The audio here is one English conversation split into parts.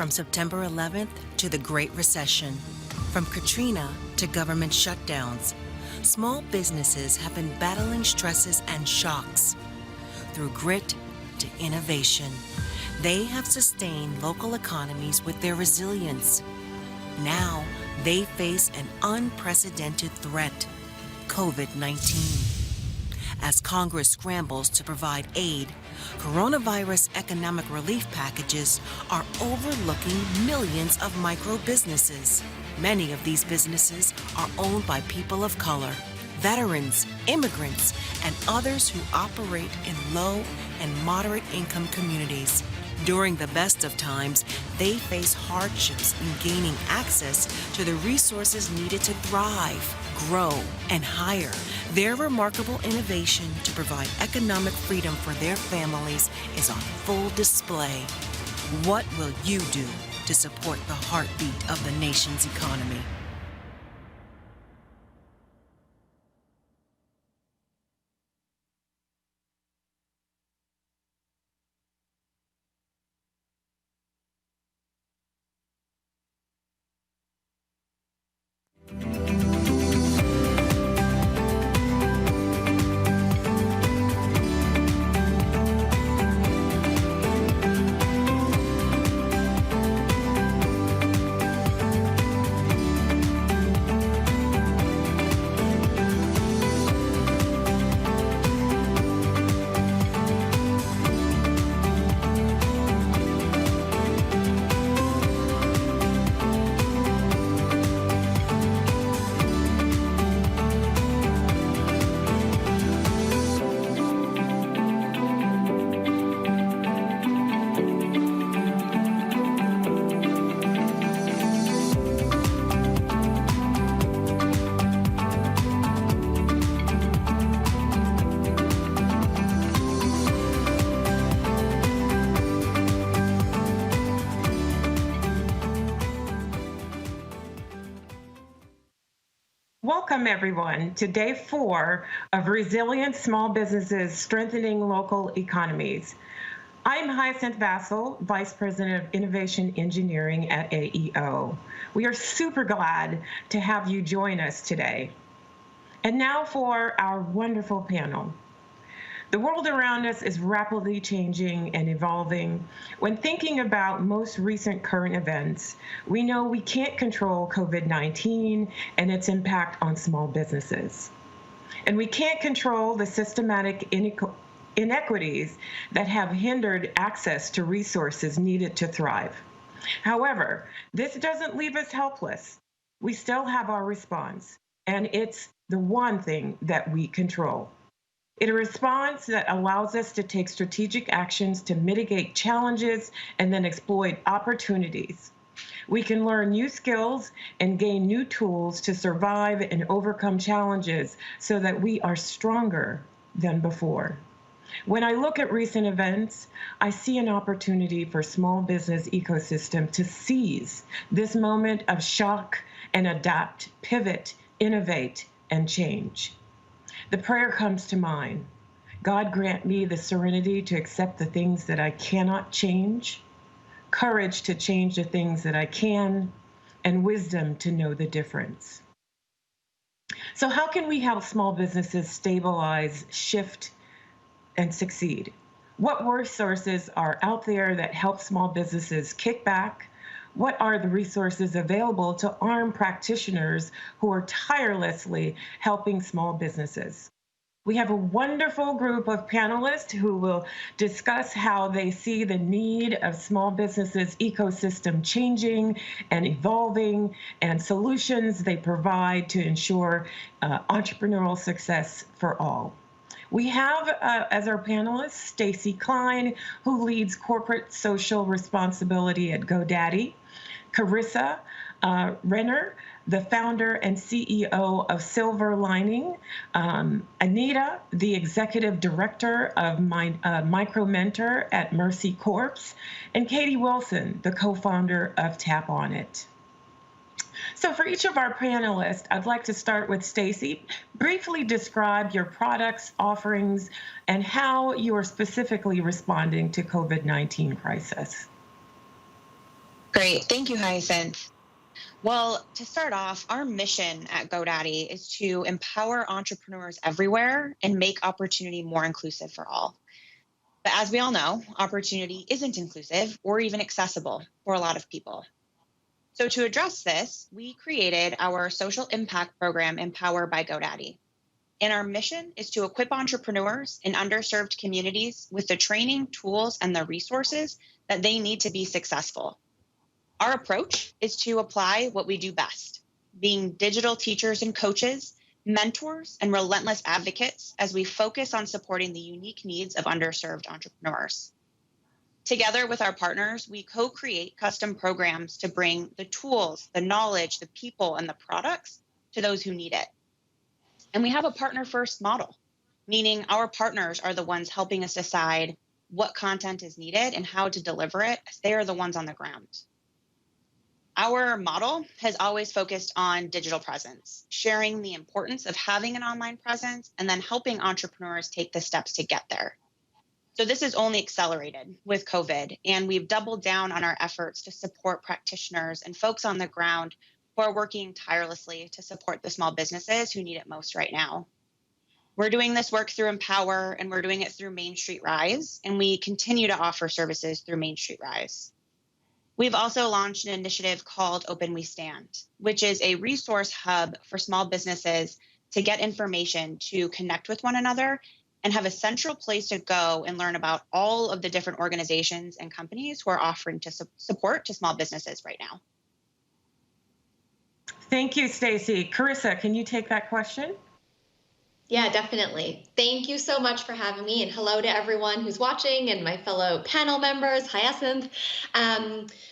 From September 11th to the Great Recession, from Katrina to government shutdowns, small businesses have been battling stresses and shocks. Through grit to innovation, they have sustained local economies with their resilience. Now, they face an unprecedented threat, COVID-19. As Congress scrambles to provide aid, coronavirus economic relief packages are overlooking millions of micro businesses. Many of these businesses are owned by people of color, veterans, immigrants, and others who operate in low and moderate income communities. During the best of times, they face hardships in gaining access to the resources needed to thrive, grow, and hire. Their remarkable innovation to provide economic freedom for their families is on full display. What will you do to support the heartbeat of the nation's economy? Welcome, everyone, to Day 4 of Resilient Small Businesses Strengthening Local Economies. I'm Hyacinth Vassal, Vice President of Innovation Engineering at AEO. We are super glad to have you join us today. And now for our wonderful panel. The world around us is rapidly changing and evolving. When thinking about most recent current events, we know we can't control COVID-19 and its impact on small businesses. And we can't control the systematic inequities that have hindered access to resources needed to thrive. However, this doesn't leave us helpless. We still have our response, and it's the one thing that we control. It's a response that allows us to take strategic actions to mitigate challenges and then exploit opportunities. We can learn new skills and gain new tools to survive and overcome challenges so that we are stronger than before. When I look at recent events, I see an opportunity for small business ecosystem to seize this moment of shock and adapt, pivot, innovate, and change. The prayer comes to mind. God grant me the serenity to accept the things that I cannot change, courage to change the things that I can, and wisdom to know the difference. So how can we help small businesses stabilize, shift, and succeed? What resources are out there that help small businesses kick back? What are the resources available to arm practitioners who are tirelessly helping small businesses? We have a wonderful group of panelists who will discuss how they see the need of small businesses ecosystem changing and evolving and solutions they provide to ensure entrepreneurial success for all. We have as our panelists Stacy Klein, who leads corporate social responsibility at GoDaddy, Carissa Renner, the founder and CEO of Silver Lining, Anita, the executive director of Micro Mentor at Mercy Corps, and Katie Wilson, the co-founder of Tap On It. So for each of our panelists, I'd like to start with Stacy. Briefly describe your products, offerings, and how you are specifically responding to COVID-19 crisis. Great. Thank you, Hyacinth. Well, to start off, our mission at GoDaddy is to empower entrepreneurs everywhere and make opportunity more inclusive for all. But as we all know, opportunity isn't inclusive or even accessible for a lot of people. So to address this, we created our social impact program, Empower by GoDaddy. And our mission is to equip entrepreneurs in underserved communities with the training, tools, and the resources that they need to be successful. Our approach is to apply what we do best, being digital teachers and coaches, mentors, and relentless advocates as we focus on supporting the unique needs of underserved entrepreneurs. Together with our partners, we co-create custom programs to bring the tools, the knowledge, the people, and the products to those who need it. And we have a partner-first model, meaning our partners are the ones helping us decide what content is needed and how to deliver it, as they are the ones on the ground. Our model has always focused on digital presence, sharing the importance of having an online presence, and then helping entrepreneurs take the steps to get there. So this is only accelerated with COVID, and we've doubled down on our efforts to support practitioners and folks on the ground who are working tirelessly to support the small businesses who need it most right now. We're doing this work through Empower, and we're doing it through Main Street Rise, and we continue to offer services through Main Street Rise. We've also launched an initiative called Open We Stand, which is a resource hub for small businesses to get information, to connect with one another, and have a central place to go and learn about all of the different organizations and companies who are offering to support to small businesses right now. Thank you, Stacy. Carissa, can you take that question? Yeah, definitely. Thank you so much for having me, and hello to everyone who's watching and my fellow panel members. Hyacinth.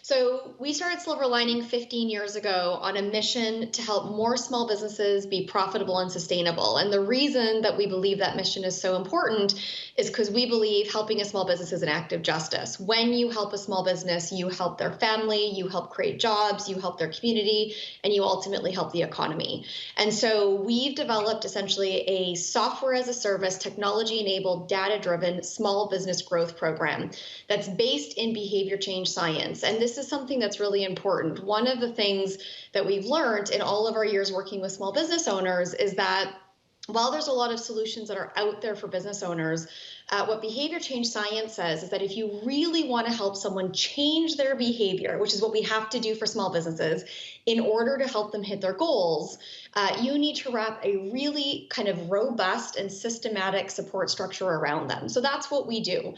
So we started Silver Lining 15 years ago on a mission to help more small businesses be profitable and sustainable. And the reason that we believe that mission is so important is because we believe helping a small business is an act of justice. When you help a small business, you help their family, you help create jobs, you help their community, and you ultimately help the economy. And so we've developed essentially a software as a service, technology-enabled, data-driven small business growth program that's based in behavior change science. And this is something that's really important. One of the things that we've learned in all of our years working with small business owners is that while there's a lot of solutions that are out there for business owners, what behavior change science says is that if you really want to help someone change their behavior, which is what we have to do for small businesses, in order to help them hit their goals, you need to wrap a really kind of robust and systematic support structure around them. So that's what we do.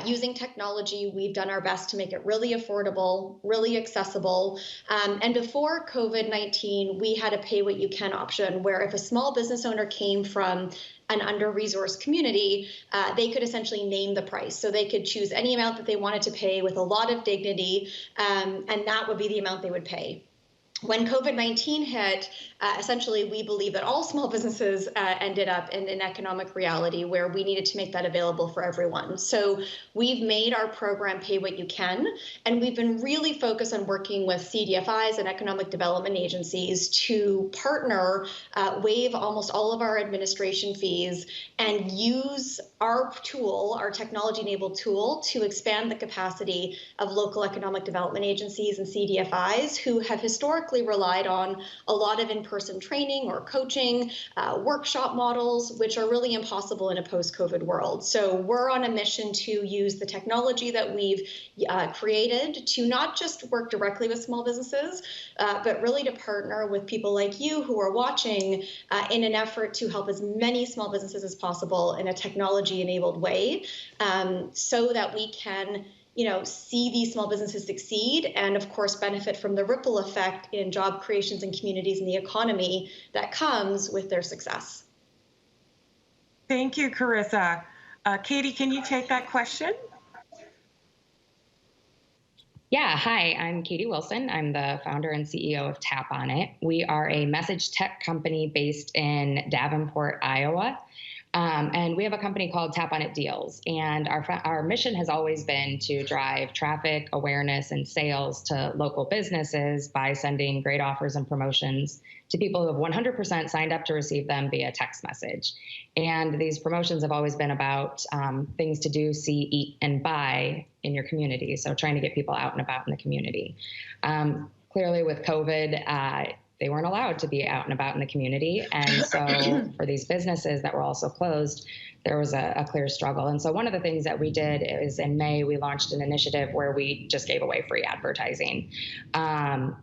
Using technology, we've done our best to make it really affordable, really accessible. And before COVID-19, we had a pay what you can option, where if a small business owner came from an under-resourced community, they could essentially name the price. So they could choose any amount that they wanted to pay with a lot of dignity, and that would be the amount they would pay. When COVID-19 hit, essentially, we believe that all small businesses ended up in an economic reality where we needed to make that available for everyone. So we've made our program Pay What You Can, and we've been really focused on working with CDFIs and economic development agencies to partner, waive almost all of our administration fees, and use our tool, our technology-enabled tool, to expand the capacity of local economic development agencies and CDFIs who have historically relied on a lot of in-person training or coaching, workshop models, which are really impossible in a post-COVID world. So we're on a mission to use the technology that we've created to not just work directly with small businesses, but really to partner with people like you who are watching in an effort to help as many small businesses as possible in a technology-enabled way, so that we can see these small businesses succeed and, of course, benefit from the ripple effect in job creations and communities and the economy that comes with their success. Thank you, Carissa. Katie, can you take that question? Yeah, hi, I'm Katie Wilson. I'm the founder and CEO of Tap On It. We are a message tech company based in Davenport, Iowa. And we have a company called Tap On It Deals. And our mission has always been to drive traffic, awareness, and sales to local businesses by sending great offers and promotions to people who have 100% signed up to receive them via text message. And these promotions have always been about things to do, see, eat, and buy in your community. So trying to get people out and about in the community. Clearly with COVID, they weren't allowed to be out and about in the community. And so for these businesses that were also closed, there was a clear struggle. And so one of the things that we did is in May, we launched an initiative where we just gave away free advertising.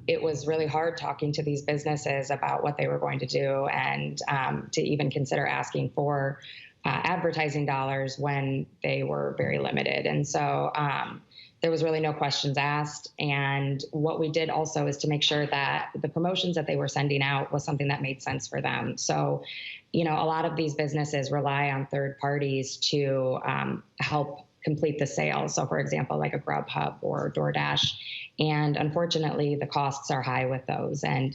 It was really hard talking to these businesses about what they were going to do and to even consider asking for advertising dollars when they were very limited. And so there was really no questions asked. And what we did also is to make sure that the promotions that they were sending out was something that made sense for them. So, a lot of these businesses rely on third parties to help complete the sale. So for example, like a Grubhub or DoorDash. And unfortunately, the costs are high with those. And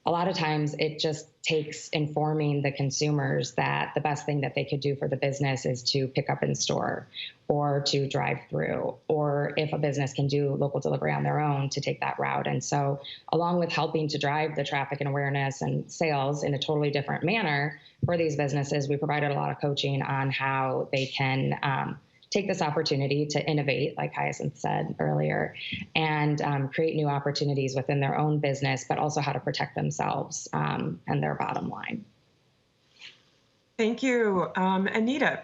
a lot of times it just takes informing the consumers that the best thing that they could do for the business is to pick up in store or to drive through, or if a business can do local delivery on their own, to take that route. And so along with helping to drive the traffic and awareness and sales in a totally different manner for these businesses, we provided a lot of coaching on how they can take this opportunity to innovate, like Hyacinth said earlier, and create new opportunities within their own business, but also how to protect themselves and their bottom line. Thank you. Anita.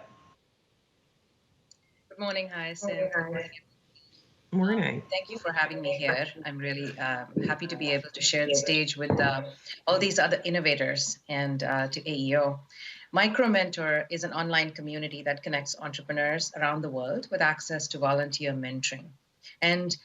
Good morning, Hyacinth. Morning. Thank you for having me here. I'm really happy to be able to share the stage with all these other innovators and to AEO. MicroMentor is an online community that connects entrepreneurs around the world with access to volunteer mentoring. And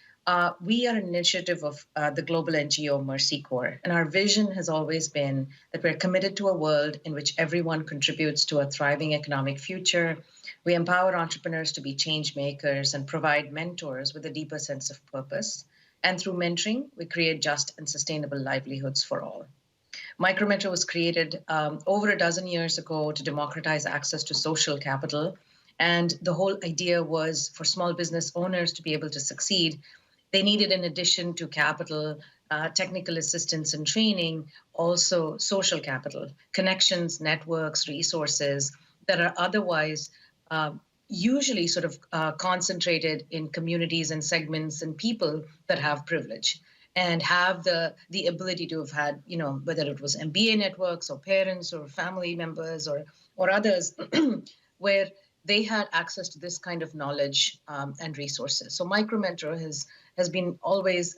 we are an initiative of the global NGO Mercy Corps. And our vision has always been that we're committed to a world in which everyone contributes to a thriving economic future. We empower entrepreneurs to be change makers and provide mentors with a deeper sense of purpose. And through mentoring, we create just and sustainable livelihoods for all. MicroMentor was created over a dozen years ago to democratize access to social capital. And the whole idea was for small business owners to be able to succeed, they needed, in addition to capital, technical assistance and training, also social capital, connections, networks, resources that are otherwise usually sort of concentrated in communities and segments and people that have privilege and have the ability to have had, whether it was MBA networks or parents or family members or others, where they had access to this kind of knowledge and resources. So MicroMentor has been always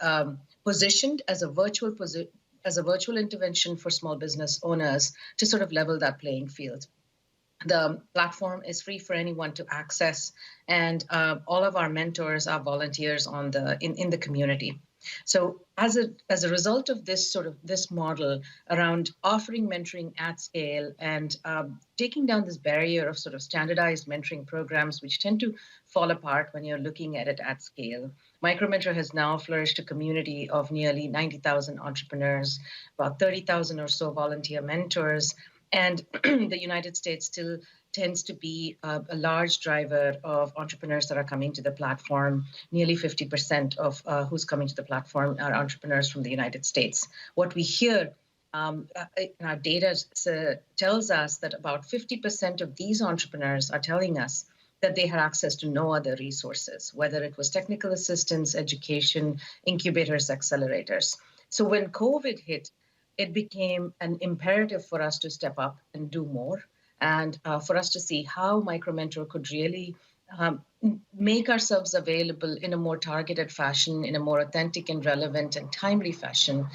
positioned as a virtual intervention for small business owners to sort of level that playing field. The platform is free for anyone to access, and all of our mentors are volunteers in the community. So as a result of this model around offering mentoring at scale and taking down this barrier of sort of standardized mentoring programs, which tend to fall apart when you're looking at it at scale, MicroMentor has now flourished a community of nearly 90,000 entrepreneurs, about 30,000 or so volunteer mentors, and the United States still tends to be a large driver of entrepreneurs that are coming to the platform. Nearly 50% of who's coming to the platform are entrepreneurs from the United States. What we hear in our data tells us that about 50% of these entrepreneurs are telling us that they had access to no other resources, whether it was technical assistance, education, incubators, accelerators. So when COVID hit, it became an imperative for us to step up and do more, and for us to see how MicroMentor could really make ourselves available in a more targeted fashion, in a more authentic and relevant and timely fashion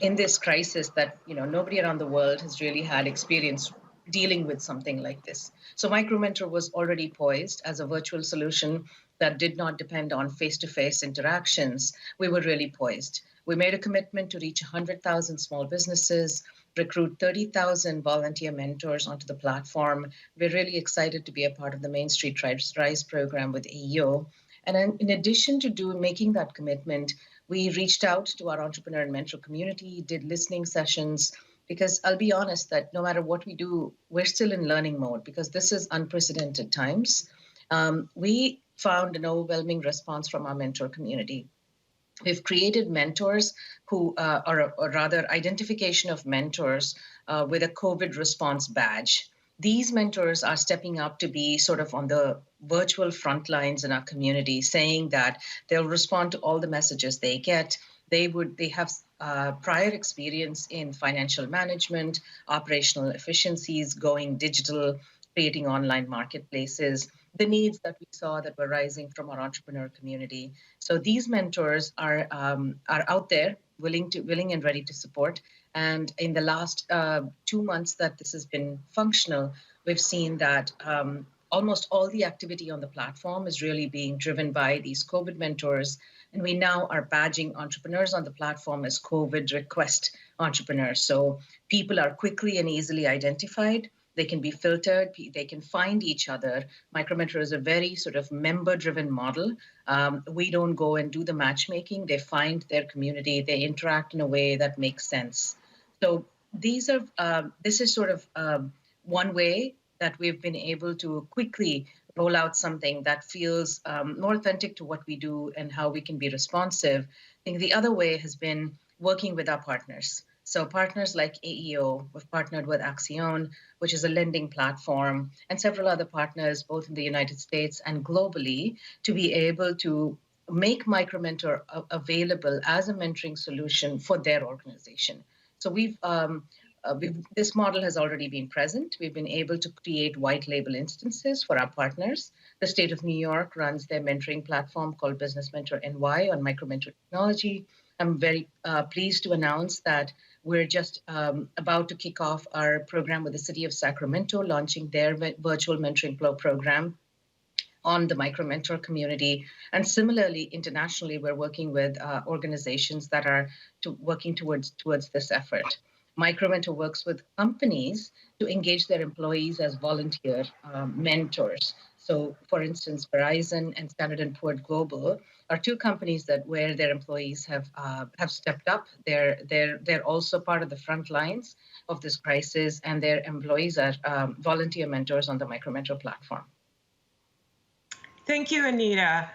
in this crisis that nobody around the world has really had experience dealing with something like this. So MicroMentor was already poised as a virtual solution that did not depend on face-to-face interactions. We were really poised. We made a commitment to reach 100,000 small businesses, recruit 30,000 volunteer mentors onto the platform. We're really excited to be a part of the Main Street Rise program with AEO. And in addition to making that commitment, we reached out to our entrepreneur and mentor community, did listening sessions, because I'll be honest that no matter what we do, we're still in learning mode because this is unprecedented times. We found an overwhelming response from our mentor community. We've created mentors who or rather identification of mentors with a COVID response badge. These mentors are stepping up to be sort of on the virtual front lines in our community, saying that they'll respond to all the messages they get. They have prior experience in financial management, operational efficiencies, going digital, creating online marketplaces, the needs that we saw that were rising from our entrepreneur community. So these mentors are out there, willing and ready to support. And in the last 2 months that this has been functional, we've seen that almost all the activity on the platform is really being driven by these COVID mentors. And we now are badging entrepreneurs on the platform as COVID request entrepreneurs. So people are quickly and easily identified. They can be filtered. They can find each other. Micromentor is a very sort of member-driven model. We don't go and do the matchmaking. They find their community. They interact in a way that makes sense. So this is sort of one way that we've been able to quickly roll out something that feels more authentic to what we do and how we can be responsive. I think the other way has been working with our partners. So partners like AEO, we've partnered with Axion, which is a lending platform, and several other partners, both in the United States and globally, to be able to make Micromentor available as a mentoring solution for their organization. So this model has already been present. We've been able to create white label instances for our partners. The state of New York runs their mentoring platform called Business Mentor NY on Micromentor technology. I'm very pleased to announce that we're just about to kick off our program with the city of Sacramento, launching their virtual mentoring program on the Micromentor community. And similarly, internationally, we're working with organizations that are working towards this effort. Micromentor works with companies to engage their employees as volunteer mentors. So, for instance, Verizon and Standard & Poor's Global are two companies where their employees have stepped up. They're also part of the front lines of this crisis, and their employees are volunteer mentors on the Micromentor platform. Thank you, Anita.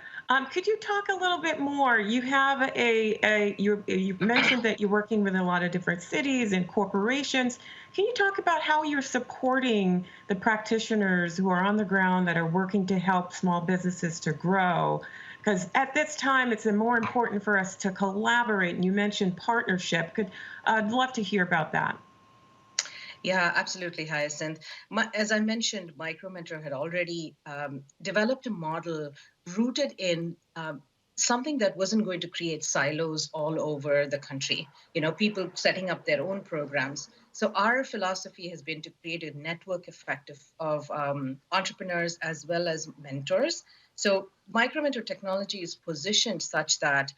Could you talk a little bit more? You have you mentioned that you're working with a lot of different cities and corporations. Can you talk about how you're supporting the practitioners who are on the ground that are working to help small businesses to grow? Because at this time, it's more important for us to collaborate. And you mentioned partnership. I'd love to hear about that. Yeah, absolutely, Hyacinth. As I mentioned, Micromentor had already developed a model rooted in something that wasn't going to create silos all over the country, people setting up their own programs. So our philosophy has been to create a network effect of entrepreneurs as well as mentors. So Micromentor technology is positioned such that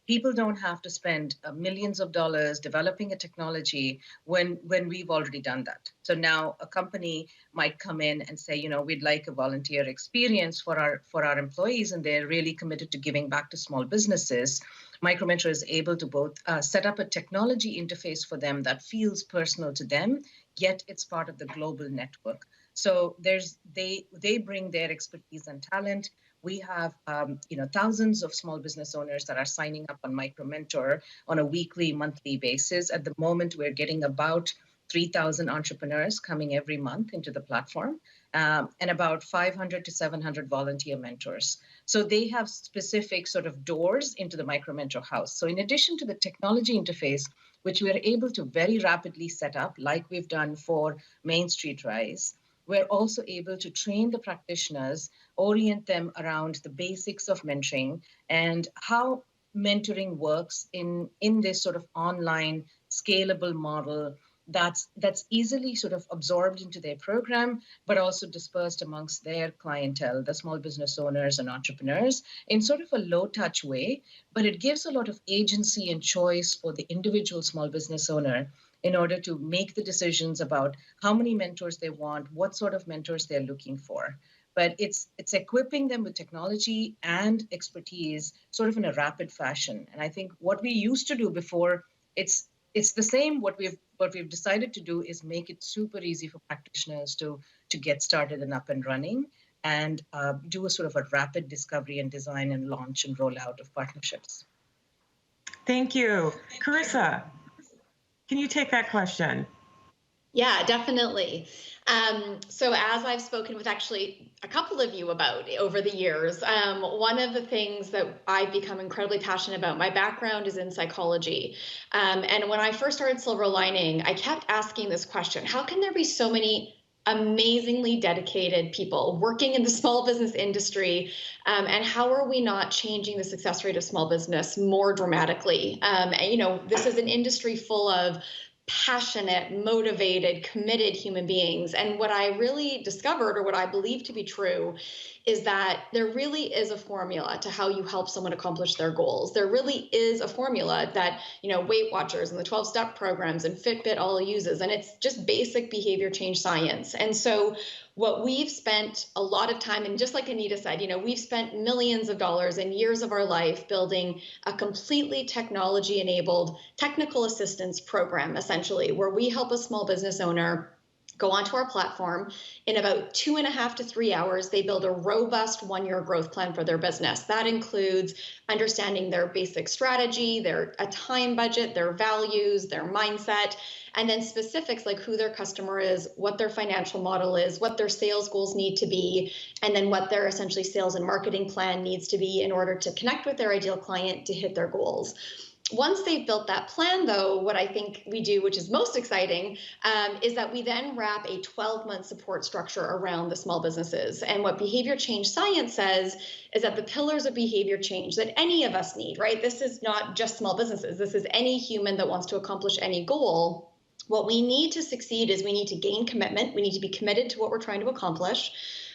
people don't have to spend millions of dollars developing a technology when we've already done that. So now a company might come in and say, we'd like a volunteer experience for our employees, and they're really committed to giving back to small businesses. Micromentor is able to both set up a technology interface for them that feels personal to them, yet it's part of the global network. So they bring their expertise and talent. We have thousands of small business owners that are signing up on Micromentor on a weekly, monthly basis. At the moment, we're getting about 3,000 entrepreneurs coming every month into the platform, and about 500 to 700 volunteer mentors. So they have specific sort of doors into the Micromentor house. So in addition to the technology interface, which we are able to very rapidly set up, like we've done for Main Street Rise, we're also able to train the practitioners, orient them around the basics of mentoring and how mentoring works in this sort of online scalable model that's easily sort of absorbed into their program, but also dispersed amongst their clientele, the small business owners and entrepreneurs, in sort of a low-touch way. But it gives a lot of agency and choice for the individual small business owner in order to make the decisions about how many mentors they want, what sort of mentors they're looking for. But it's equipping them with technology and expertise sort of in a rapid fashion. And I think what we used to do before, it's the same. What we've decided to do is make it super easy for practitioners to get started and up and running, and do a sort of a rapid discovery and design and launch and rollout of partnerships. Thank you. Carissa, can you take that question? Yeah, definitely. So as I've spoken with actually a couple of you about over the years, one of the things that I've become incredibly passionate about, my background is in psychology. And when I first started Silver Lining, I kept asking this question: how can there be so many amazingly dedicated people working in the small business industry? And how are we not changing the success rate of small business more dramatically? And this is an industry full of passionate, motivated, committed human beings. And what I really discovered, or what I believe to be true, is that there really is a formula to how you help someone accomplish their goals. There really is a formula that, Weight Watchers and the 12-step programs and Fitbit all uses, and it's just basic behavior change science. And so what we've spent a lot of time, and just like Anita said, we've spent millions of dollars and years of our life building a completely technology-enabled technical assistance program, essentially, where we help a small business owner go onto our platform. In about 2.5 to 3 hours, they build a robust one-year growth plan for their business. That includes understanding their basic strategy, a time budget, their values, their mindset, and then specifics like who their customer is, what their financial model is, what their sales goals need to be, and then what their essentially sales and marketing plan needs to be in order to connect with their ideal client to hit their goals. Once they've built that plan, though, what I think we do, which is most exciting, is that we then wrap a 12-month support structure around the small businesses. And what behavior change science says is that the pillars of behavior change that any of us need, right? This is not just small businesses. This is any human that wants to accomplish any goal. What we need to succeed is we need to gain commitment. We need to be committed to what we're trying to accomplish.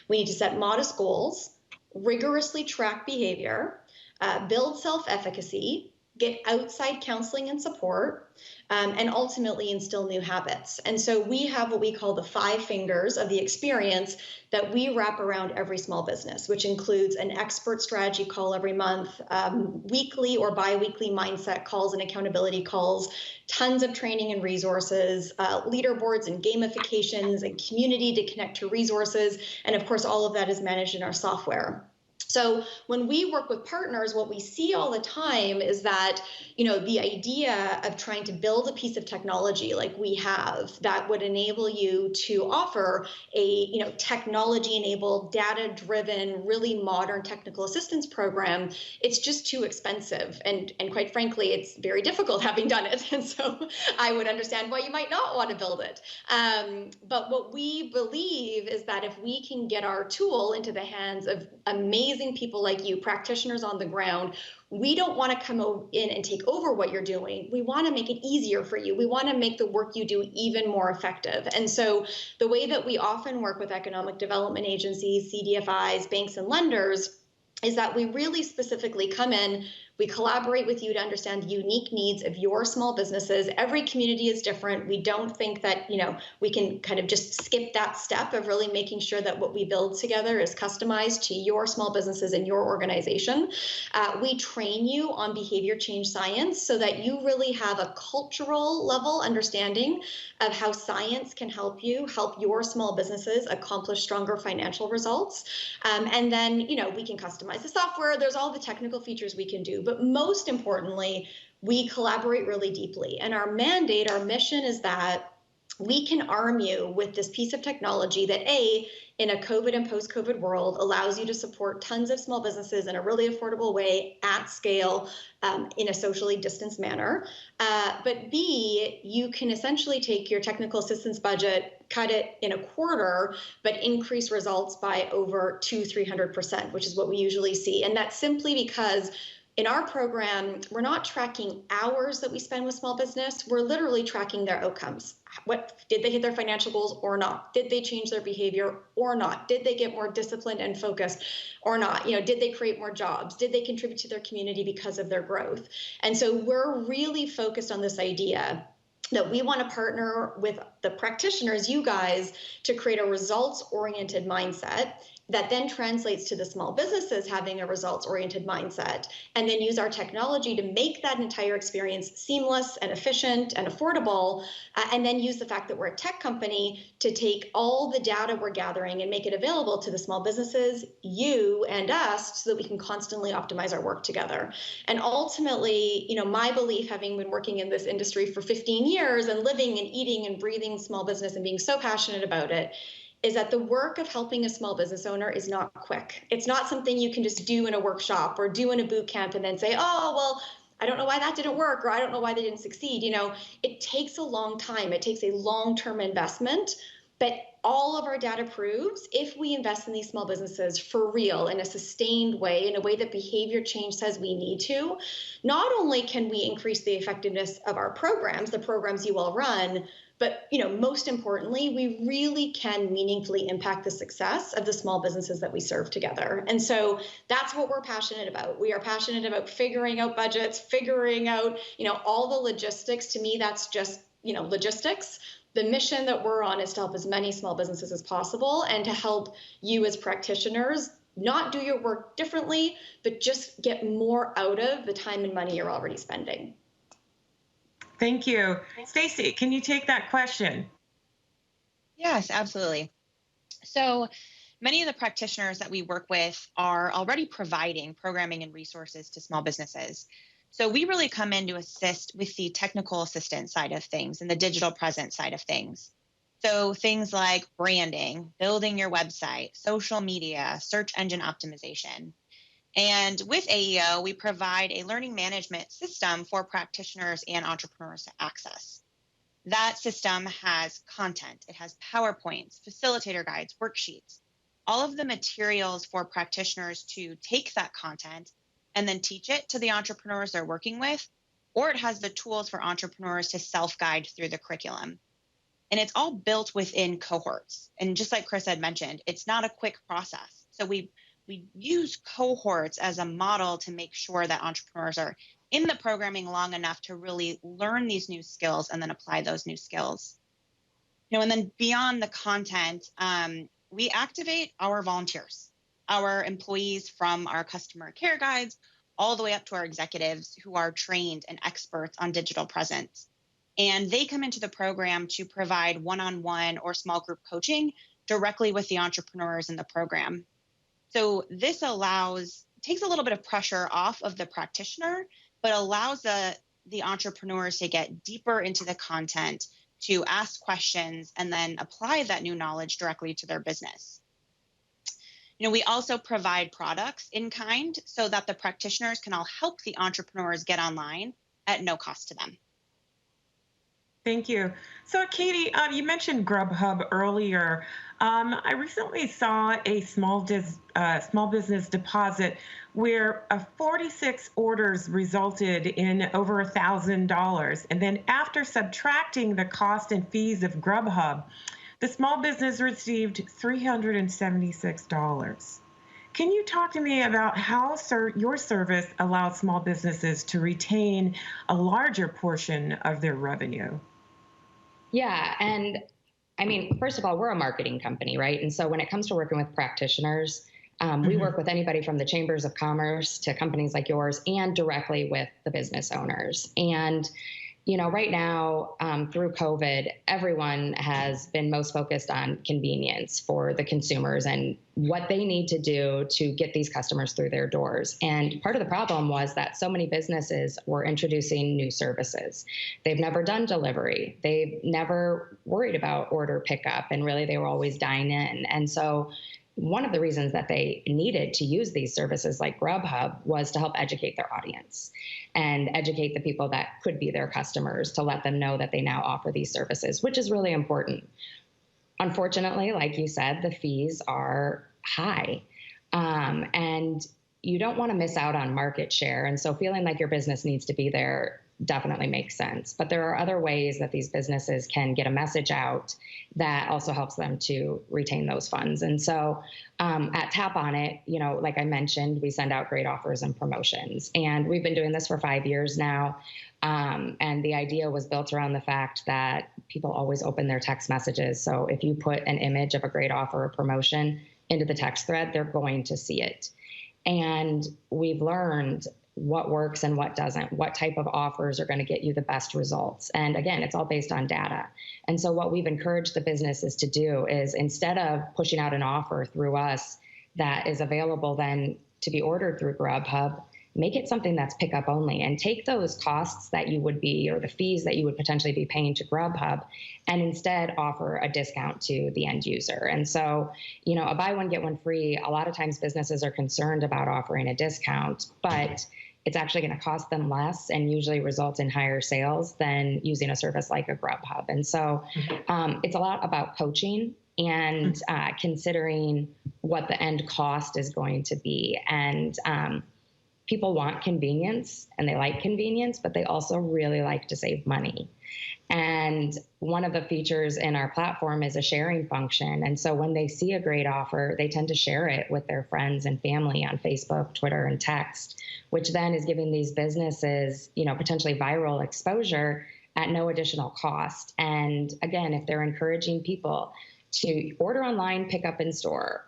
We need to set modest goals, rigorously track behavior, build self-efficacy, get outside counseling and support, and ultimately instill new habits. And so we have what we call the 5 fingers of the experience that we wrap around every small business, which includes an expert strategy call every month, weekly or bi-weekly mindset calls and accountability calls, tons of training and resources, leaderboards and gamifications and community to connect to resources. And of course, all of that is managed in our software. So when we work with partners, what we see all the time is that, the idea of trying to build a piece of technology like we have that would enable you to offer a, technology-enabled, data-driven, really modern technical assistance program, it's just too expensive. And quite frankly, it's very difficult having done it. And so I would understand why you might not want to build it. But what we believe is that if we can get our tool into the hands of amazing people like you, practitioners on the ground, we don't want to come in and take over what you're doing. We want to make it easier for you. We want to make the work you do even more effective. And so the way that we often work with economic development agencies, CDFIs, banks, and lenders is that we really specifically come in, we collaborate with you to understand the unique needs of your small businesses. Every community is different. We don't think that, we can kind of just skip that step of really making sure that what we build together is customized to your small businesses and your organization. We train you on behavior change science so that you really have a cultural level understanding of how science can help your small businesses accomplish stronger financial results. And then, we can customize the software. There's all the technical features we can do. But most importantly, we collaborate really deeply. And our mandate, our mission is that we can arm you with this piece of technology that, in a COVID and post-COVID world, allows you to support tons of small businesses in a really affordable way at scale, in a socially distanced manner. But B, you can essentially take your technical assistance budget, cut it in a quarter, but increase results by over 200-300%, which is what we usually see. And that's simply because in our program, we're not tracking hours that we spend with small business. We're literally tracking their outcomes. Did they hit their financial goals or not? Did they change their behavior or not? Did they get more disciplined and focused or not? Did they create more jobs? Did they contribute to their community because of their growth? And so we're really focused on this idea that we want to partner with the practitioners, you guys, to create a results-oriented mindset that then translates to the small businesses having a results-oriented mindset, and then use our technology to make that entire experience seamless and efficient and affordable, and then use the fact that we're a tech company to take all the data we're gathering and make it available to the small businesses, you and us, so that we can constantly optimize our work together. And ultimately, my belief, having been working in this industry for 15 years and living and eating and breathing small business and being so passionate about it, is that the work of helping a small business owner is not quick. It's not something you can just do in a workshop or do in a boot camp and then say, oh, well, I don't know why that didn't work, or I don't know why they didn't succeed. It takes a long time. It takes a long-term investment. But all of our data proves if we invest in these small businesses for real in a sustained way, in a way that behavior change says we need to, not only can we increase the effectiveness of our programs, the programs you all run, but most importantly, we really can meaningfully impact the success of the small businesses that we serve together. And so that's what we're passionate about. We are passionate about figuring out budgets, figuring out, all the logistics. To me, that's just, logistics. The mission that we're on is to help as many small businesses as possible and to help you as practitioners not do your work differently, but just get more out of the time and money you're already spending. Thank you. Stacy, can you take that question? Yes, absolutely. So many of the practitioners that we work with are already providing programming and resources to small businesses. So we really come in to assist with the technical assistance side of things and the digital presence side of things. So things like branding, building your website, social media, search engine optimization. And with AEO, we provide a learning management system for practitioners and entrepreneurs to access. That system has content, it has PowerPoints, facilitator guides, worksheets, all of the materials for practitioners to take that content and then teach it to the entrepreneurs they're working with, or it has the tools for entrepreneurs to self-guide through the curriculum. And it's all built within cohorts. And just like Chris had mentioned, it's not a quick process. So we use cohorts as a model to make sure that entrepreneurs are in the programming long enough to really learn these new skills and then apply those new skills. And then beyond the content, we activate our volunteers, our employees, from our customer care guides all the way up to our executives who are trained and experts on digital presence. And they come into the program to provide one-on-one or small group coaching directly with the entrepreneurs in the program. So this takes a little bit of pressure off of the practitioner, but allows the entrepreneurs to get deeper into the content, to ask questions, and then apply that new knowledge directly to their business. We also provide products in kind so that the practitioners can all help the entrepreneurs get online at no cost to them. Thank you. So, Katie, you mentioned Grubhub earlier. I recently saw a small business deposit where 46 orders resulted in over $1,000. And then after subtracting the cost and fees of Grubhub, the small business received $376. Can you talk to me about how your service allows small businesses to retain a larger portion of their revenue? Yeah. And I mean, first of all, we're a marketing company, right? And so when it comes to working with practitioners, we work with anybody from the chambers of commerce to companies like yours and directly with the business owners. And right now, through COVID, everyone has been most focused on convenience for the consumers and what they need to do to get these customers through their doors. And part of the problem was that so many businesses were introducing new services. They've never done delivery. They've never worried about order pickup, and really they were always dine in. And so one of the reasons that they needed to use these services like Grubhub was to help educate their audience and educate the people that could be their customers, to let them know that they now offer these services, which is really important. Unfortunately, like you said, the fees are high, and you don't want to miss out on market share. And so feeling like your business needs to be there definitely makes sense. But there are other ways that these businesses can get a message out that also helps them to retain those funds. And so at Tap On It, like I mentioned, we send out great offers and promotions. And we've been doing this for 5 years now. And the idea was built around the fact that people always open their text messages. So if you put an image of a great offer or promotion, into the text thread, they're going to see it. And we've learned what works and what doesn't, what type of offers are going to get you the best results. And again, it's all based on data. And so what we've encouraged the businesses to do is, instead of pushing out an offer through us that is available then to be ordered through Grubhub, make it something that's pickup only, and take those costs that you would be, or the fees that you would potentially be paying to Grubhub, and instead offer a discount to the end user. And so, a buy one, get one free, a lot of times businesses are concerned about offering a discount, but it's actually going to cost them less and usually result in higher sales than using a service like a Grubhub. And so it's a lot about coaching and considering what the end cost is going to be. And people want convenience and they like convenience, but they also really like to save money. And one of the features in our platform is a sharing function. And so when they see a great offer, they tend to share it with their friends and family on Facebook, Twitter, and text, which then is giving these businesses, potentially viral exposure at no additional cost. And again, if they're encouraging people to order online, pick up in store,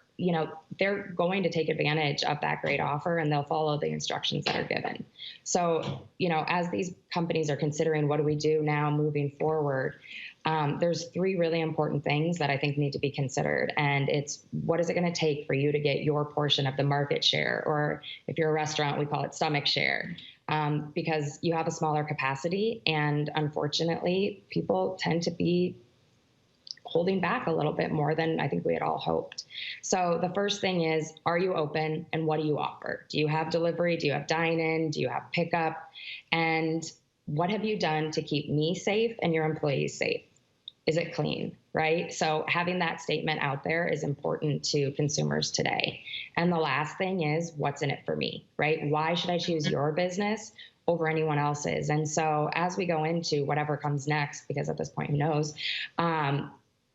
they're going to take advantage of that great offer and they'll follow the instructions that are given. So, as these companies are considering what do we do now moving forward, there's 3 really important things that I think need to be considered. And it's, what is it going to take for you to get your portion of the market share? Or if you're a restaurant, we call it stomach share, because you have a smaller capacity. And unfortunately, people tend to be holding back a little bit more than I think we had all hoped. So the first thing is, are you open and what do you offer? Do you have delivery? Do you have dine-in? Do you have pickup? And what have you done to keep me safe and your employees safe? Is it clean, right? So having that statement out there is important to consumers today. And the last thing is, what's in it for me, right? Why should I choose your business over anyone else's? And so as we go into whatever comes next, because at this point, who knows,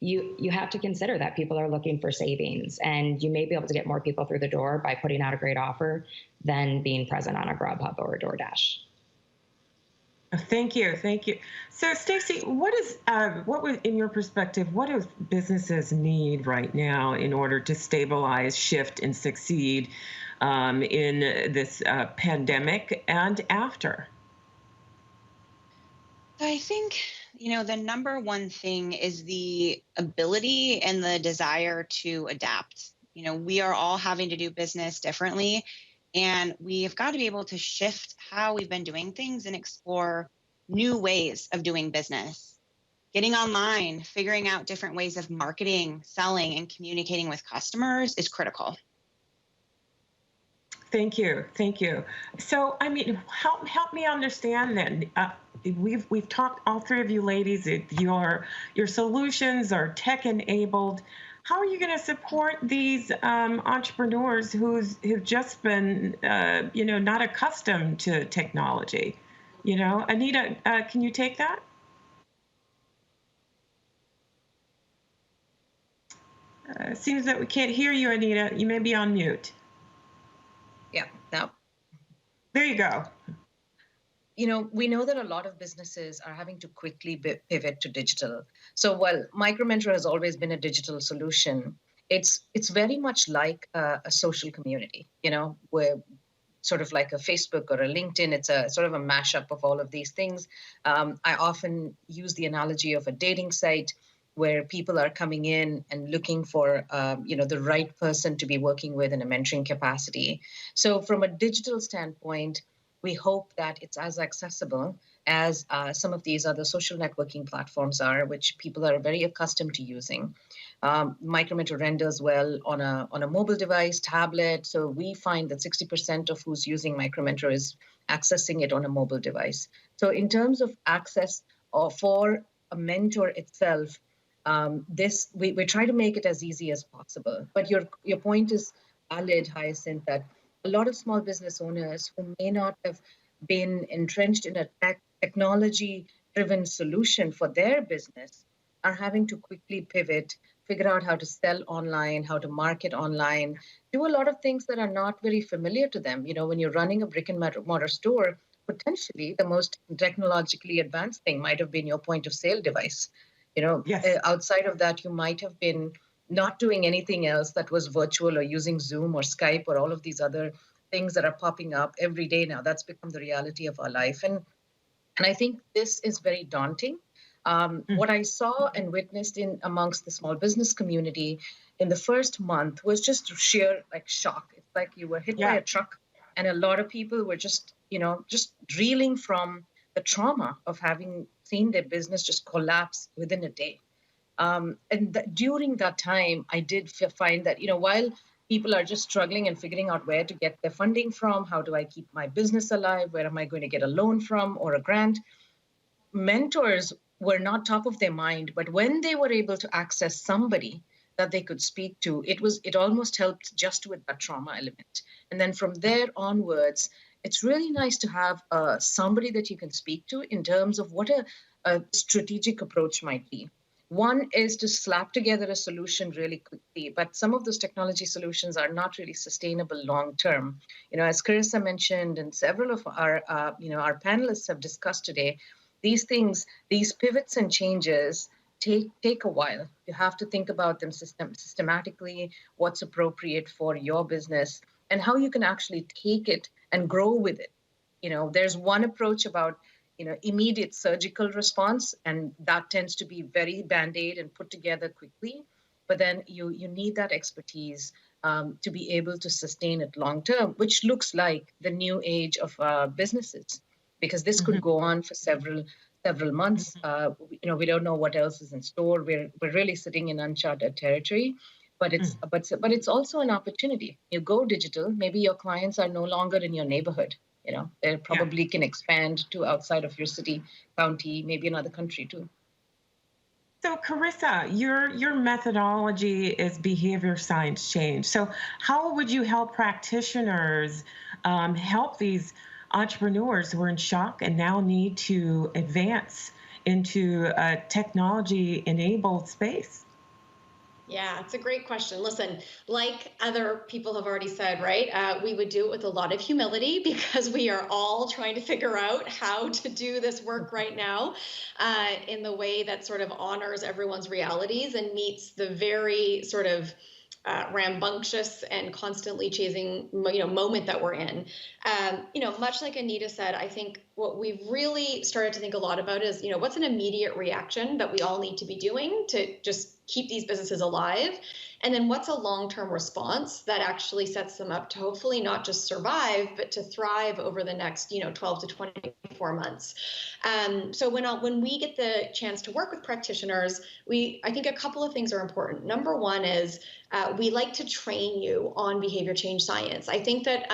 you have to consider that people are looking for savings, and you may be able to get more people through the door by putting out a great offer than being present on a Grubhub or a DoorDash. Thank you. So, Stacey, what was, in your perspective, what do businesses need right now in order to stabilize, shift, and succeed in this pandemic and after? I think, the number one thing is the ability and the desire to adapt. We are all having to do business differently, and we've got to be able to shift how we've been doing things and explore new ways of doing business. Getting online, figuring out different ways of marketing, selling, and communicating with customers is critical. Thank you. So, help me understand then. We've talked, all 3 of you ladies, your solutions are tech enabled. How are you going to support these entrepreneurs who've just been, not accustomed to technology? Anita, can you take that? Seems that we can't hear you, Anita. You may be on mute. Yeah, now. There you go. We know that a lot of businesses are having to quickly pivot to digital. So while MicroMentor has always been a digital solution, it's very much like a social community, where sort of like a Facebook or a LinkedIn, it's a sort of a mashup of all of these things. I often use the analogy of a dating site where people are coming in and looking for, the right person to be working with in a mentoring capacity. So from a digital standpoint, we hope that it's as accessible as some of these other social networking platforms are, which people are very accustomed to using. MicroMentor renders well on a mobile device, tablet. So we find that 60% of who's using MicroMentor is accessing it on a mobile device. So in terms of access for a mentor itself, we try to make it as easy as possible. But your point is valid, Hyacinth, that a lot of small business owners who may not have been entrenched in a technology-driven solution for their business are having to quickly pivot, figure out how to sell online, how to market online, do a lot of things that are not very familiar to them. When you're running a brick and mortar store, potentially the most technologically advanced thing might have been your point of sale device. Yes. Outside of that, you might have been not doing anything else that was virtual or using Zoom or Skype or all of these other things that are popping up every day now. That's become the reality of our life. And I think this is very daunting. What I saw and witnessed in amongst the small business community in the first month was just sheer like shock. It's like you were hit by a truck, and a lot of people were just reeling from the trauma of having seen their business just collapse within a day. During that time, I did find that, while people are just struggling and figuring out where to get their funding from, how do I keep my business alive? Where am I going to get a loan from or a grant? Mentors were not top of their mind, but when they were able to access somebody that they could speak to, it almost helped just with that trauma element. And then from there onwards, it's really nice to have somebody that you can speak to in terms of what a strategic approach might be. One is to slap together a solution really quickly, but some of those technology solutions are not really sustainable long term. As Carissa mentioned, and several of our panelists have discussed today, these pivots and changes take a while. You have to think about them systematically, what's appropriate for your business, and how you can actually take it and grow with it. There's one approach about immediate surgical response, and that tends to be very band-aid and put together quickly. But then you need that expertise to be able to sustain it long term, which looks like the new age of businesses, because this could go on for several months. We don't know what else is in store. We're really sitting in uncharted territory. But it's also an opportunity. You go digital, maybe your clients are no longer in your neighborhood. They probably can expand to outside of your city, county, maybe another country too. So Carissa, your methodology is behavior science change. So how would you help practitioners help these entrepreneurs who are in shock and now need to advance into a technology-enabled space? Yeah, it's a great question. Listen, like other people have already said, right? We would do it with a lot of humility because we are all trying to figure out how to do this work right now in the way that sort of honors everyone's realities and meets the very sort of rambunctious and constantly chasing, moment that we're in. Much like Anita said, I think what we've really started to think a lot about is, what's an immediate reaction that we all need to be doing to just keep these businesses alive? And then what's a long-term response that actually sets them up to hopefully not just survive, but to thrive over the next, 12 to 24 months. So when we get the chance to work with practitioners, I think a couple of things are important. Number one is we like to train you on behavior change science. I think that,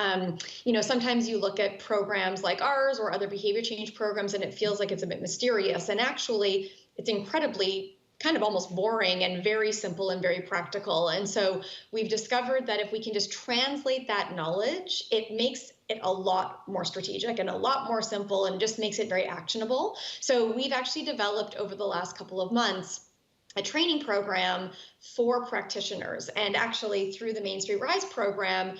sometimes you look at programs like ours or other behavior change programs and it feels like it's a bit mysterious. And actually, it's incredibly kind of almost boring and very simple and very practical. And so we've discovered that if we can just translate that knowledge, it makes it a lot more strategic and a lot more simple and just makes it very actionable. So we've actually developed over the last couple of months a training program for practitioners. And actually through the Main Street Rise program,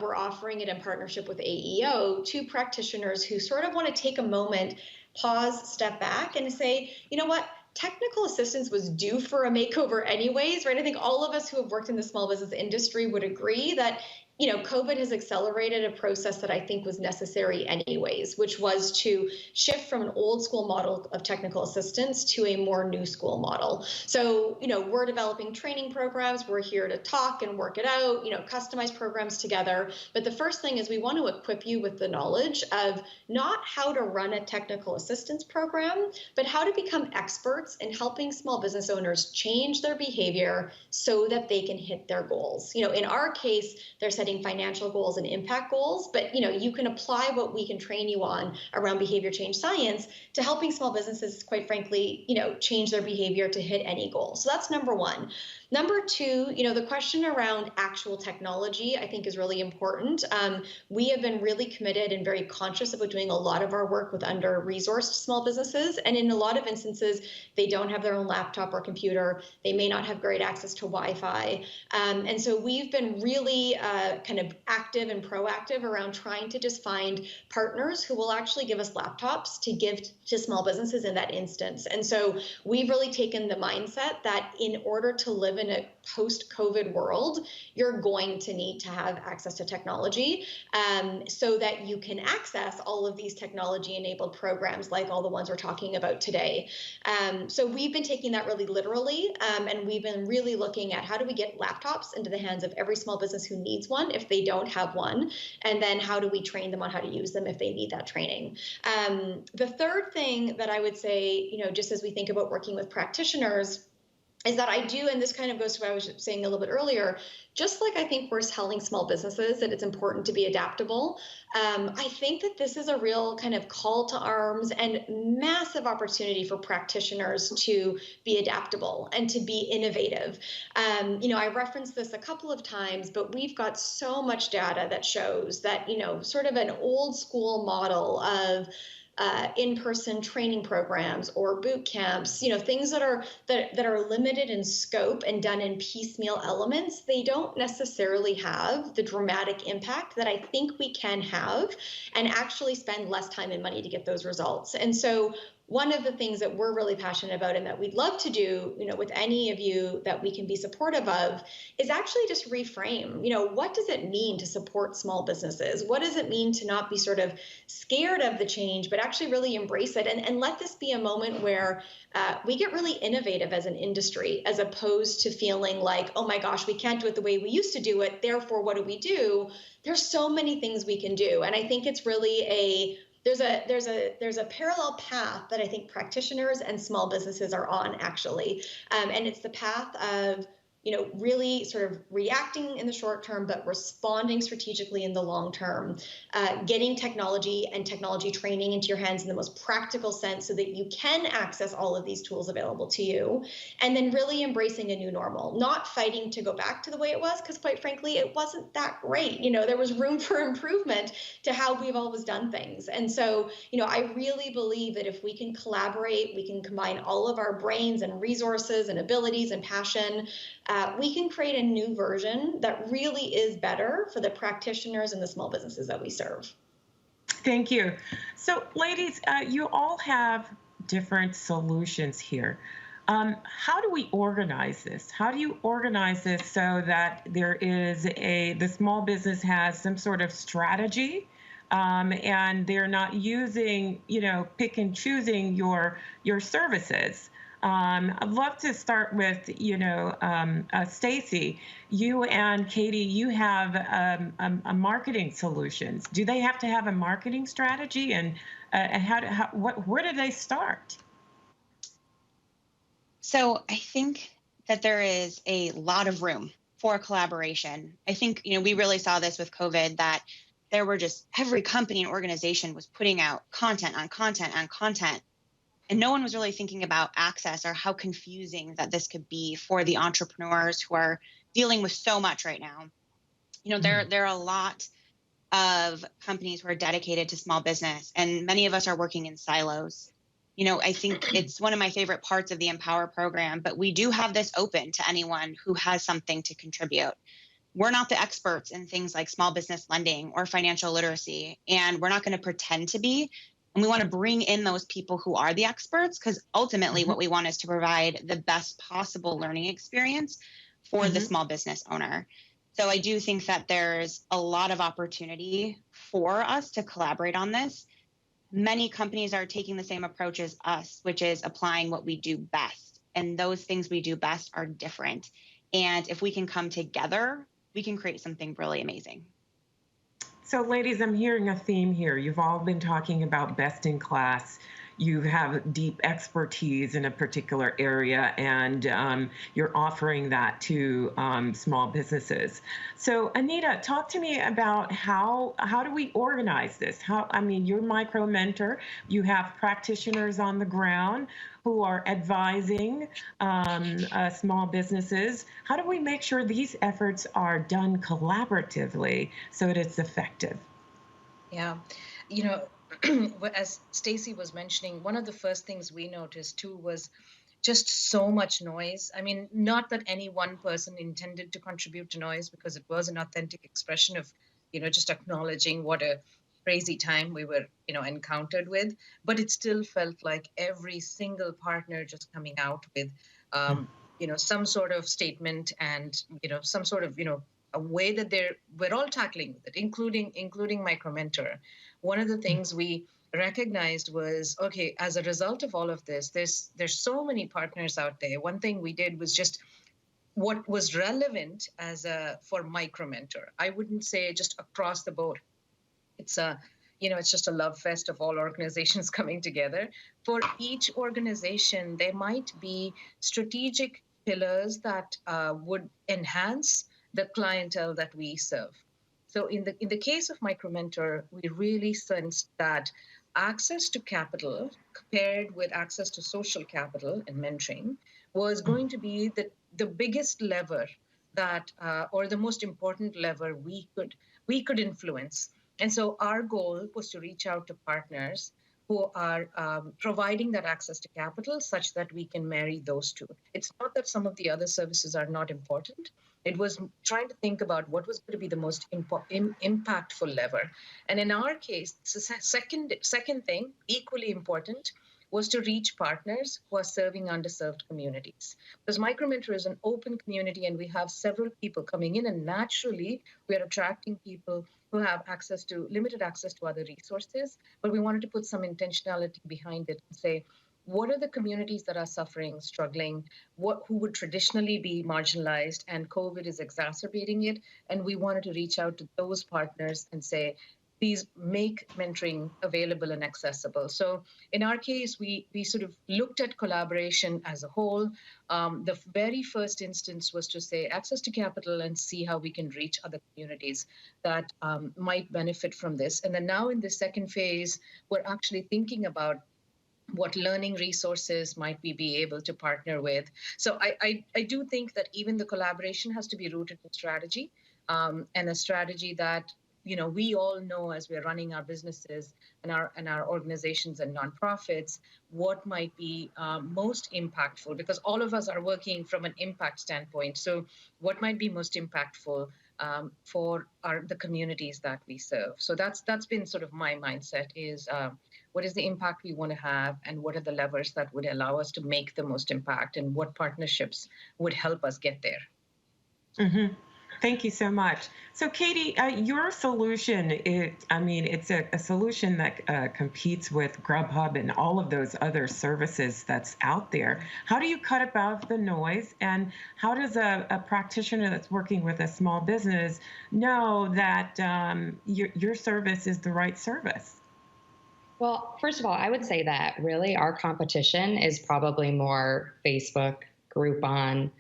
we're offering it in partnership with AEO to practitioners who sort of want to take a moment, pause, step back and say, you know what? Technical assistance was due for a makeover anyways, right? I think all of us who have worked in the small business industry would agree that, COVID has accelerated a process that I think was necessary anyways, which was to shift from an old school model of technical assistance to a more new school model. So, we're developing training programs. We're here to talk and work it out, customize programs together. But the first thing is we want to equip you with the knowledge of not how to run a technical assistance program, but how to become experts in helping small business owners change their behavior so that they can hit their goals. In our case, they're setting financial goals and impact goals, but you can apply what we can train you on around behavior change science to helping small businesses, quite frankly, change their behavior to hit any goal. So that's number one. Number two, the question around actual technology, I think is really important. We have been really committed and very conscious about doing a lot of our work with under-resourced small businesses. And in a lot of instances, they don't have their own laptop or computer. They may not have great access to Wi-Fi. And so we've been really kind of active and proactive around trying to just find partners who will actually give us laptops to give to small businesses in that instance. And so we've really taken the mindset that in order to live in a post-COVID world, you're going to need to have access to technology so that you can access all of these technology-enabled programs like all the ones we're talking about today. So we've been taking that really literally, and we've been really looking at how do we get laptops into the hands of every small business who needs one if they don't have one, and then how do we train them on how to use them if they need that training. The third thing that I would say, just as we think about working with practitioners, is that I do, and this kind of goes to what I was saying a little bit earlier, just like I think we're telling small businesses that it's important to be adaptable, I think that this is a real kind of call to arms and massive opportunity for practitioners to be adaptable and to be innovative. I referenced this a couple of times, but we've got so much data that shows that, sort of an old school model of in-person training programs or boot camps, things that are limited in scope and done in piecemeal elements, they don't necessarily have the dramatic impact that I think we can have and actually spend less time and money to get those results. And so one of the things that we're really passionate about and that we'd love to do, with any of you that we can be supportive of, is actually just reframe, what does it mean to support small businesses? What does it mean to not be sort of scared of the change, but actually really embrace it and let this be a moment where we get really innovative as an industry, as opposed to feeling like, oh my gosh, we can't do it the way we used to do it, therefore what do? There's so many things we can do. And I think it's really there's a parallel path that I think practitioners and small businesses are on, actually. And it's the path of, really sort of reacting in the short term, but responding strategically in the long term, getting technology and technology training into your hands in the most practical sense so that you can access all of these tools available to you, and then really embracing a new normal, not fighting to go back to the way it was, because quite frankly, it wasn't that great. There was room for improvement to how we've always done things. And so, I really believe that if we can collaborate, we can combine all of our brains and resources and abilities and passion, we can create a new version that really is better for the practitioners and the small businesses that we serve. Thank you. So, ladies, you all have different solutions here. How do we organize this? How do you organize this so that the small business has some sort of strategy, and they're not using, pick and choosing your services? I'd love to start with, Stacy, you and Katie, you have a marketing solutions. Do they have to have a marketing strategy, and where do they start? So I think that there is a lot of room for collaboration. I think, we really saw this with COVID, that there were just every company and organization was putting out content on content on content. And no one was really thinking about access or how confusing that this could be for the entrepreneurs who are dealing with so much right now. There are a lot of companies who are dedicated to small business, and many of us are working in silos. I think it's one of my favorite parts of the Empower program, but we do have this open to anyone who has something to contribute. We're not the experts in things like small business lending or financial literacy, and we're not going to pretend to be. And we want to bring in those people who are the experts, because ultimately what we want is to provide the best possible learning experience for the small business owner. So I do think that there's a lot of opportunity for us to collaborate on this. Many companies are taking the same approach as us, which is applying what we do best. And those things we do best are different. And if we can come together, we can create something really amazing. So, ladies, I'm hearing a theme here. You've all been talking about best in class. You have deep expertise in a particular area, and you're offering that to small businesses. So, Anita, talk to me about how do we organize this? You're micro mentor. You have practitioners on the ground who are advising small businesses. How do we make sure these efforts are done collaboratively so that it's effective? Yeah, as Stacy was mentioning, one of the first things we noticed too was just so much noise. Not that any one person intended to contribute to noise, because it was an authentic expression of, just acknowledging what a crazy time we were, encountered with, but it still felt like every single partner just coming out with, some sort of statement and, some sort of, a way that we're all tackling it, including Micromentor. One of the things we recognized was, okay, as a result of all of this, there's so many partners out there. One thing we did was just what was relevant for Micromentor. I wouldn't say just across the board. It's it's just a love fest of all organizations coming together. For each organization, there might be strategic pillars that would enhance the clientele that we serve. So in the case of Micromentor, we really sensed that access to capital paired with access to social capital and mentoring was going to be the biggest lever that, or the most important lever we could influence. And so our goal was to reach out to partners who are providing that access to capital such that we can marry those two. It's not that some of the other services are not important. It was trying to think about what was going to be the most impactful lever. And in our case, the second thing, equally important, was to reach partners who are serving underserved communities. Because Micromentor is an open community and we have several people coming in, and naturally we are attracting people who have limited access to other resources, but we wanted to put some intentionality behind it and say, what are the communities that are suffering, struggling, who would traditionally be marginalized, and COVID is exacerbating it, and we wanted to reach out to those partners and say, please make mentoring available and accessible. So in our case, we sort of looked at collaboration as a whole. The very first instance was to say access to capital and see how we can reach other communities that might benefit from this. And then now in the second phase, we're actually thinking about what learning resources might we be able to partner with. So I do think that even the collaboration has to be rooted in strategy, and a strategy that we all know as we're running our businesses and our organizations and nonprofits, what might be most impactful, because all of us are working from an impact standpoint. So what might be most impactful for the communities that we serve? So that's been sort of my mindset is what is the impact we want to have, and what are the levers that would allow us to make the most impact, and what partnerships would help us get there? Mm-hmm. Thank you so much. So, Katie, your solution, it's a solution that competes with Grubhub and all of those other services that's out there. How do you cut above the noise, and how does a practitioner that's working with a small business know that your service is the right service? Well, first of all, I would say that really our competition is probably more Facebook, Groupon,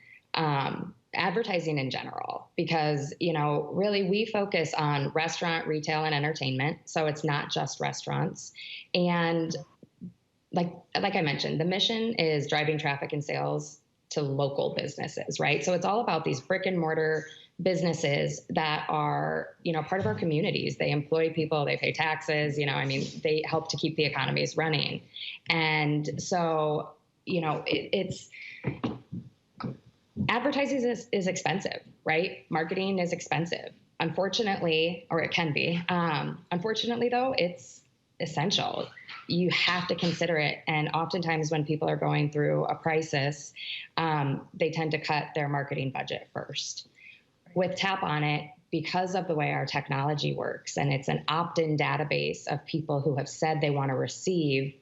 advertising in general, because, really we focus on restaurant, retail, and entertainment. So it's not just restaurants. And like I mentioned, the mission is driving traffic and sales to local businesses, right? So it's all about these brick and mortar businesses that are, part of our communities. They employ people, they pay taxes, they help to keep the economies running. And so, it's advertising is expensive, right? Marketing is expensive. Unfortunately, or it can be. Unfortunately, though, it's essential. You have to consider it. And oftentimes when people are going through a crisis, they tend to cut their marketing budget first. With Tap on It, because of the way our technology works, and it's an opt-in database of people who have said they want to receive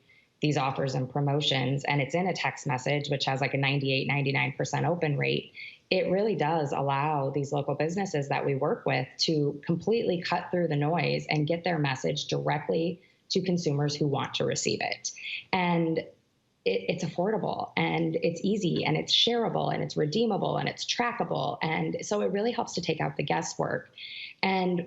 these offers and promotions, and it's in a text message, which has like a 99% open rate, it really does allow these local businesses that we work with to completely cut through the noise and get their message directly to consumers who want to receive it. And it's affordable, and it's easy, and it's shareable, and it's redeemable, and it's trackable. And so it really helps to take out the guesswork. And,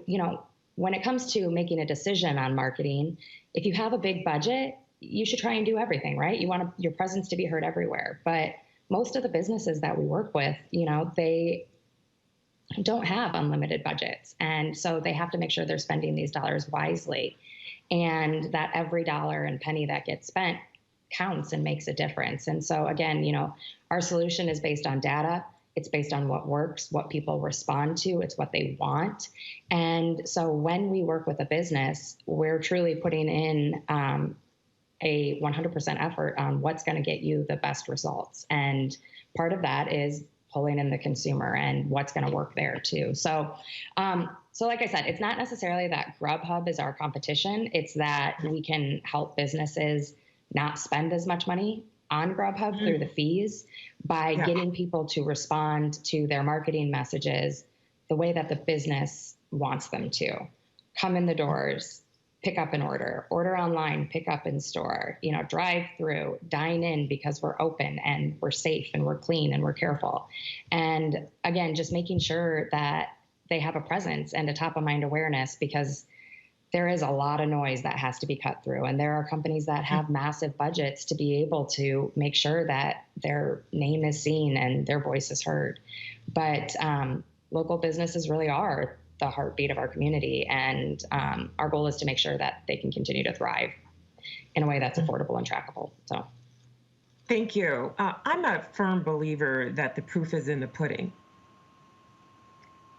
when it comes to making a decision on marketing, if you have a big budget, you should try and do everything, right? You want your presence to be heard everywhere. But most of the businesses that we work with, they don't have unlimited budgets. And so they have to make sure they're spending these dollars wisely, and that every dollar and penny that gets spent counts and makes a difference. And so again, our solution is based on data. It's based on what works, what people respond to. It's what they want. And so when we work with a business, we're truly putting in a 100% effort on what's going to get you the best results. And part of that is pulling in the consumer and what's going to work there too. So, so like I said, it's not necessarily that Grubhub is our competition. It's that we can help businesses not spend as much money on Grubhub through the fees by getting people to respond to their marketing messages the way that the business wants them to. Come in the doors, pick up an order, order online, pick up in store, drive through, dine in because we're open and we're safe and we're clean and we're careful. And again, just making sure that they have a presence and a top of mind awareness, because there is a lot of noise that has to be cut through. And there are companies that have massive budgets to be able to make sure that their name is seen and their voice is heard. But local businesses really are the heartbeat of our community. And our goal is to make sure that they can continue to thrive in a way that's affordable and trackable. So, thank you. I'm a firm believer that the proof is in the pudding.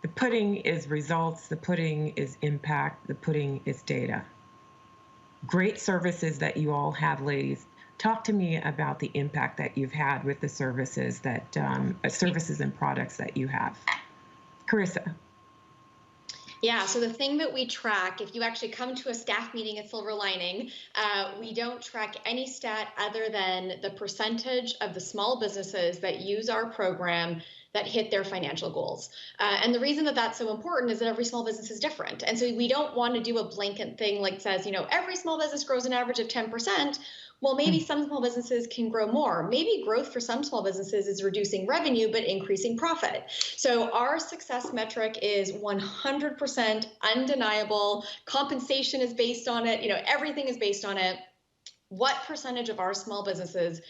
The pudding is results, the pudding is impact, the pudding is data. Great services that you all have, ladies. Talk to me about the impact that you've had with the services that services and products that you have. Carissa. Yeah, so the thing that we track, if you actually come to a staff meeting at Silver Lining, we don't track any stat other than the percentage of the small businesses that use our program that hit their financial goals. And the reason that that's so important is that every small business is different. And so we don't want to do a blanket thing like says, every small business grows an average of 10%. Well, maybe some small businesses can grow more. Maybe growth for some small businesses is reducing revenue, but increasing profit. So our success metric is 100% undeniable. Compensation is based on it. Everything is based on it. What percentage of our small businesses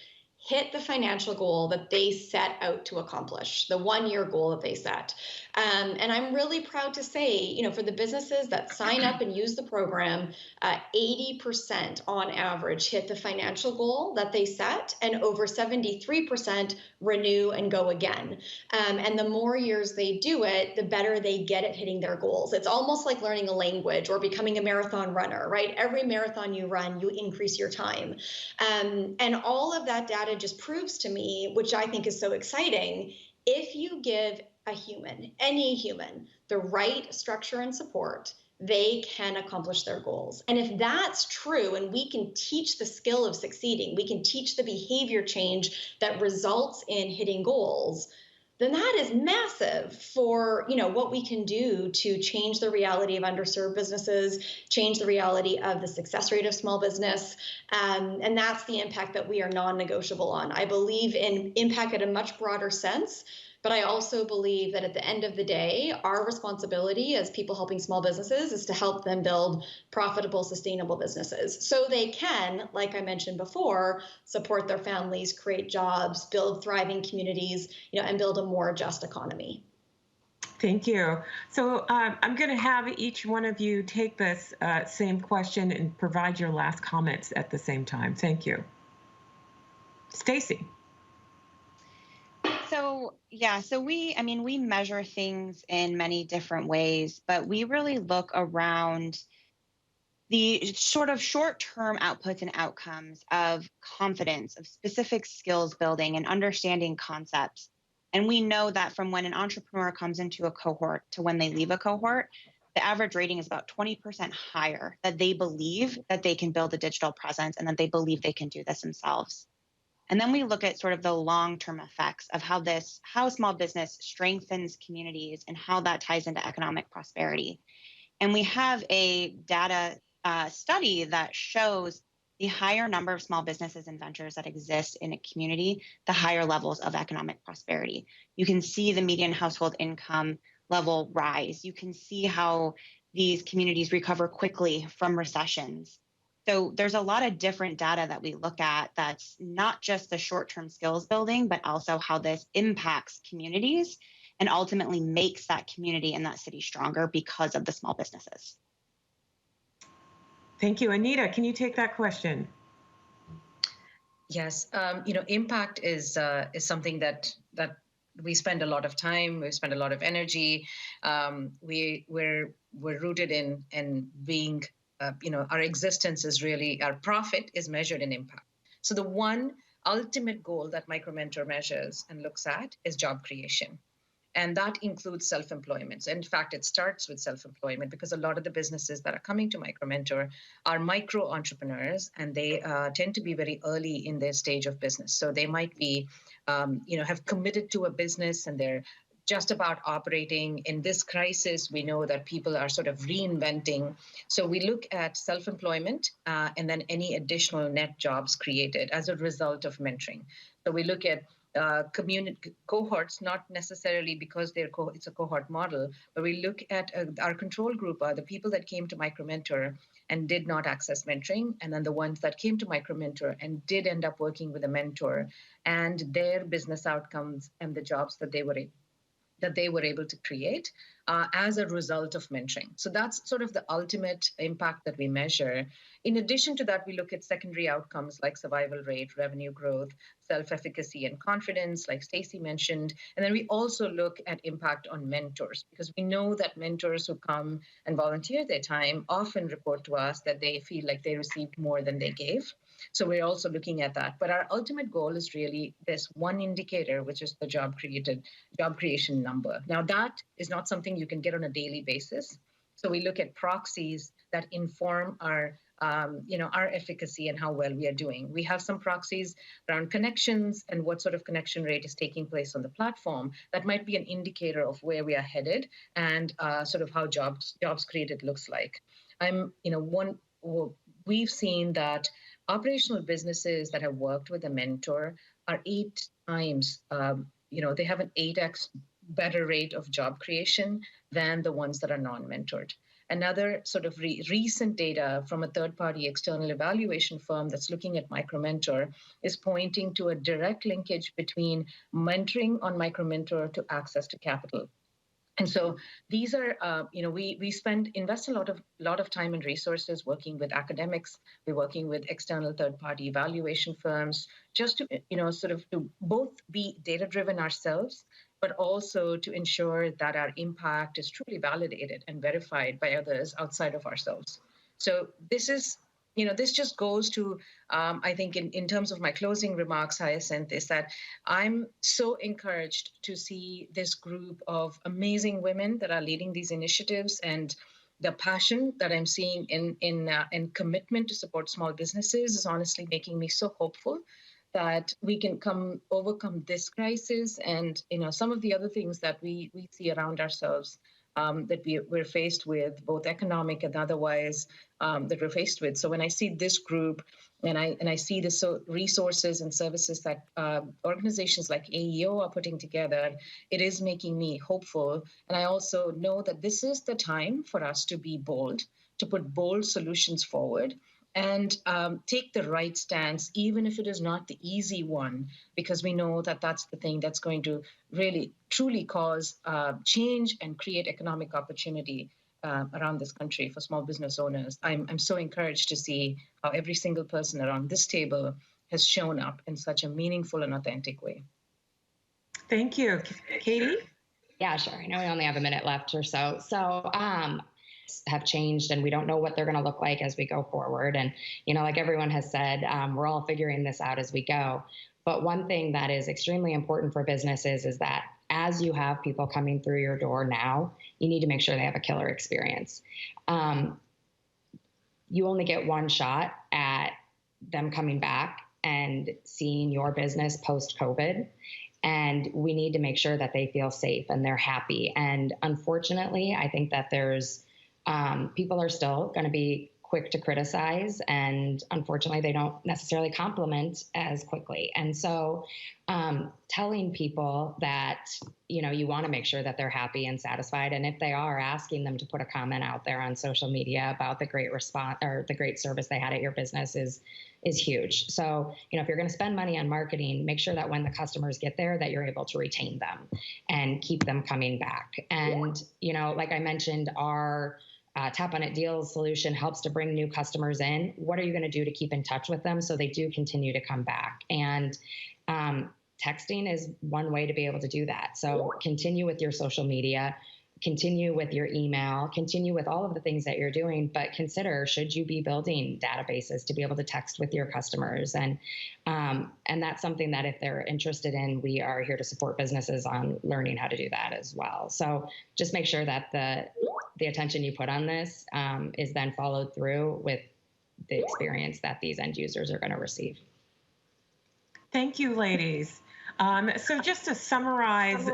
hit the financial goal that they set out to accomplish, the 1-year goal that they set. And I'm really proud to say, for the businesses that sign up and use the program, 80% on average hit the financial goal that they set, and over 73% renew and go again. And the more years they do it, the better they get at hitting their goals. It's almost like learning a language or becoming a marathon runner, right? Every marathon you run, you increase your time. And all of that data just proves to me, which I think is so exciting, if you give a human, any human, the right structure and support, they can accomplish their goals. And if that's true, and we can teach the skill of succeeding, we can teach the behavior change that results in hitting goals, then that is massive for what we can do to change the reality of underserved businesses, change the reality of the success rate of small business. And that's the impact that we are non-negotiable on. I believe in impact at a much broader sense, but I also believe that at the end of the day, our responsibility as people helping small businesses is to help them build profitable, sustainable businesses so they can, like I mentioned before, support their families, create jobs, build thriving communities, and build a more just economy. Thank you. So I'm going to have each one of you take this same question and provide your last comments at the same time. Thank you. Stacy. So we measure things in many different ways, but we really look around the sort of short-term outputs and outcomes of confidence, of specific skills building and understanding concepts. And we know that from when an entrepreneur comes into a cohort to when they leave a cohort, the average rating is about 20% higher, that they believe that they can build a digital presence and that they believe they can do this themselves. And then we look at sort of the long-term effects of how small business strengthens communities and how that ties into economic prosperity. And we have a data study that shows the higher number of small businesses and ventures that exist in a community, the higher levels of economic prosperity. You can see the median household income level rise. You can see how these communities recover quickly from recessions. So there's a lot of different data that we look at that's not just the short-term skills building, but also how this impacts communities and ultimately makes that community and that city stronger because of the small businesses. Thank you. Anita, can you take that question? Yes, impact is something that we spend a lot of time, we spend a lot of energy. We're rooted in being. Our existence is really, our profit is measured in impact. So the one ultimate goal that MicroMentor measures and looks at is job creation. And that includes self-employment. In fact, it starts with self-employment because a lot of the businesses that are coming to MicroMentor are micro entrepreneurs, and they tend to be very early in their stage of business. So they might be, have committed to a business and they're just about operating. In this crisis, we know that people are sort of reinventing. So we look at self-employment and then any additional net jobs created as a result of mentoring. So we look at community cohorts, not necessarily because it's a cohort model, but we look at our control group are the people that came to MicroMentor and did not access mentoring, and then the ones that came to MicroMentor and did end up working with a mentor, and their business outcomes and the jobs that they were able to create as a result of mentoring. So that's sort of the ultimate impact that we measure. In addition to that, we look at secondary outcomes like survival rate, revenue growth, self-efficacy and confidence, like Stacey mentioned. And then we also look at impact on mentors, because we know that mentors who come and volunteer their time often report to us that they feel like they received more than they gave. So we're also looking at that. But our ultimate goal is really this one indicator, which is the job creation number. Now, that is not something you can get on a daily basis. So we look at proxies that inform our efficacy and how well we are doing. We have some proxies around connections and what sort of connection rate is taking place on the platform. That might be an indicator of where we are headed and sort of how jobs created looks like. We've seen that operational businesses that have worked with a mentor are 8 times, they have an 8x better rate of job creation than the ones that are non-mentored. Another sort of recent data from a third-party external evaluation firm that's looking at MicroMentor is pointing to a direct linkage between mentoring on MicroMentor to access to capital. And so these are, we invest a lot of time and resources working with academics. We're working with external third-party evaluation firms, just to, to both be data-driven ourselves, but also to ensure that our impact is truly validated and verified by others outside of ourselves. So this is, this just goes to, I think in terms of my closing remarks, Hyacinth, is that I'm so encouraged to see this group of amazing women that are leading these initiatives, and the passion that I'm seeing in commitment to support small businesses is honestly making me so hopeful that we can overcome this crisis and some of the other things that we see around ourselves that we're faced with, both economic and otherwise, that we're faced with. So when I see this group and I see the resources and services that organizations like AEO are putting together, it is making me hopeful. And I also know that this is the time for us to be bold, to put bold solutions forward, and take the right stance, even if it is not the easy one, because we know that that's the thing that's going to really, truly cause change and create economic opportunity around this country for small business owners. I'm so encouraged to see how every single person around this table has shown up in such a meaningful and authentic way. Thank you. Katie? Yeah, sure. I know we only have a minute left or so. So, have changed and we don't know what they're going to look like as we go forward. And, like everyone has said, we're all figuring this out as we go. But one thing that is extremely important for businesses is that as you have people coming through your door now, you need to make sure they have a killer experience. You only get one shot at them coming back and seeing your business post-COVID. And we need to make sure that they feel safe and they're happy. And unfortunately, I think that there's people are still going to be quick to criticize, and unfortunately, they don't necessarily compliment as quickly. And so telling people that, you want to make sure that they're happy and satisfied. And if they are, asking them to put a comment out there on social media about the great response or the great service they had at your business is huge. So, if you're going to spend money on marketing, make sure that when the customers get there, that you're able to retain them and keep them coming back. And, like I mentioned, our Tap on It Deals solution helps to bring new customers in. What are you going to do to keep in touch with them so they do continue to come back? And texting is one way to be able to do that. So continue with your social media. continue with your email, continue with all of the things that you're doing, but consider, should you be building databases to be able to text with your customers? And that's something that if they're interested in, we are here to support businesses on learning how to do that as well. So just make sure that the attention you put on this is then followed through with the experience that these end users are going to receive. Thank you, ladies. So just to summarize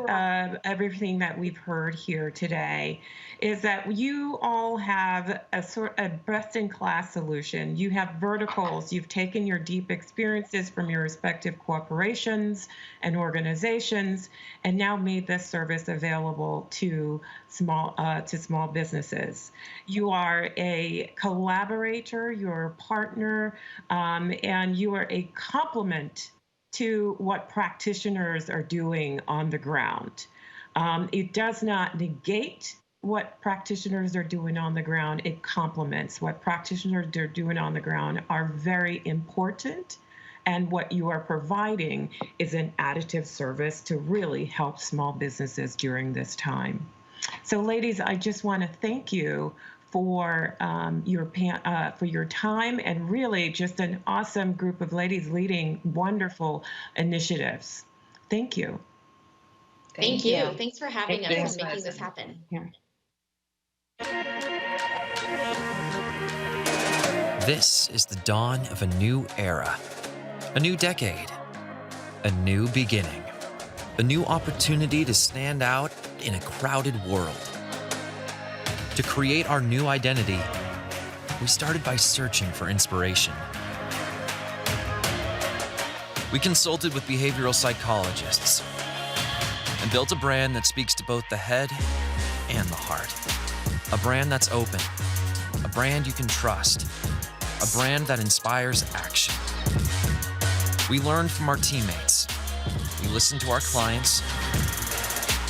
everything that we've heard here today is that you all have a best-in-class solution. You have verticals. You've taken your deep experiences from your respective corporations and organizations and now made this service available to small businesses. You are a collaborator, you're a partner, and you are a complement to what practitioners are doing on the ground. It does not negate what practitioners are doing on the ground. It complements what practitioners are doing on the ground are very important. And what you are providing is an additive service to really help small businesses during this time. So ladies, I just want to thank you for your time, and really just an awesome group of ladies leading wonderful initiatives. Thank you. Thank you. Thanks for having us and making this happen. Yeah. This is the dawn of a new era, a new decade, a new beginning, a new opportunity to stand out in a crowded world. To create our new identity, we started by searching for inspiration. We consulted with behavioral psychologists and built a brand that speaks to both the head and the heart. A brand that's open, a brand you can trust, a brand that inspires action. We learned from our teammates. We listened to our clients.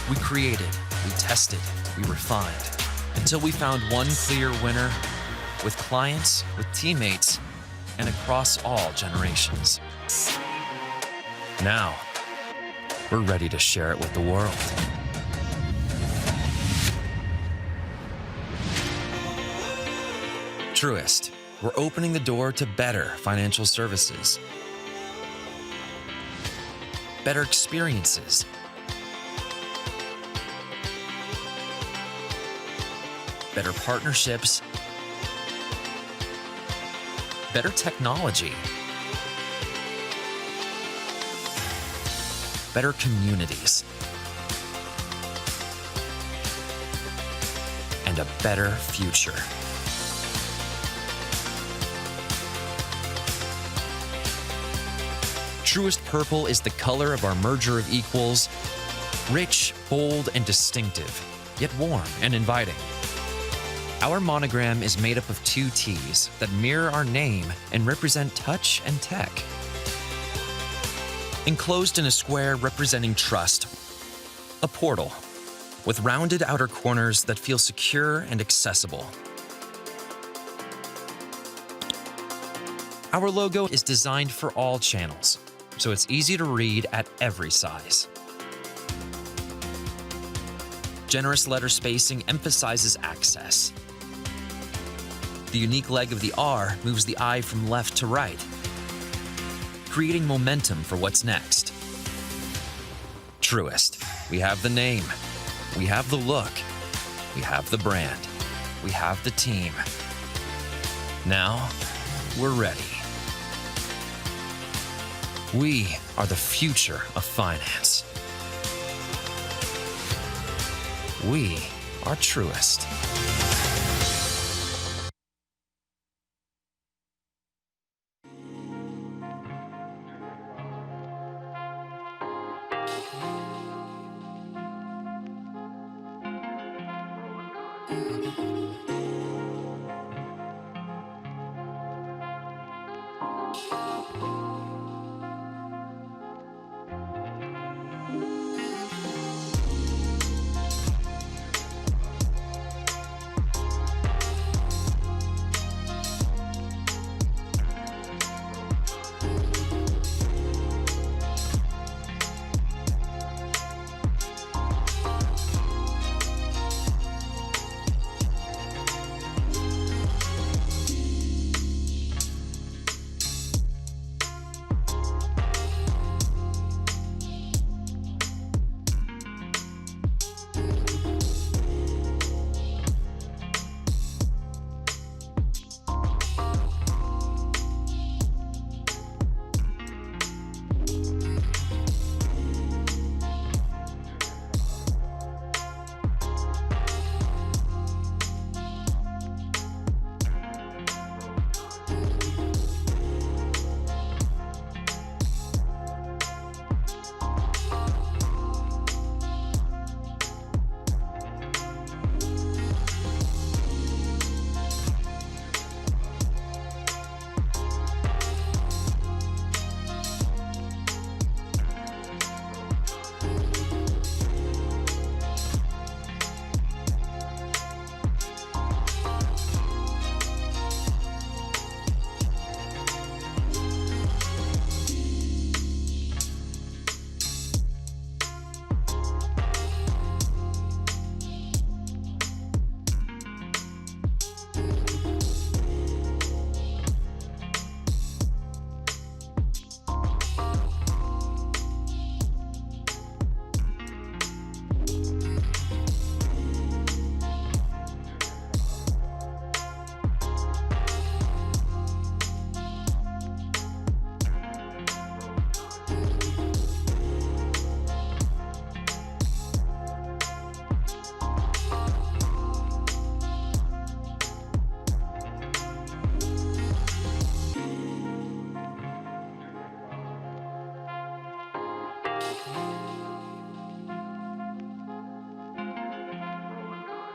We created, we tested, we refined, until we found one clear winner with clients, with teammates, and across all generations. Now, we're ready to share it with the world. Truist, we're opening the door to better financial services, better experiences, better partnerships, better technology, better communities, and a better future. Truist Purple is the color of our merger of equals, rich, bold, and distinctive, yet warm and inviting. Our monogram is made up of two T's that mirror our name and represent touch and tech. Enclosed in a square representing trust, a portal with rounded outer corners that feel secure and accessible. Our logo is designed for all channels, so it's easy to read at every size. Generous letter spacing emphasizes access. The unique leg of the R moves the I from left to right, creating momentum for what's next. Truist. We have the name. We have the look. We have the brand. We have the team. Now, we're ready. We are the future of finance. We are Truist.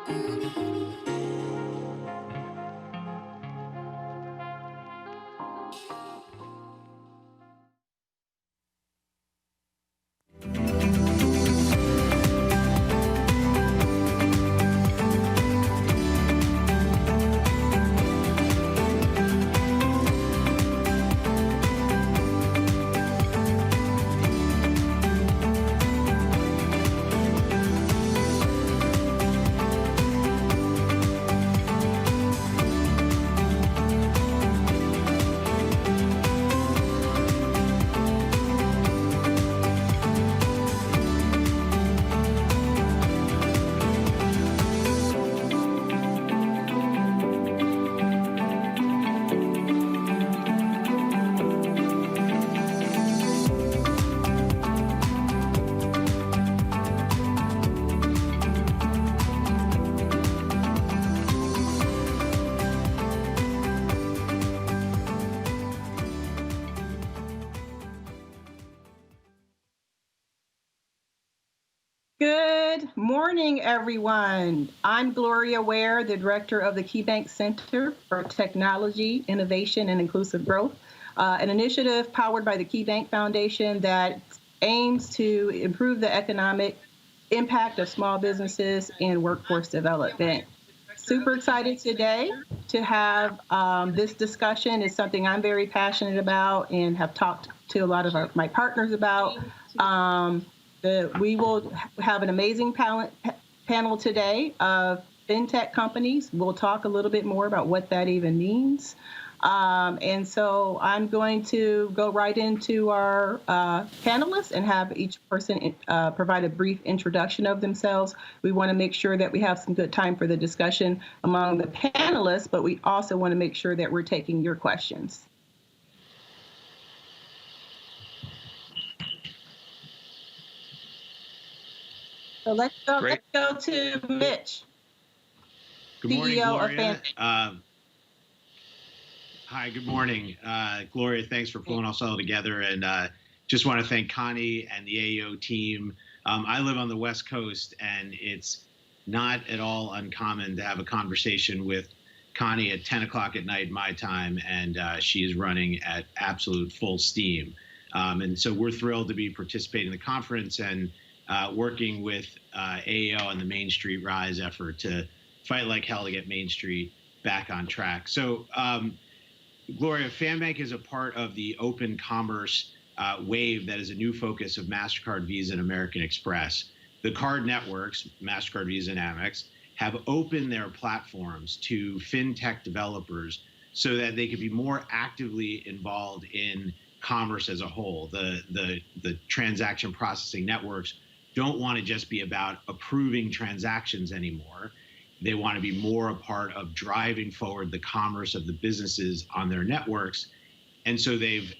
Good morning, everyone. I'm Gloria Ware, the director of the KeyBank Center for Technology, Innovation, and Inclusive Growth, an initiative powered by the KeyBank Foundation that aims to improve the economic impact of small businesses and workforce development. Super excited today to have this discussion. It's something I'm very passionate about and have talked to a lot of my partners about. We will have an amazing panel today of FinTech companies. We'll talk a little bit more about what that even means. And so I'm going to go right into our panelists and have each person provide a brief introduction of themselves. We want to make sure that we have some good time for the discussion among the panelists, but we also want to make sure that we're taking your questions. So let's go to Mitch. Good morning, CEO Gloria. Hi, good morning. Gloria, thanks for pulling us all together. And just want to thank Connie and the AEO team. I live on the West Coast, and it's not at all uncommon to have a conversation with Connie at 10 o'clock at night, my time, and she is running at absolute full steam. And so we're thrilled to be participating in the conference and working with AEO and the Main Street Rise effort to fight like hell to get Main Street back on track. So, Gloria, FanBank is a part of the open commerce wave that is a new focus of MasterCard, Visa, and American Express. The card networks, MasterCard, Visa, and Amex, have opened their platforms to FinTech developers so that they could be more actively involved in commerce as a whole. The transaction processing networks don't want to just be about approving transactions anymore. They want to be more a part of driving forward the commerce of the businesses on their networks. And so they've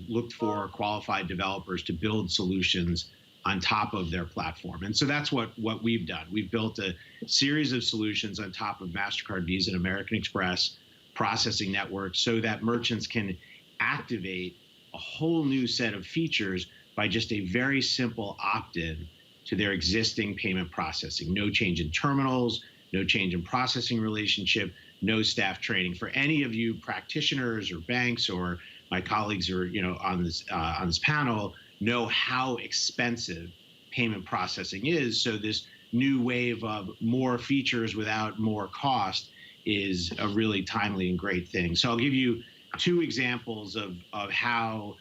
looked for qualified developers to build solutions on top of their platform. And so that's what we've done. We've built a series of solutions on top of MasterCard, Visa, and American Express processing networks so that merchants can activate a whole new set of features by just a very simple opt-in to their existing payment processing. No change in terminals, no change in processing relationship, no staff training. For any of you practitioners or banks or my colleagues who are on this panel know how expensive payment processing is. So this new wave of more features without more cost is a really timely and great thing. So I'll give you two examples of how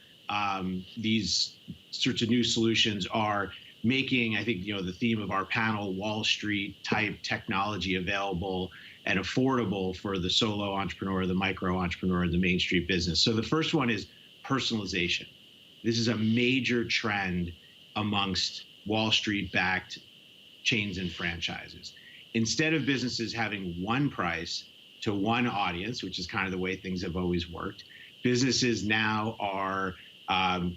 these sorts of new solutions are making, I think, the theme of our panel, Wall Street type technology available and affordable for the solo entrepreneur, the micro entrepreneur, the Main Street business. So the first one is personalization. This is a major trend amongst Wall Street backed chains and franchises. Instead of businesses having one price to one audience, which is kind of the way things have always worked, businesses now are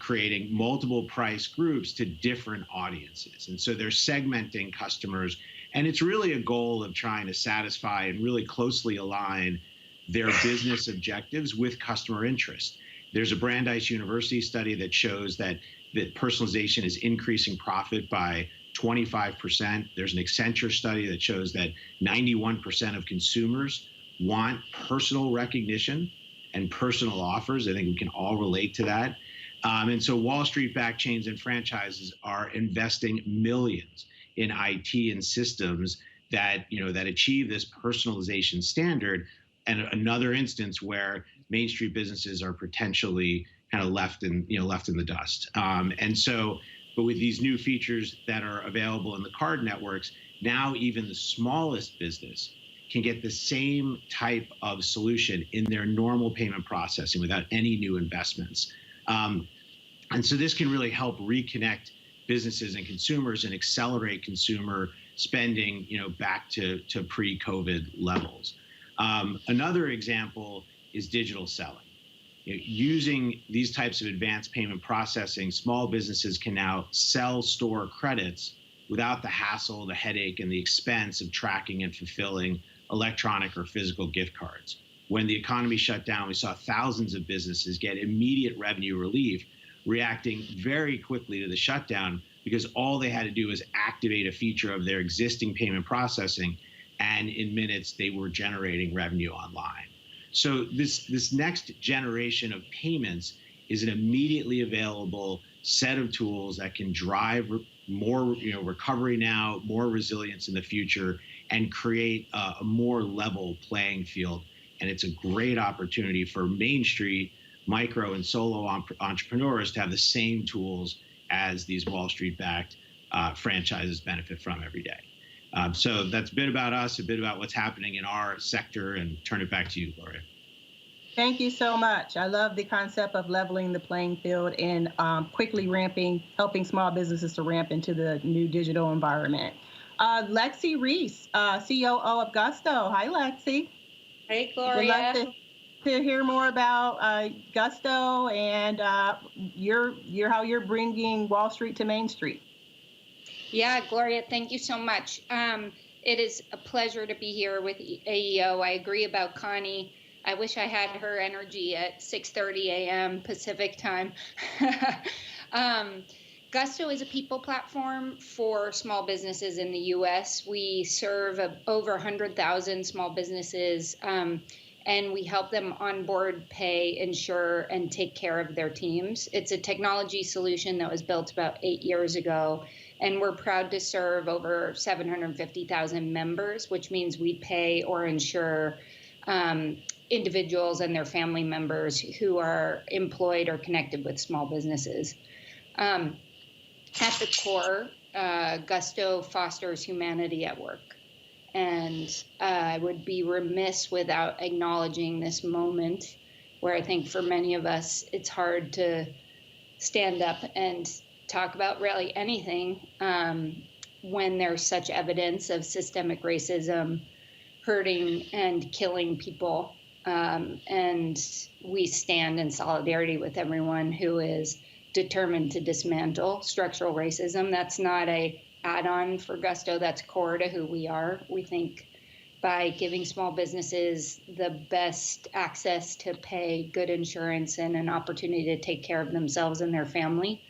creating multiple price groups to different audiences. And so they're segmenting customers. And it's really a goal of trying to satisfy and really closely align their business objectives with customer interest. There's a Brandeis University study that shows that personalization is increasing profit by 25%. There's an Accenture study that shows that 91% of consumers want personal recognition and personal offers. I think we can all relate to that. And so Wall Street-backed chains and franchises are investing millions in IT and systems that, that achieve this personalization standard. And another instance where Main Street businesses are potentially kind of left in the dust. But with these new features that are available in the card networks, now even the smallest business can get the same type of solution in their normal payment processing without any new investments. And so this can really help reconnect businesses and consumers and accelerate consumer spending, back to pre-COVID levels. Another example is digital selling. Using these types of advanced payment processing, small businesses can now sell store credits without the hassle, the headache, and the expense of tracking and fulfilling electronic or physical gift cards. When the economy shut down, we saw thousands of businesses get immediate revenue relief, reacting very quickly to the shutdown because all they had to do was activate a feature of their existing payment processing, and in minutes they were generating revenue online. So this next generation of payments is an immediately available set of tools that can drive more recovery now, more resilience in the future, and create a more level playing field. And it's a great opportunity for Main Street micro and solo entrepreneurs to have the same tools as these Wall Street-backed franchises benefit from every day. So that's a bit about us, a bit about what's happening in our sector, and turn it back to you, Gloria. Thank you so much. I love the concept of leveling the playing field and quickly helping small businesses to ramp into the new digital environment. Lexi Reese, COO of Gusto. Hi, Lexi. Hey, Gloria. We'd love to hear more about Gusto and how you're bringing Wall Street to Main Street. Yeah, Gloria, thank you so much. It is a pleasure to be here with AEO. I agree about Connie. I wish I had her energy at 6:30 a.m. Pacific time. Gusto is a people platform for small businesses in the U.S. We serve over 100,000 small businesses, and we help them onboard, pay, insure, and take care of their teams. It's a technology solution that was built about 8 years ago, and we're proud to serve over 750,000 members, which means we pay or insure individuals and their family members who are employed or connected with small businesses. At the core, Gusto fosters humanity at work. And I would be remiss without acknowledging this moment where I think for many of us, it's hard to stand up and talk about really anything when there's such evidence of systemic racism hurting and killing people. And we stand in solidarity with everyone who is determined to dismantle structural racism. That's not a add-on for Gusto, that's core to who we are. We think by giving small businesses the best access to pay, good insurance, and an opportunity to take care of themselves and their family,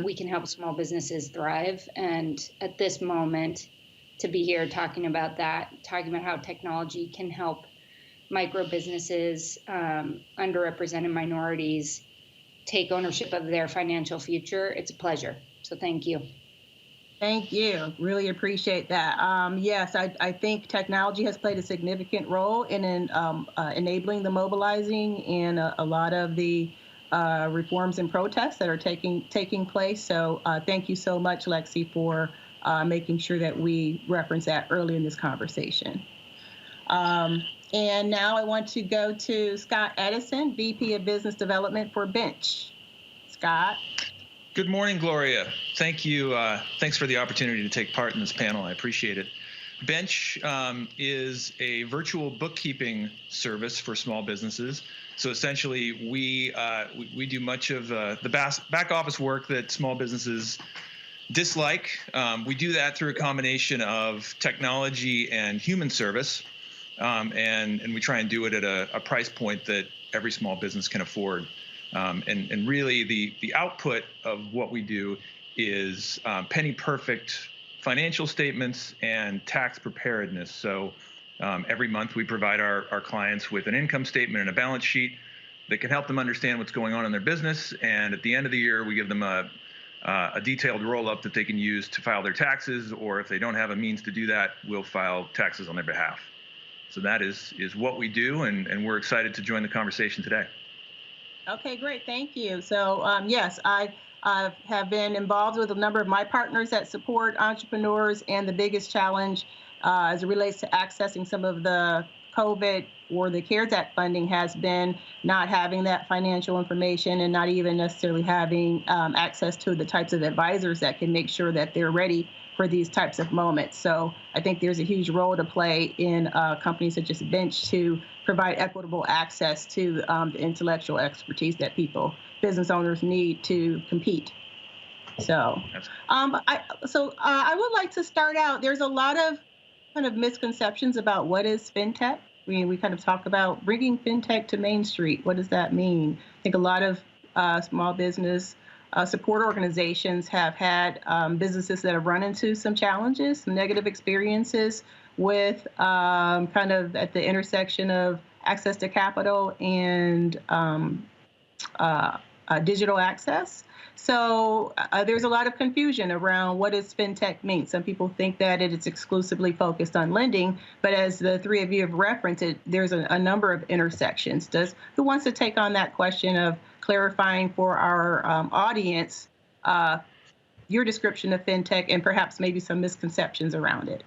we can help small businesses thrive. And at this moment, to be here talking about that, talking about how technology can help micro businesses, underrepresented minorities, take ownership of their financial future, it's a pleasure. So thank you. Thank you. Really appreciate that. Yes, I think technology has played a significant role in enabling the mobilizing in a lot of the reforms and protests that are taking place. So thank you so much, Lexi, for making sure that we reference that early in this conversation. And now I want to go to Scott Edison, VP of Business Development for Bench. Scott. Good morning, Gloria. Thank you. Thanks for the opportunity to take part in this panel. I appreciate it. Bench is a virtual bookkeeping service for small businesses. So essentially, we do much of the back office work that small businesses dislike. We do that through a combination of technology and human service, and we try and do it at a price point that every small business can afford. And really, the output of what we do is penny perfect financial statements and tax preparedness. So every month we provide our clients with an income statement and a balance sheet that can help them understand what's going on in their business. And at the end of the year, we give them a detailed roll-up that they can use to file their taxes, or if they don't have a means to do that, we'll file taxes on their behalf. So that is what we do, and we're excited to join the conversation today. Okay, great. Thank you. So yes, I have been involved with a number of my partners that support entrepreneurs, and the biggest challenge as it relates to accessing some of the COVID or the CARES Act funding has been not having that financial information and not even necessarily having access to the types of advisors that can make sure that they're ready for these types of moments. So I think there's a huge role to play in companies such as Bench to provide equitable access to the intellectual expertise that business owners need to compete. So, I would like to start out. There's a lot of kind of misconceptions about what is FinTech. We kind of talk about bringing FinTech to Main Street. What does that mean? I think a lot of small business support organizations have had businesses that have run into some challenges, some negative experiences with kind of at the intersection of access to capital and digital access. So there's a lot of confusion around what does FinTech mean. Some people think that it is exclusively focused on lending, but as the three of you have referenced it, there's a number of intersections. Who wants to take on that question of clarifying for our audience your description of FinTech and perhaps maybe some misconceptions around it?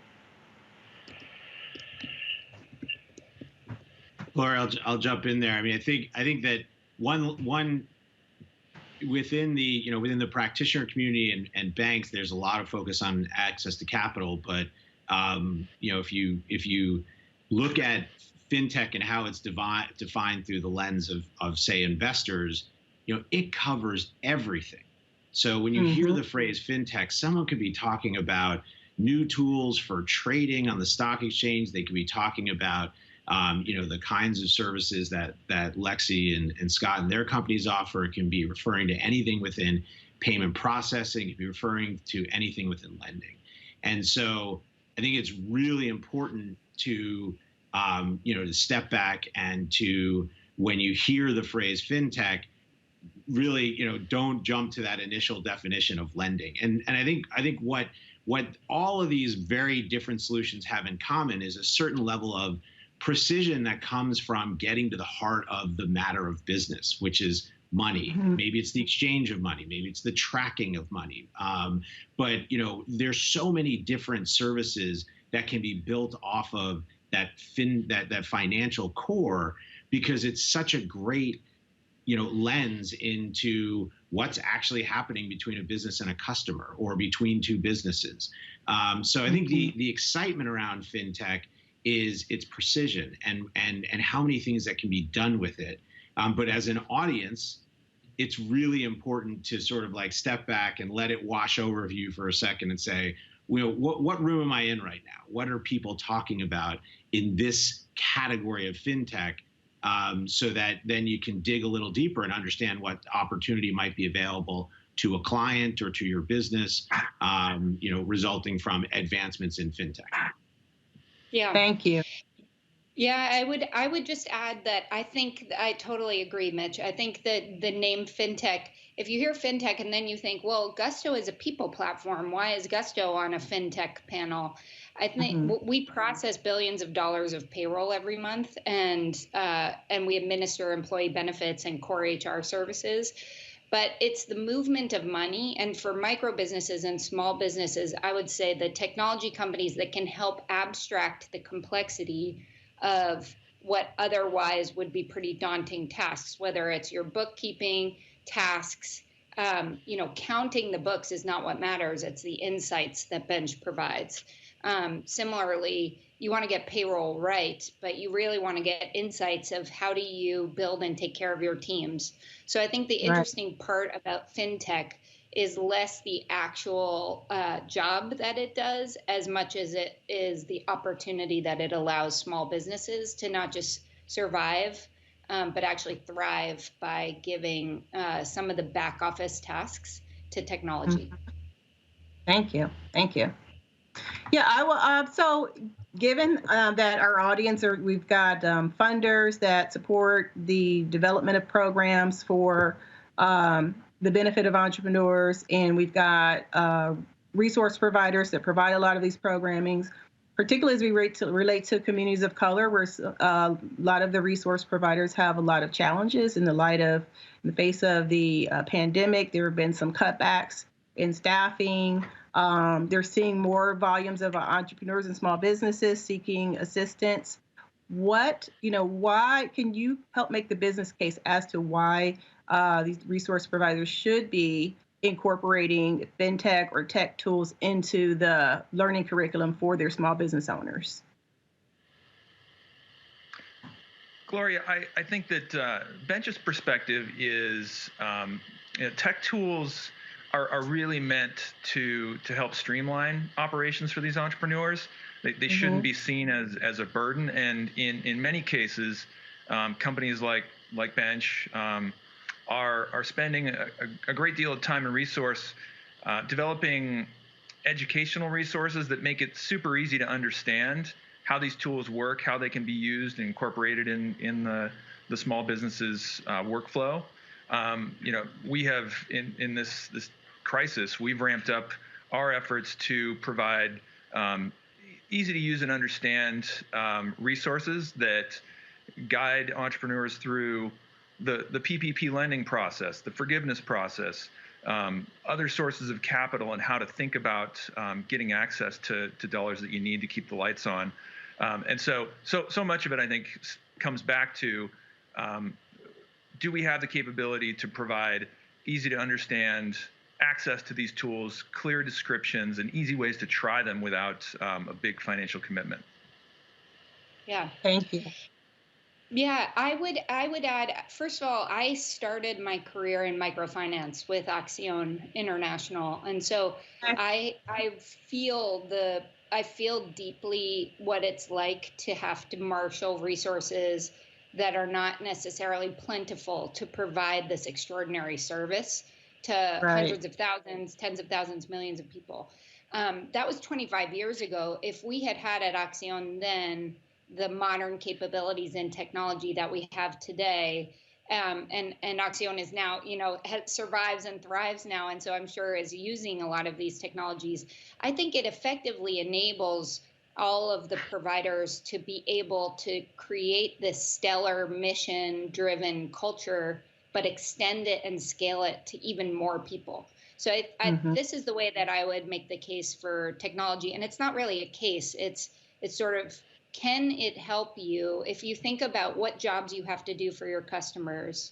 Laura, I'll jump in there. I mean, I think that one within the practitioner community and banks, there's a lot of focus on access to capital. But if you look at FinTech and how it's defined through the lens of say investors, it covers everything. So when you hear the phrase FinTech, someone could be talking about new tools for trading on the stock exchange. They could be talking about the kinds of services that Lexi and Scott and their companies offer. It can be referring to anything within payment processing. It can be referring to anything within lending. And so I think it's really important to, to step back and to, when you hear the phrase FinTech, really, don't jump to that initial definition of lending. And I think what all of these very different solutions have in common is a certain level of precision that comes from getting to the heart of the matter of business, which is money. Maybe it's the exchange of money. Maybe it's the tracking of money. But there's so many different services that can be built off of that financial core, because it's such a great lens into what's actually happening between a business and a customer, or between two businesses. So I think the excitement around FinTech is its precision and how many things that can be done with it. But as an audience, it's really important to sort of like step back and let it wash over you for a second and say, what room am I in right now? What are people talking about in this category of FinTech? So that then you can dig a little deeper and understand what opportunity might be available to a client or to your business, resulting from advancements in FinTech. Yeah. Thank you. Yeah, I would just add that I think I totally agree, Mitch. I think that the name FinTech, if you hear FinTech and then you think, well, Gusto is a people platform, why is Gusto on a FinTech panel? I think we process billions of dollars of payroll every month, and we administer employee benefits and core HR services. But it's the movement of money. And for micro businesses and small businesses, I would say the technology companies that can help abstract the complexity of what otherwise would be pretty daunting tasks, whether it's your bookkeeping tasks, counting the books is not what matters. It's the insights that Bench provides. Similarly, you want to get payroll right, but you really want to get insights of how do you build and take care of your teams. So I think the interesting part about FinTech is less the actual job that it does, as much as it is the opportunity that it allows small businesses to not just survive, but actually thrive by giving some of the back office tasks to technology. Thank you. Thank you. Yeah, I will. So, given that our audience we've got funders that support the development of programs for the benefit of entrepreneurs, and we've got resource providers that provide a lot of these programmings, particularly as we relate to communities of color, where a lot of the resource providers have a lot of challenges in the face of the pandemic. There have been some cutbacks in staffing. They're seeing more volumes of entrepreneurs and small businesses seeking assistance. Why can you help make the business case as to why these resource providers should be incorporating FinTech or tech tools into the learning curriculum for their small business owners? Gloria, I think that Bench's perspective is tech tools are really meant to help streamline operations for these entrepreneurs. They shouldn't be seen as a burden, and in many cases, companies like Bench are spending a great deal of time and resource developing educational resources that make it super easy to understand how these tools work, how they can be used and incorporated in the small business's workflow. We have in this crisis, we've ramped up our efforts to provide easy to use and understand resources that guide entrepreneurs through the PPP lending process, the forgiveness process, other sources of capital, and how to think about getting access to dollars that you need to keep the lights on. And so much of it, I think, comes back to, do we have the capability to provide easy to understand access to these tools, clear descriptions, and easy ways to try them without a big financial commitment? Yeah. Thank you. Yeah, I would add, first of all, I started my career in microfinance with Accion International. And so I feel deeply what it's like to have to marshal resources that are not necessarily plentiful to provide this extraordinary service to hundreds of thousands, tens of thousands, millions of people. That was 25 years ago. If we had at Accion then the modern capabilities and technology that we have today, and Accion is now, survives and thrives now, and so I'm sure is using a lot of these technologies, I think it effectively enables all of the providers to be able to create this stellar mission-driven culture, but extend it and scale it to even more people. So this is the way that I would make the case for technology. And it's not really a case. It's sort of, can it help you if you think about what jobs you have to do for your customers,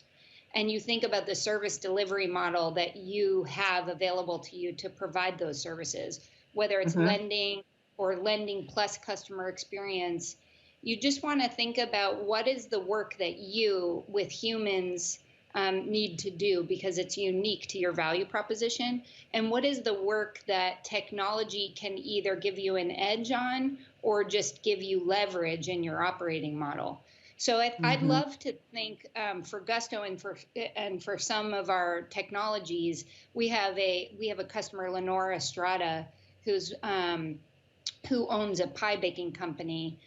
and you think about the service delivery model that you have available to you to provide those services, whether it's lending or lending plus customer experience, you just want to think about what is the work that you, with humans, need to do because it's unique to your value proposition, and what is the work that technology can either give you an edge on or just give you leverage in your operating model. So I'd love to think for Gusto and for some of our technologies, we have a customer, Lenora Estrada, who owns a pie baking company,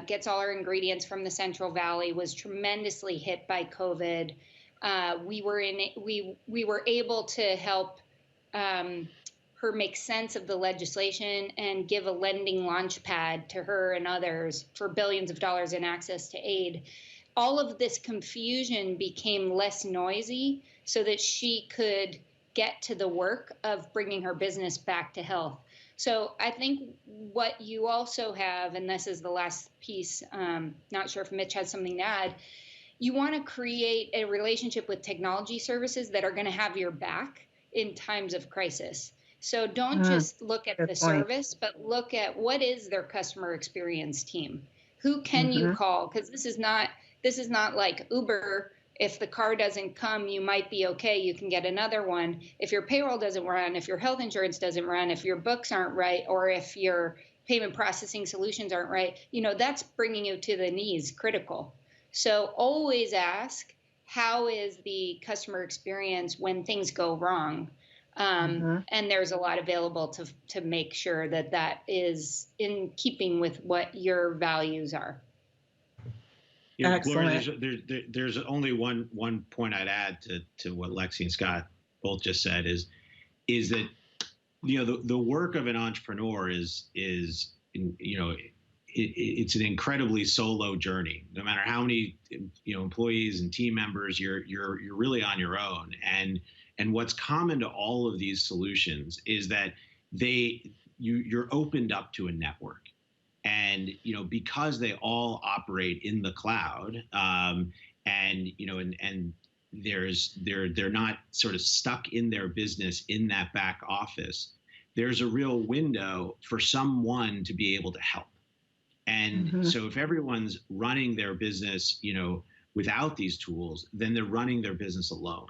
gets all her ingredients from the Central Valley, was tremendously hit by COVID. We were able to help her make sense of the legislation and give a lending launch pad to her and others for billions of dollars in access to aid. All of this confusion became less noisy so that she could get to the work of bringing her business back to health. So I think what you also have, and this is the last piece, not sure if Mitch has something to add, you want to create a relationship with technology services that are going to have your back in times of crisis. So don't just look at the service, but look at what is their customer experience team. Who can you call? Because this is not like Uber. If the car doesn't come, you might be okay. You can get another one. If your payroll doesn't run, if your health insurance doesn't run, if your books aren't right, or if your payment processing solutions aren't right, that's bringing you to the knees, critical. So always ask, how is the customer experience when things go wrong? And there's a lot available to make sure that that is in keeping with what your values are. Yeah, Gloria, there's only one point I'd add to what Lexi and Scott both just said is that the work of an entrepreneur is it's an incredibly solo journey. No matter how many employees and team members, you're really on your own. And what's common to all of these solutions is that you're opened up to a network. And because they all operate in the cloud, and they're not sort of stuck in their business in that back office, there's a real window for someone to be able to help. And so if everyone's running their business, without these tools, then they're running their business alone.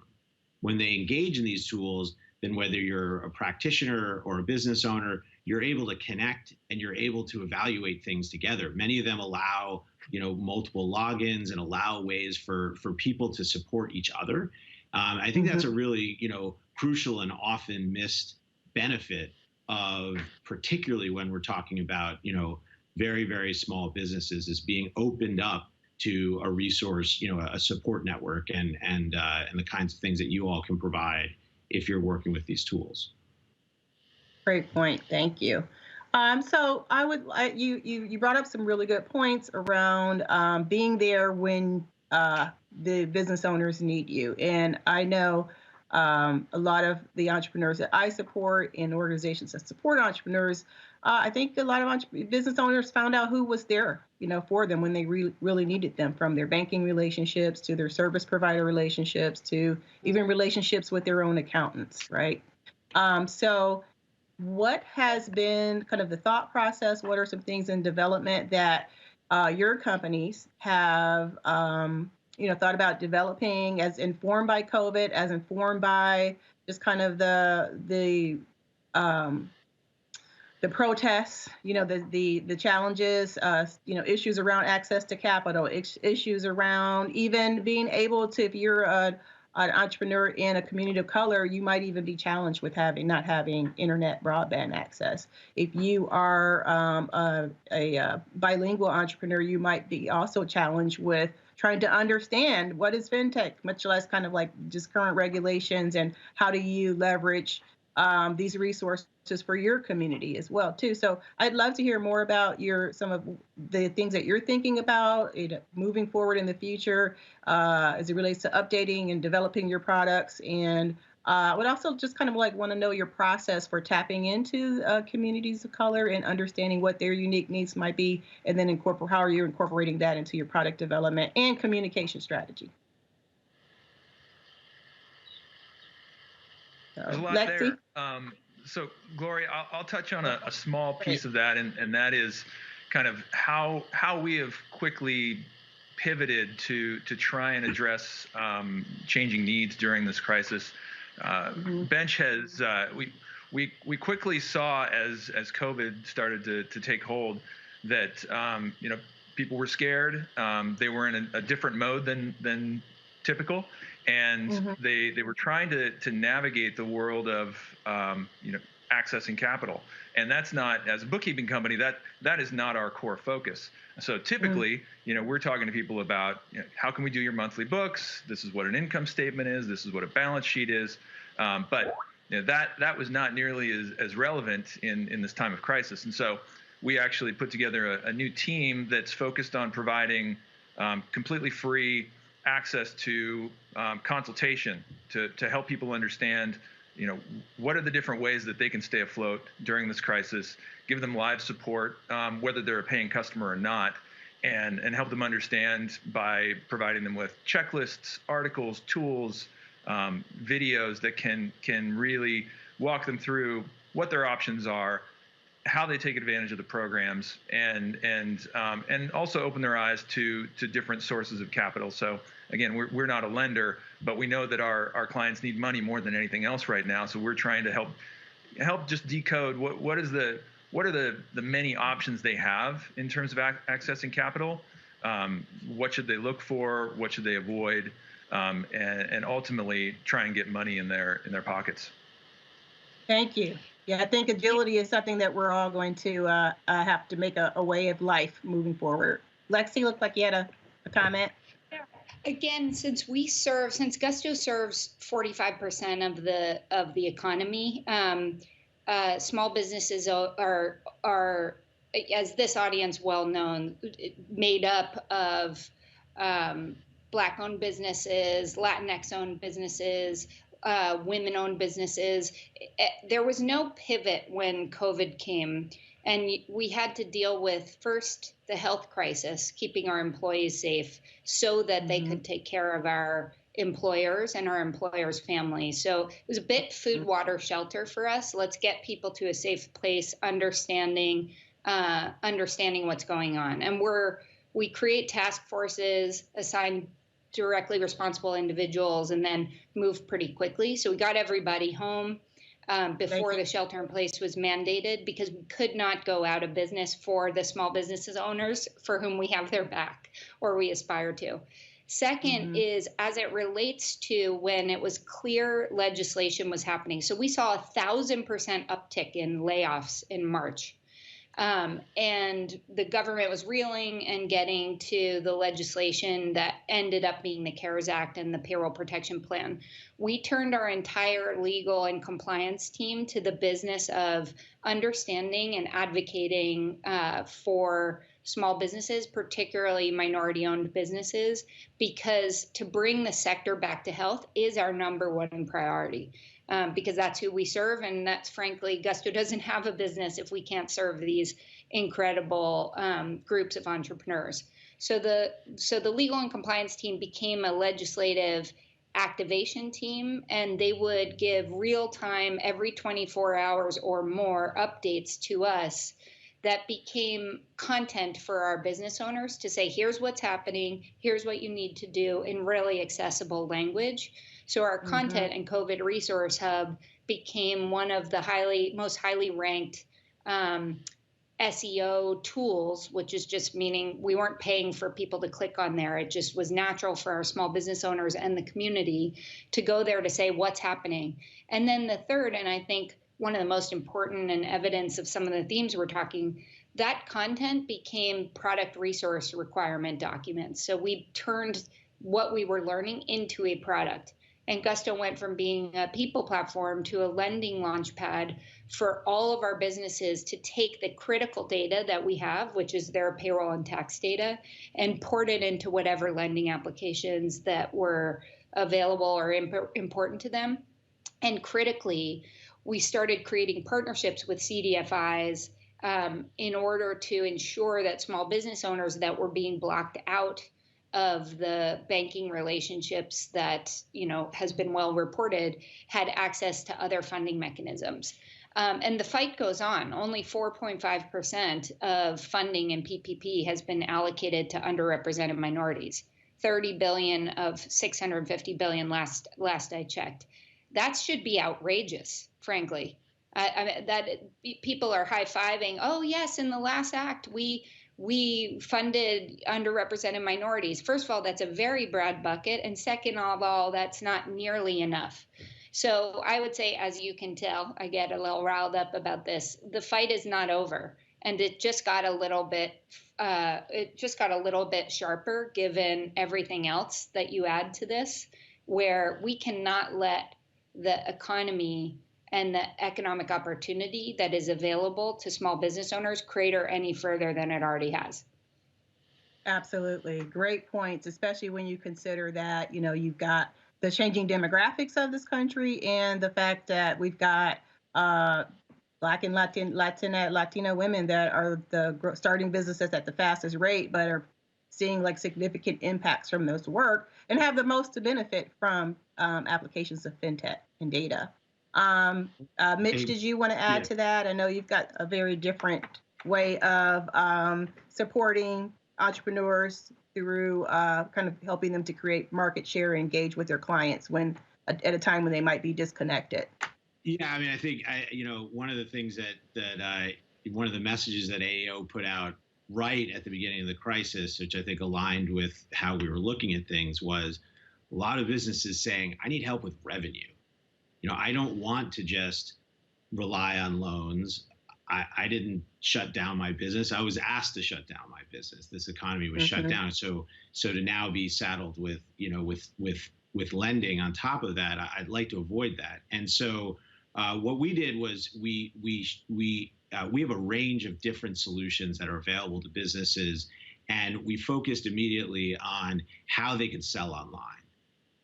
When they engage in these tools, then whether you're a practitioner or a business owner, you're able to connect and you're able to evaluate things together. Many of them allow, multiple logins and allow ways for people to support each other. I think that's a really, crucial and often missed benefit of, particularly when we're talking about, very, very small businesses, is being opened up to a resource, a support network and the kinds of things that you all can provide if you're working with these tools. Great point. Thank you. So I would you brought up some really good points around being there when the business owners need you. And I know a lot of the entrepreneurs that I support and organizations that support entrepreneurs, I think a lot of business owners found out who was there, for them when they really needed them, from their banking relationships to their service provider relationships to even relationships with their own accountants, right? So what has been kind of the thought process? What are some things in development that your companies have, thought about developing, as informed by COVID, as informed by just kind of the protests, the challenges, issues around access to capital, issues around even being able to, if you're an entrepreneur in a community of color, you might even be challenged with not having internet broadband access. If you are a bilingual entrepreneur, you might be also challenged with trying to understand what is FinTech, much less kind of like just current regulations, and how do you leverage these resources for your community as well too. So I'd love to hear more about some of the things that you're thinking about moving forward in the future as it relates to updating and developing your products. And I would also just kind of want to know your process for tapping into communities of color and understanding what their unique needs might be, and then how are you incorporating that into your product development and communication strategy. There's a lot Lexi? there. So, Gloria, I'll touch on a small piece of that, and that is kind of how we have quickly pivoted to try and address changing needs during this crisis. Bench has we quickly saw as COVID started to take hold that people were scared. They were in a different mode than typical. And they were trying to navigate the world of accessing capital, and that's not, as a bookkeeping company, that is not our core focus. So typically, we're talking to people about how can we do your monthly books? This is what an income statement is. This is what a balance sheet is. But that was not nearly as relevant in this time of crisis. And so we actually put together a new team that's focused on providing completely free access to consultation to help people understand, what are the different ways that they can stay afloat during this crisis, give them live support, whether they're a paying customer or not, and help them understand by providing them with checklists, articles, tools, videos that can really walk them through what their options are, how they take advantage of the programs, and also open their eyes to different sources of capital. So again, we're not a lender, but we know that our clients need money more than anything else right now. So we're trying to help just decode what are the many options they have in terms of accessing capital. What should they look for? What should they avoid? And ultimately try and get money in their pockets. Thank you. Yeah, I think agility is something that we're all going to have to make a way of life moving forward. Lexi, looked like you had a comment. Again, since Gusto serves 45% of the economy, small businesses are, as this audience well known, made up of Black-owned businesses, Latinx-owned businesses, women-owned businesses. There was no pivot when COVID came, and we had to deal with first the health crisis, keeping our employees safe so that they could take care of our employers and our employers' families. So it was a bit food, water, shelter for us. Let's get people to a safe place, understanding what's going on. And we create task forces, assign directly responsible individuals, and then move pretty quickly. So we got everybody home before the shelter in place was mandated, because we could not go out of business for the small businesses owners for whom we have their back, or we aspire to. Second is, as it relates to when it was clear legislation was happening. So we saw 1,000% uptick in layoffs in March. And the government was reeling and getting to the legislation that ended up being the CARES Act and the Payroll Protection Plan. We turned our entire legal and compliance team to the business of understanding and advocating for small businesses, particularly minority-owned businesses, because to bring the sector back to health is our #1 priority. Because that's who we serve, and that's, frankly, Gusto doesn't have a business if we can't serve these incredible groups of entrepreneurs. So the legal and compliance team became a legislative activation team, and they would give real-time, every 24 hours or more, updates to us that became content for our business owners to say, here's what's happening, here's what you need to do, in really accessible language. So our content and COVID Resource Hub became one of the most highly ranked SEO tools, which is just meaning we weren't paying for people to click on there. It just was natural for our small business owners and the community to go there to say what's happening. And then the third, and I think one of the most important and evidence of some of the themes we're talking, that content became product resource requirement documents. So we turned what we were learning into a product. And Gusto went from being a people platform to a lending launchpad for all of our businesses to take the critical data that we have, which is their payroll and tax data, and port it into whatever lending applications that were available or important to them. And critically, we started creating partnerships with CDFIs in order to ensure that small business owners that were being blocked out of the banking relationships that, has been well reported, had access to other funding mechanisms. And the fight goes on. Only 4.5% of funding in PPP has been allocated to underrepresented minorities. 30 billion of 650 billion last I checked. That should be outrageous, frankly. That people are high-fiving. Oh yes, in the last act we funded underrepresented minorities. First of all, that's a very broad bucket, and second of all, that's not nearly enough. So I would say, as you can tell, I get a little riled up about this. The fight is not over, and it just got a little bit. Sharper given everything else that you add to this, where we cannot let the economy and the economic opportunity that is available to small business owners crater any further than it already has. Absolutely. Great points, especially when you consider that, you've got the changing demographics of this country and the fact that we've got Black and Latina women that are starting businesses at the fastest rate, but are seeing significant impacts from those work and have the most to benefit from applications of FinTech and data. Mitch, did you want to add to that? I know you've got a very different way of supporting entrepreneurs through kind of helping them to create market share and engage with their clients at a time when they might be disconnected. Yeah, I think one of the things that one of the messages that AEO put out right at the beginning of the crisis, which I think aligned with how we were looking at things, was a lot of businesses saying, I need help with revenue. I don't want to just rely on loans. I didn't shut down my business. I was asked to shut down my business. This economy was shut down. So to now be saddled with, with lending on top of that, I'd like to avoid that. And so what we did was we have a range of different solutions that are available to businesses, and we focused immediately on how they could sell online,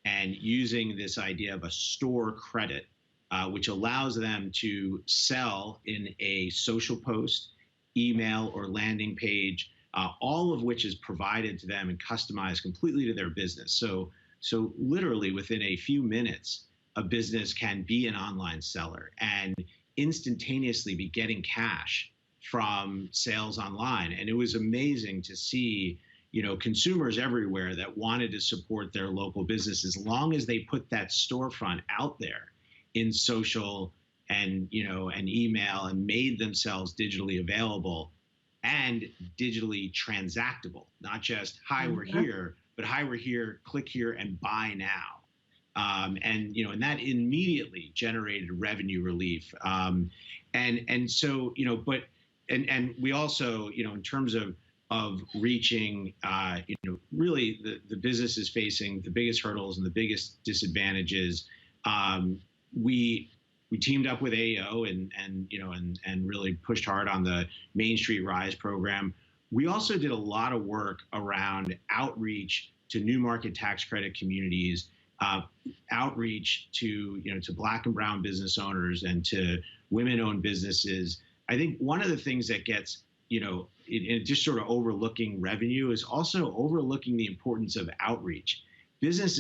and using this idea of a store credit, which allows them to sell in a social post, email, or landing page, all of which is provided to them and customized completely to their business. So literally within a few minutes, a business can be an online seller and instantaneously be getting cash from sales online. And it was amazing to see, consumers everywhere that wanted to support their local business as long as they put that storefront out there in social and email, and made themselves digitally available and digitally transactable. Not just, hi, we're here, but hi, we're here, click here and buy now. And that immediately generated revenue relief. And so, and we also, in terms of reaching, really the businesses facing the biggest hurdles and the biggest disadvantages, we teamed up with AEO and really pushed hard on the Main Street Rise program. We also did a lot of work around outreach to new market tax credit communities, outreach to Black and brown business owners and to women-owned businesses. I think one of the things that gets just sort of overlooking revenue is also overlooking the importance of outreach. Business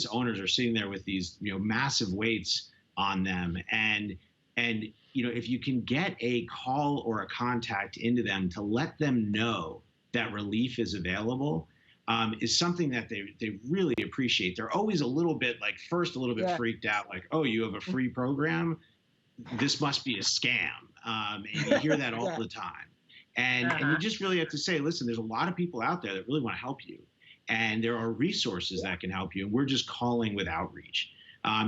owners are sitting there with these massive weights on them, and if you can get a call or a contact into them to let them know that relief is available, is something that they really appreciate. They're always a little bit freaked out, like, oh, you have a free program? This must be a scam. And you hear that all the time. And you just really have to say, listen, there's a lot of people out there that really want to help you. And there are resources that can help you. And we're just calling with outreach.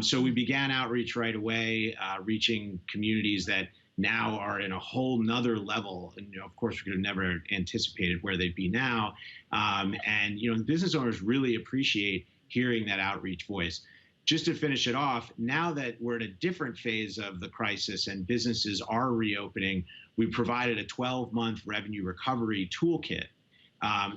So we began outreach right away, reaching communities that now are in a whole nother level. And, of course, we could have never anticipated where they'd be now. And the business owners really appreciate hearing that outreach voice. Just to finish it off, now that we're in a different phase of the crisis and businesses are reopening, we provided a 12-month revenue recovery toolkit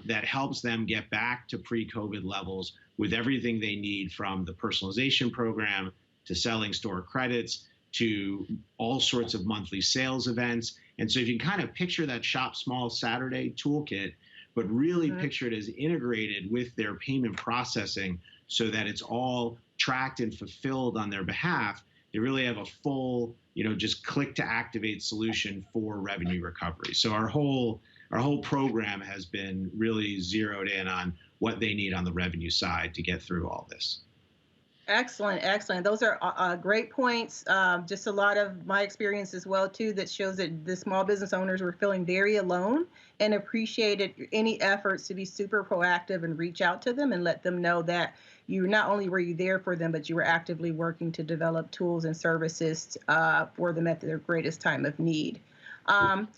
that helps them get back to pre-COVID levels with everything they need, from the personalization program to selling store credits to all sorts of monthly sales events. And so if you can kind of picture that Shop Small Saturday toolkit, but really picture it as integrated with their payment processing so that it's all tracked and fulfilled on their behalf, they really have a full, just click to activate solution for revenue recovery. So our whole program has been really zeroed in on what they need on the revenue side to get through all this. Excellent, excellent. Those are great points. Just a lot of my experience as well, too, that shows that the small business owners were feeling very alone and appreciated any efforts to be super proactive and reach out to them and let them know that you not only were you there for them, but you were actively working to develop tools and services for them at their greatest time of need.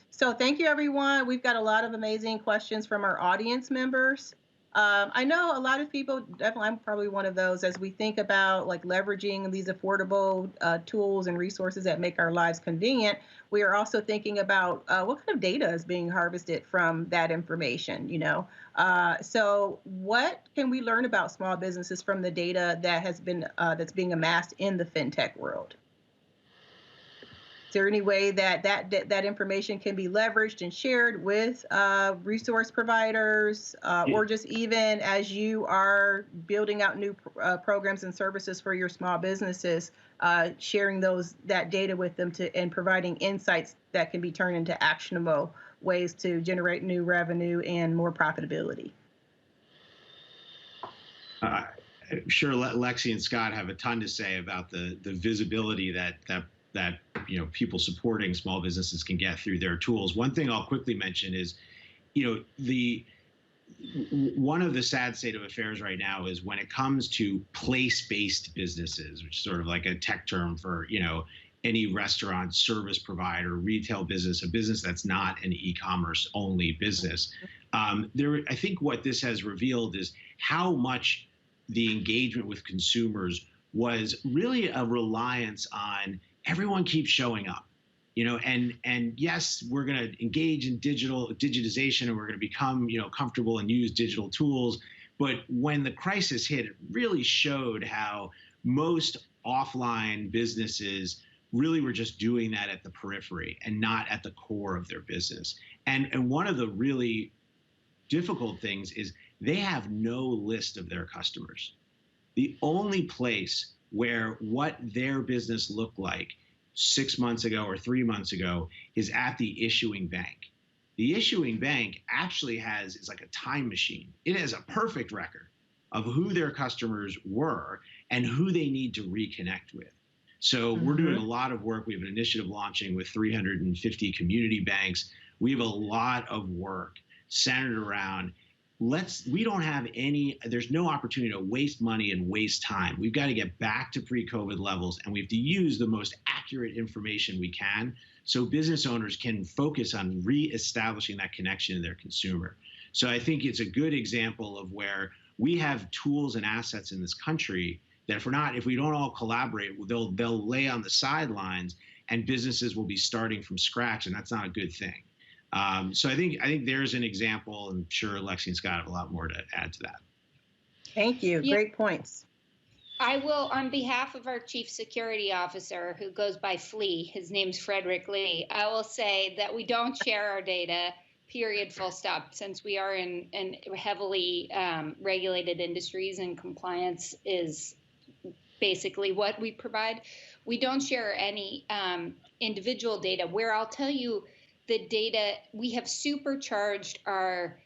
So thank you, everyone. We've got a lot of amazing questions from our audience members. I know a lot of people, definitely I'm probably one of those, as we think about leveraging these affordable tools and resources that make our lives convenient, we are also thinking about what kind of data is being harvested from that information, So what can we learn about small businesses from the data that has been that's being amassed in the FinTech world? Is there any way that information can be leveraged and shared with resource providers, or just even as you are building out new programs and services for your small businesses, sharing that data with them and providing insights that can be turned into actionable ways to generate new revenue and more profitability? I'm sure Lexi and Scott have a ton to say about the visibility that people supporting small businesses can get through their tools. One thing I'll quickly mention is, one of the sad state of affairs right now is when it comes to place-based businesses, which is sort of like a tech term for any restaurant, service provider, retail business, a business that's not an e-commerce only business. I think what this has revealed is how much the engagement with consumers was really a reliance on everyone keeps showing up, and yes, we're going to engage in digitization, and we're going to become, comfortable and use digital tools. But when the crisis hit, it really showed how most offline businesses really were just doing that at the periphery and not at the core of their business. And one of the really difficult things is they have no list of their customers. The only place where what their business looked like 6 months ago or 3 months ago is at the issuing bank. The issuing bank actually is like a time machine. It has a perfect record of who their customers were and who they need to reconnect with. So we're doing a lot of work. We have an initiative launching with 350 community banks. We have a lot of work centered around there's no opportunity to waste money and waste time. We've got to get back to pre-COVID levels, and we have to use the most accurate information we can so business owners can focus on reestablishing that connection to their consumer. So I think it's a good example of where we have tools and assets in this country that if we don't all collaborate, they'll lay on the sidelines and businesses will be starting from scratch, and that's not a good thing. So I think there's an example. I'm sure Lexi and Scott have a lot more to add to that. Thank you. Yeah. Great points. I will, on behalf of our Chief Security Officer, who goes by Flea, his name's Frederick Lee, I will say that we don't share our data, period, full stop, since we are in heavily regulated industries and compliance is basically what we provide. We don't share any individual data. Where I'll tell you the data, we have supercharged our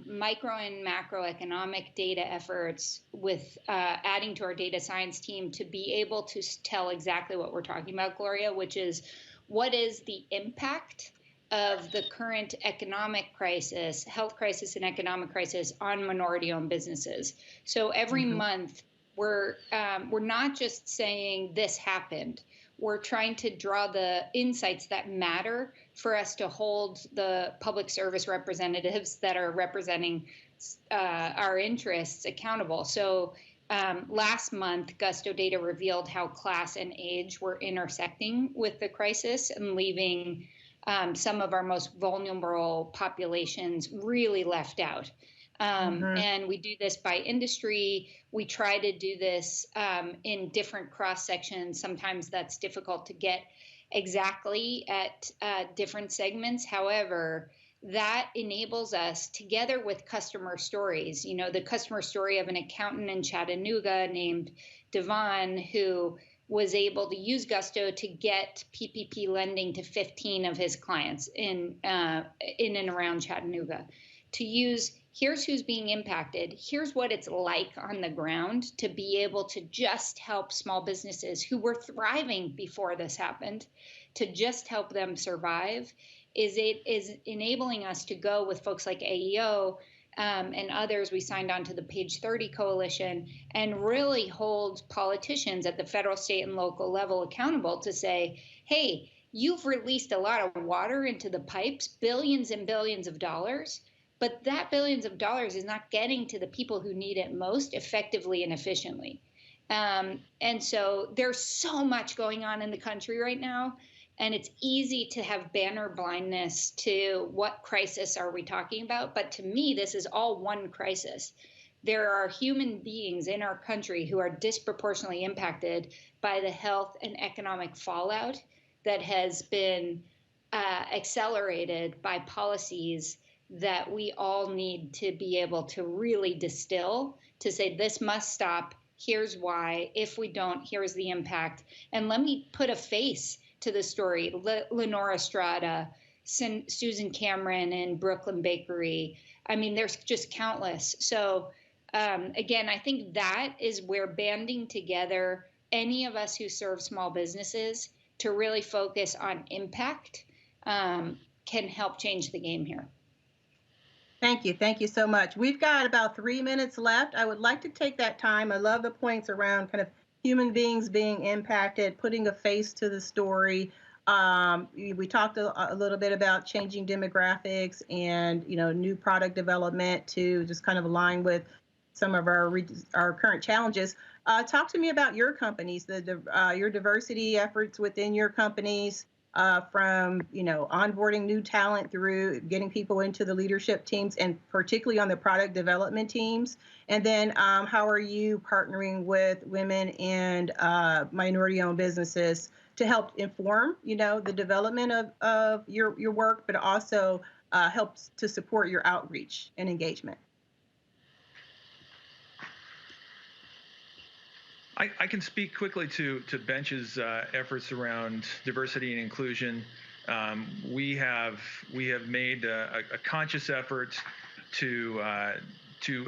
micro and macroeconomic data efforts with adding to our data science team to be able to tell exactly what we're talking about, Gloria, which is what is the impact of the current economic crisis, health crisis and economic crisis on minority-owned businesses. So every month, we're not just saying this happened. We're trying to draw the insights that matter for us to hold the public service representatives that are representing our interests accountable. So last month, Gusto data revealed how class and age were intersecting with the crisis and leaving some of our most vulnerable populations really left out. And we do this by industry. We try to do this in different cross sections. Sometimes that's difficult to get exactly at different segments. However, that enables us, together with customer stories, the customer story of an accountant in Chattanooga named Devon, who was able to use Gusto to get PPP lending to 15 of his clients in and around Chattanooga. To use, here's who's being impacted, here's what it's like on the ground to be able to just help small businesses who were thriving before this happened, to just help them survive, is enabling us to go with folks like AEO and others. We signed on to the Page 30 Coalition and really hold politicians at the federal, state, and local level accountable to say, hey, you've released a lot of water into the pipes, billions and billions of dollars, but that billions of dollars is not getting to the people who need it most effectively and efficiently. And so there's so much going on in the country right now, and it's easy to have banner blindness to what crisis are we talking about. But to me, this is all one crisis. There are human beings in our country who are disproportionately impacted by the health and economic fallout that has been accelerated by policies that we all need to be able to really distill to say this must stop. Here's why. If we don't, here's the impact. And let me put a face to the story. Lenora Strada, Susan Cameron in Brooklyn Bakery. I mean, there's just countless. So again, I think that is where banding together any of us who serve small businesses to really focus on impact can help change the game here. Thank you. Thank you so much. We've got about 3 minutes left. I would like to take that time. I love the points around kind of human beings being impacted, putting a face to the story. We talked a little bit about changing demographics and, new product development to just kind of align with some of our current challenges. Talk to me about your companies, your diversity efforts within your companies, from onboarding new talent through getting people into the leadership teams, and particularly on the product development teams. And then how are you partnering with women and minority-owned businesses to help inform, the development of your work, but also helps to support your outreach and engagement? I can speak quickly to Bench's efforts around diversity and inclusion. We have made a conscious effort to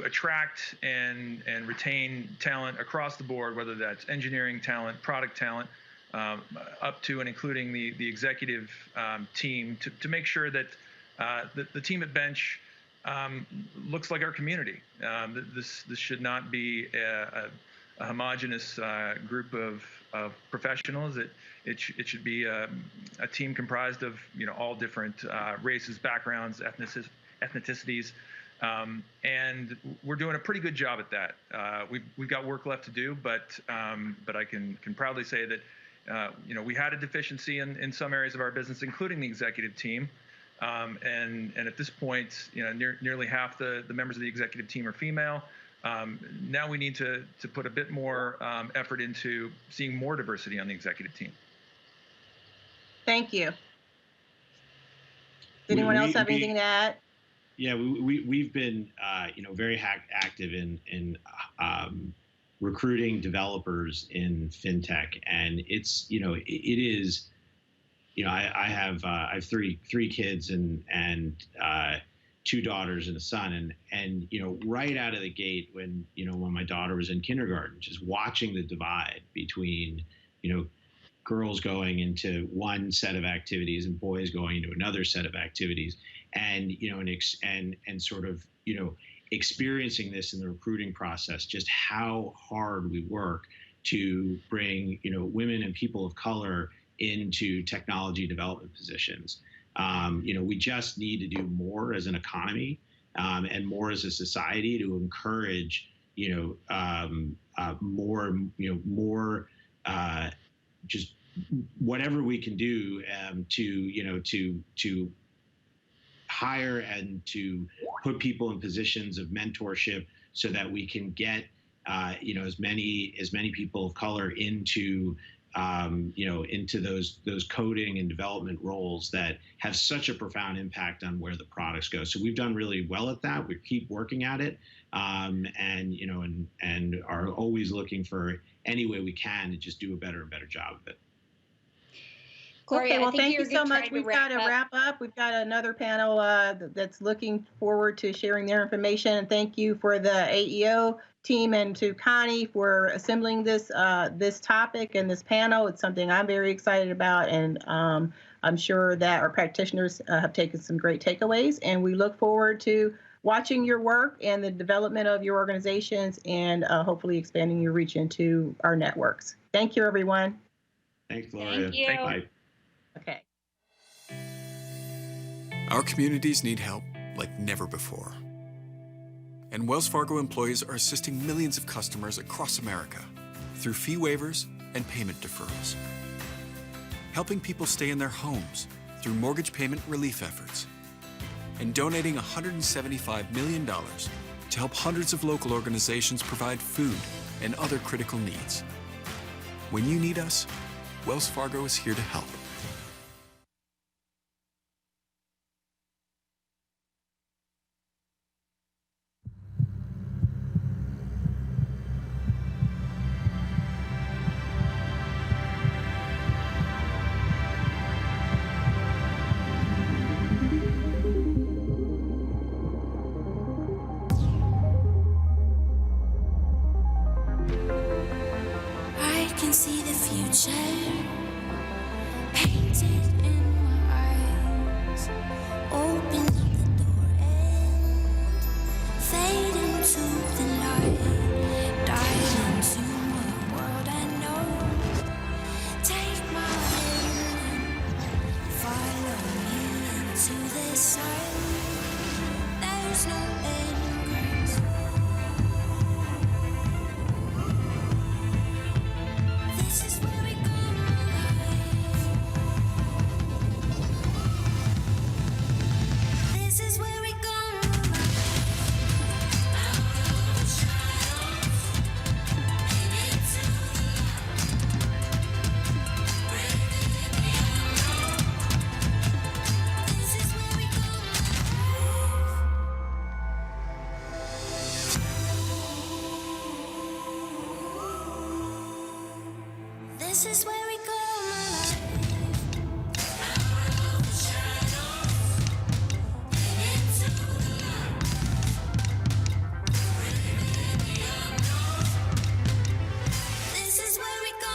attract and retain talent across the board, whether that's engineering talent, product talent, up to and including the executive team, to make sure that the team at Bench looks like our community. This should not be a homogenous group of professionals. It should be a team comprised of all different races, backgrounds, ethnicities, and we're doing a pretty good job at that. We've got work left to do, but I can proudly say that we had a deficiency in some areas of our business, including the executive team, and at this point, nearly half the members of the executive team are female. Now we need to put a bit more effort into seeing more diversity on the executive team. Thank you. Does anyone else have anything to add? Yeah, we've been very active in recruiting developers in FinTech, and it's it is I have three kids and 2 daughters and a son, and right out of the gate, when my daughter was in kindergarten, just watching the divide between girls going into one set of activities and boys going into another set of activities, and and sort of experiencing this in the recruiting process, just how hard we work to bring women and people of color into technology development positions. We just need to do more as an economy and more as a society to encourage, more, just whatever we can do to hire and to put people in positions of mentorship, so that we can get as many people of color into into those coding and development roles that have such a profound impact on where the products go. So we've done really well at that. We keep working at it, and are always looking for any way we can to just do a better and better job of it. Gloria, Okay, well, thank you so much. We've got to wrap up. We've got another panel that's looking forward to sharing their information. And thank you for the AEO team and to Connie for assembling this topic and this panel. It's something I'm very excited about, and I'm sure that our practitioners have taken some great takeaways. And we look forward to watching your work and the development of your organizations, and hopefully expanding your reach into our networks. Thank you, everyone. Thanks, Gloria. Thank you. Bye. Okay. Our communities need help like never before. And Wells Fargo employees are assisting millions of customers across America through fee waivers and payment deferrals, helping people stay in their homes through mortgage payment relief efforts, and donating $175 million to help hundreds of local organizations provide food and other critical needs. When you need us, Wells Fargo is here to help. I can see the future painted in my eyes. Open up the door and fade into the light. Dive into my world and This is where we go, my life. This is where we go,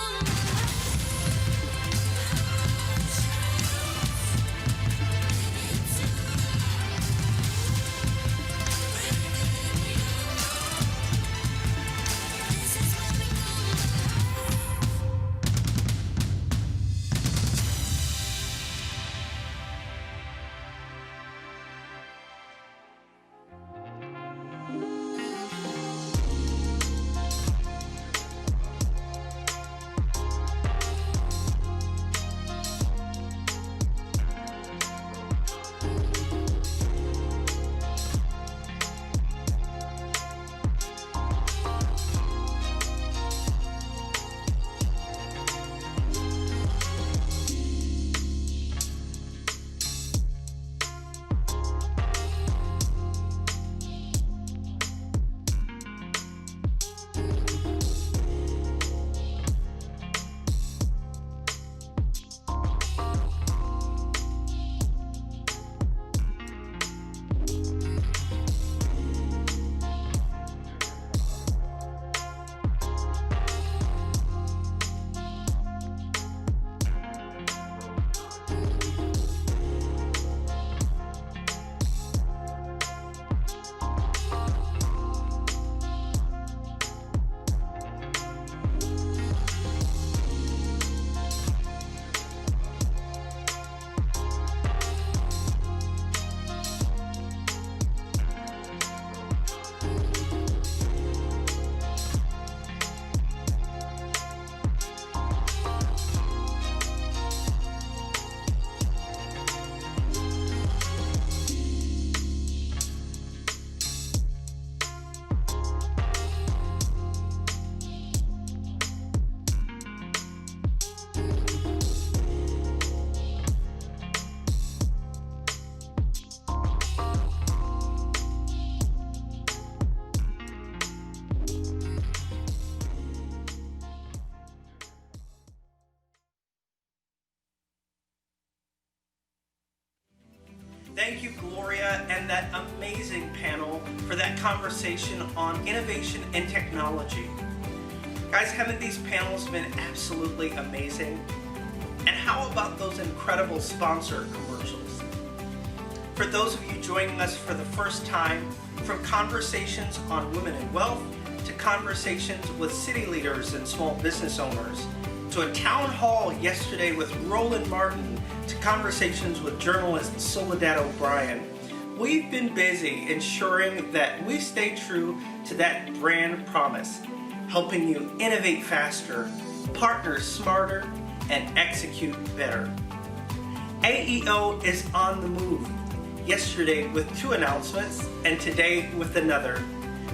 Thank you, Gloria, and that amazing panel for that conversation on innovation and technology. Guys, haven't these panels been absolutely amazing? And how about those incredible sponsor commercials? For those of you joining us for the first time, from conversations on women and wealth, to conversations with city leaders and small business owners, to a town hall yesterday with Roland Martin, to conversations with journalist Soledad O'Brien, we've been busy ensuring that we stay true to that brand promise, helping you innovate faster, partner smarter, and execute better. AEO is on the move. Yesterday with 2 announcements, and today with another.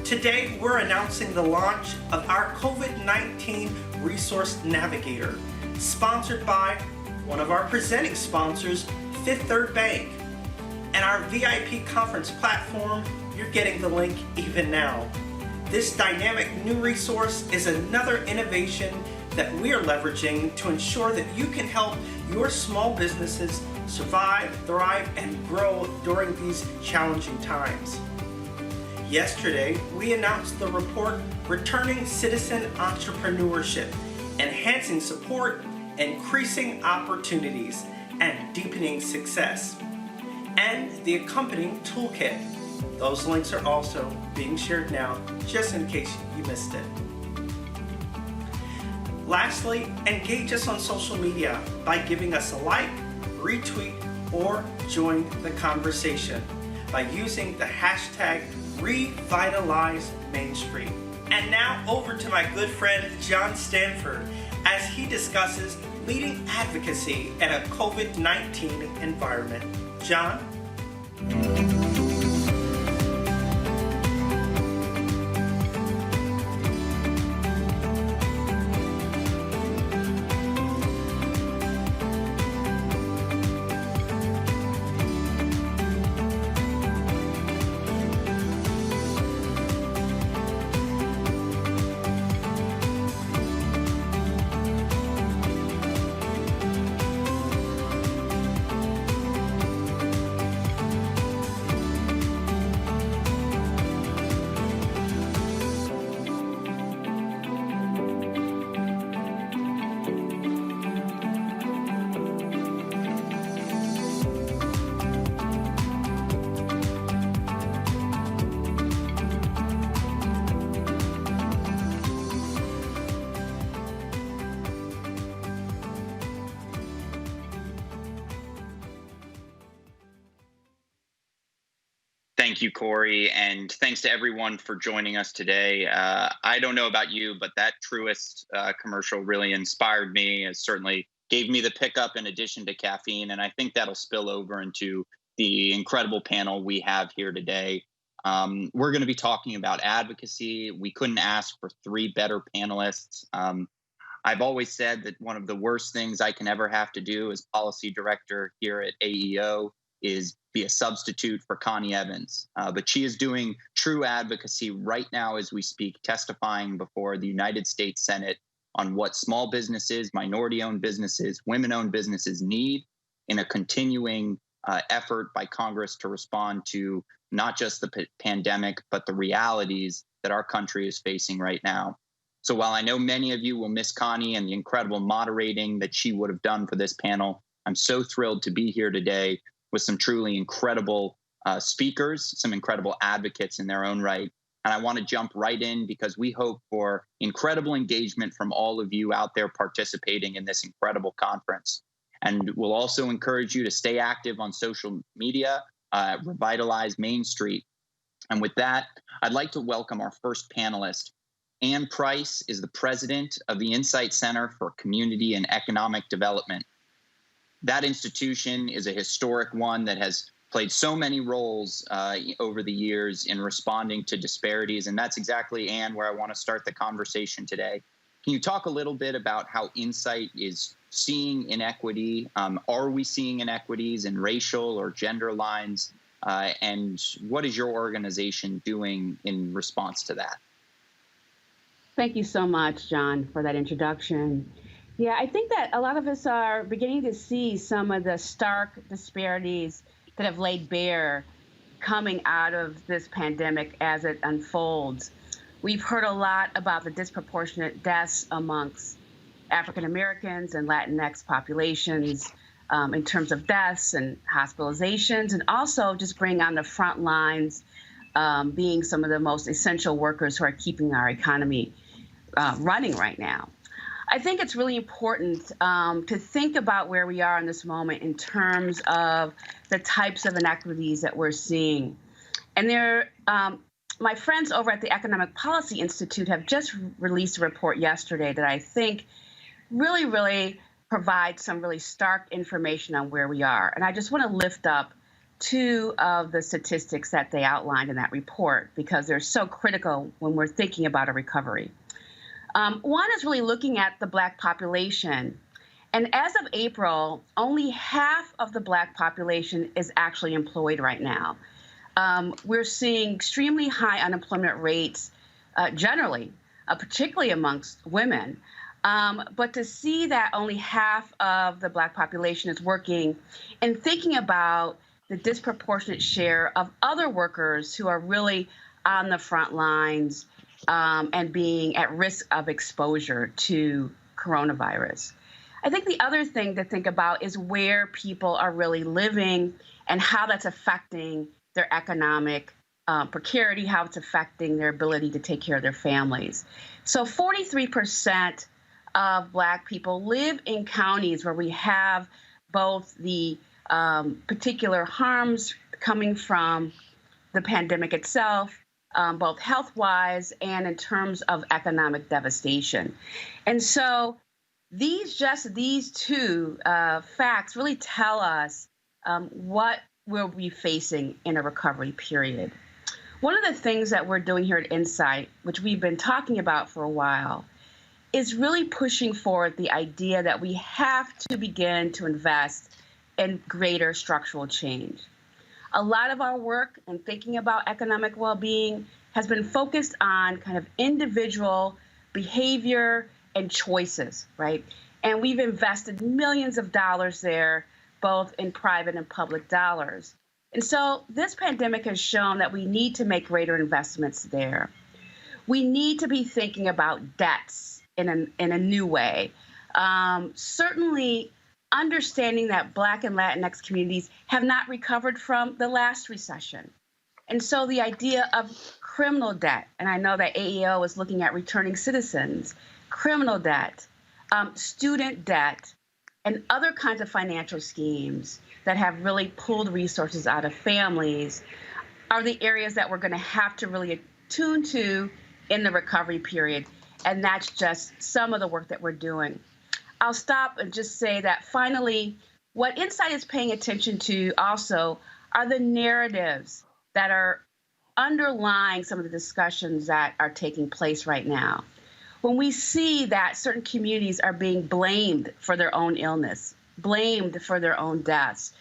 Today, we're announcing the launch of our COVID-19 Resource Navigator, sponsored by one of our presenting sponsors, Fifth Third Bank. And our VIP conference platform, you're getting the link even now. This dynamic new resource is another innovation that we are leveraging to ensure that you can help your small businesses survive, thrive, and grow during these challenging times. Yesterday, we announced the report, Returning Citizen Entrepreneurship, Enhancing Support, Increasing Opportunities, and Deepening Success, and the accompanying toolkit. Those links are also being shared now, just in case you missed it. Lastly, engage us on social media by giving us a like, retweet, or join the conversation by using the hashtag #RevitalizeMainStreet. And now over to my good friend John Stanford as he discusses leading advocacy in a COVID-19 environment. John? Thank you, Corey, and thanks to everyone for joining us today. I don't know about you, but that Truist commercial really inspired me. It certainly gave me the pickup in addition to caffeine, and I think that'll spill over into the incredible panel we have here today. We're going to be talking about advocacy. We couldn't ask for three better panelists. I've always said that one of the worst things I can ever have to do as policy director here at AEO is be a substitute for Connie Evans. But she is doing true advocacy right now as we speak, testifying before the United States Senate on what small businesses, minority-owned businesses, women-owned businesses need in a continuing effort by Congress to respond to not just the pandemic, but the realities that our country is facing right now. So while I know many of you will miss Connie and the incredible moderating that she would have done for this panel, I'm so thrilled to be here today with some truly incredible speakers, some incredible advocates in their own right. And I want to jump right in because we hope for incredible engagement from all of you out there participating in this incredible conference. And we'll also encourage you to stay active on social media, revitalize Main Street. And with that, I'd like to welcome our first panelist. Ann Price is the president of the Insight Center for Community and Economic Development. That institution is a historic one that has played so many roles over the years in responding to disparities. And that's exactly, Ann, where I want to start the conversation today. Can you talk a little bit about how Insight is seeing inequity? Are we seeing inequities in racial or gender lines? And what is your organization doing in response to that? Thank you so much, John, for that introduction. Yeah, I think that a lot of us are beginning to see some of the stark disparities that have laid bare coming out of this pandemic as it unfolds. We've heard a lot about the disproportionate deaths amongst African Americans and Latinx populations in terms of deaths and hospitalizations, and also just bring on the front lines being some of the most essential workers who are keeping our economy running right now. I think it's really important to think about where we are in this moment in terms of the types of inequities that we're seeing. And my friends over at the Economic Policy Institute have just released a report yesterday that I think really provides some really stark information on where we are. And I just want to lift up two of the statistics that they outlined in that report because they're so critical when we're thinking about a recovery. One is really looking at the Black population. And as of April, only half of the Black population is actually employed right now. We're seeing extremely high unemployment rates generally, particularly amongst women. But to see that only half of the Black population is working and thinking about the disproportionate share of other workers who are really on the front lines and being at risk of exposure to coronavirus. I think the other thing to think about is where people are really living and how that's affecting their economic precarity, how it's affecting their ability to take care of their families. So 43% of Black people live in counties where we have both the particular harms coming from the pandemic itself, both health-wise and in terms of economic devastation. And so these two facts really tell us what we'll be facing in a recovery period. One of the things that we're doing here at Insight, which we've been talking about for a while, is really pushing forward the idea that we have to begin to invest in greater structural change. A lot of our work in thinking about economic well-being has been focused on kind of individual behavior and choices, right? And we've invested millions of dollars there, both in private and public dollars. And so this pandemic has shown that we need to make greater investments there. We need to be thinking about debts in a new way. Certainly understanding that Black and Latinx communities have not recovered from the last recession. And so the idea of criminal debt, and I know that AEO is looking at returning citizens, criminal debt, student debt, and other kinds of financial schemes that have really pulled resources out of families are the areas that we're going to have to really attune to in the recovery period. And that's just some of the work that we're doing. I'll stop and just say that finally, what Insight is paying attention to also are the narratives that are underlying some of the discussions that are taking place right now. When we see that certain communities are being blamed for their own illness, blamed for their own deaths,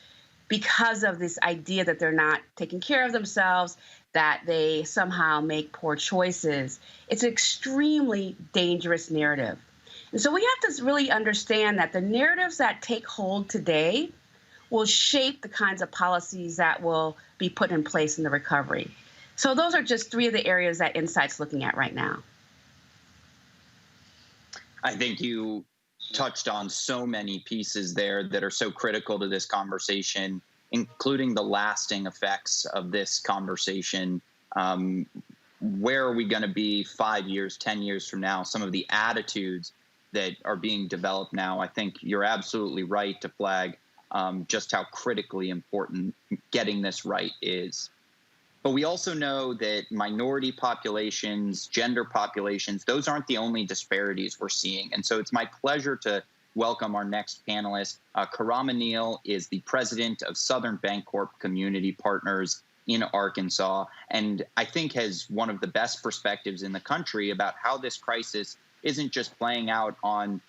because of this idea that they're not taking care of themselves, that they somehow make poor choices, it's an extremely dangerous narrative. And so we have to really understand that the narratives that take hold today will shape the kinds of policies that will be put in place in the recovery. So those are just three of the areas that Insight's looking at right now. I think you touched on so many pieces there that are so critical to this conversation, including the lasting effects of this conversation. Where are we going to be 5 years, 10 years from now? Some of the attitudes that are being developed now, I think you're absolutely right to flag just how critically important getting this right is. But we also know that minority populations, gender populations, those aren't the only disparities we're seeing. And so it's my pleasure to welcome our next panelist. Karama Neal is the president of Southern Bancorp Community Partners in Arkansas, and I think has one of the best perspectives in the country about how this crisis isn't just playing out on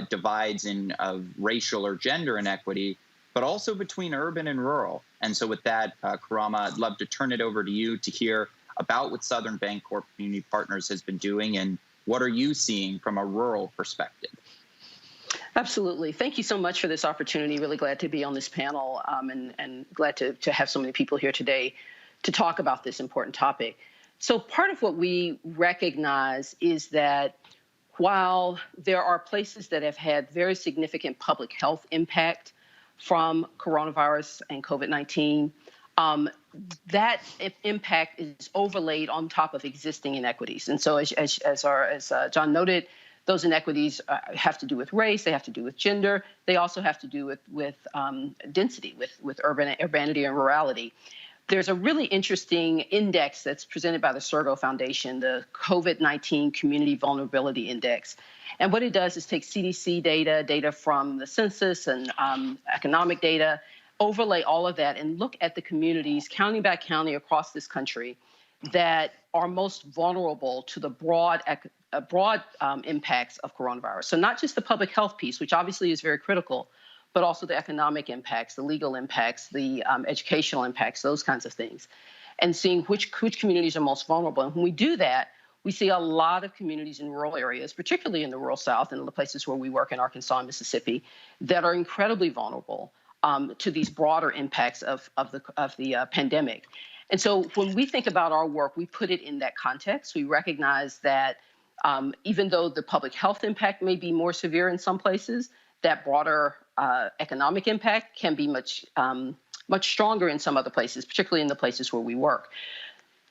divides of racial or gender inequity, but also between urban and rural. And so with that, Karama, I'd love to turn it over to you to hear about what Southern Bancorp Community Partners has been doing and what are you seeing from a rural perspective? Absolutely. Thank you so much for this opportunity. Really glad to be on this panel and glad to have so many people here today to talk about this important topic. So part of what we recognize is that while there are places that have had very significant public health impact from coronavirus and COVID-19, that impact is overlaid on top of existing inequities. And so as John noted, those inequities have to do with race, they have to do with gender, they also have to do with density, with urbanity and rurality. There's a really interesting index that's presented by the Sergo Foundation, the COVID-19 Community Vulnerability Index. And what it does is take CDC data from the census and economic data, overlay all of that and look at the communities, county by county across this country, that are most vulnerable to the broad impacts of coronavirus. So not just the public health piece, which obviously is very critical, but also the economic impacts, the legal impacts, the educational impacts, those kinds of things, and seeing which communities are most vulnerable. And when we do that, we see a lot of communities in rural areas, particularly in the rural South and the places where we work in Arkansas and Mississippi, that are incredibly vulnerable to these broader impacts of the pandemic. And so when we think about our work, we put it in that context. We recognize that even though the public health impact may be more severe in some places, that broader economic impact can be much stronger in some other places, particularly in the places where we work.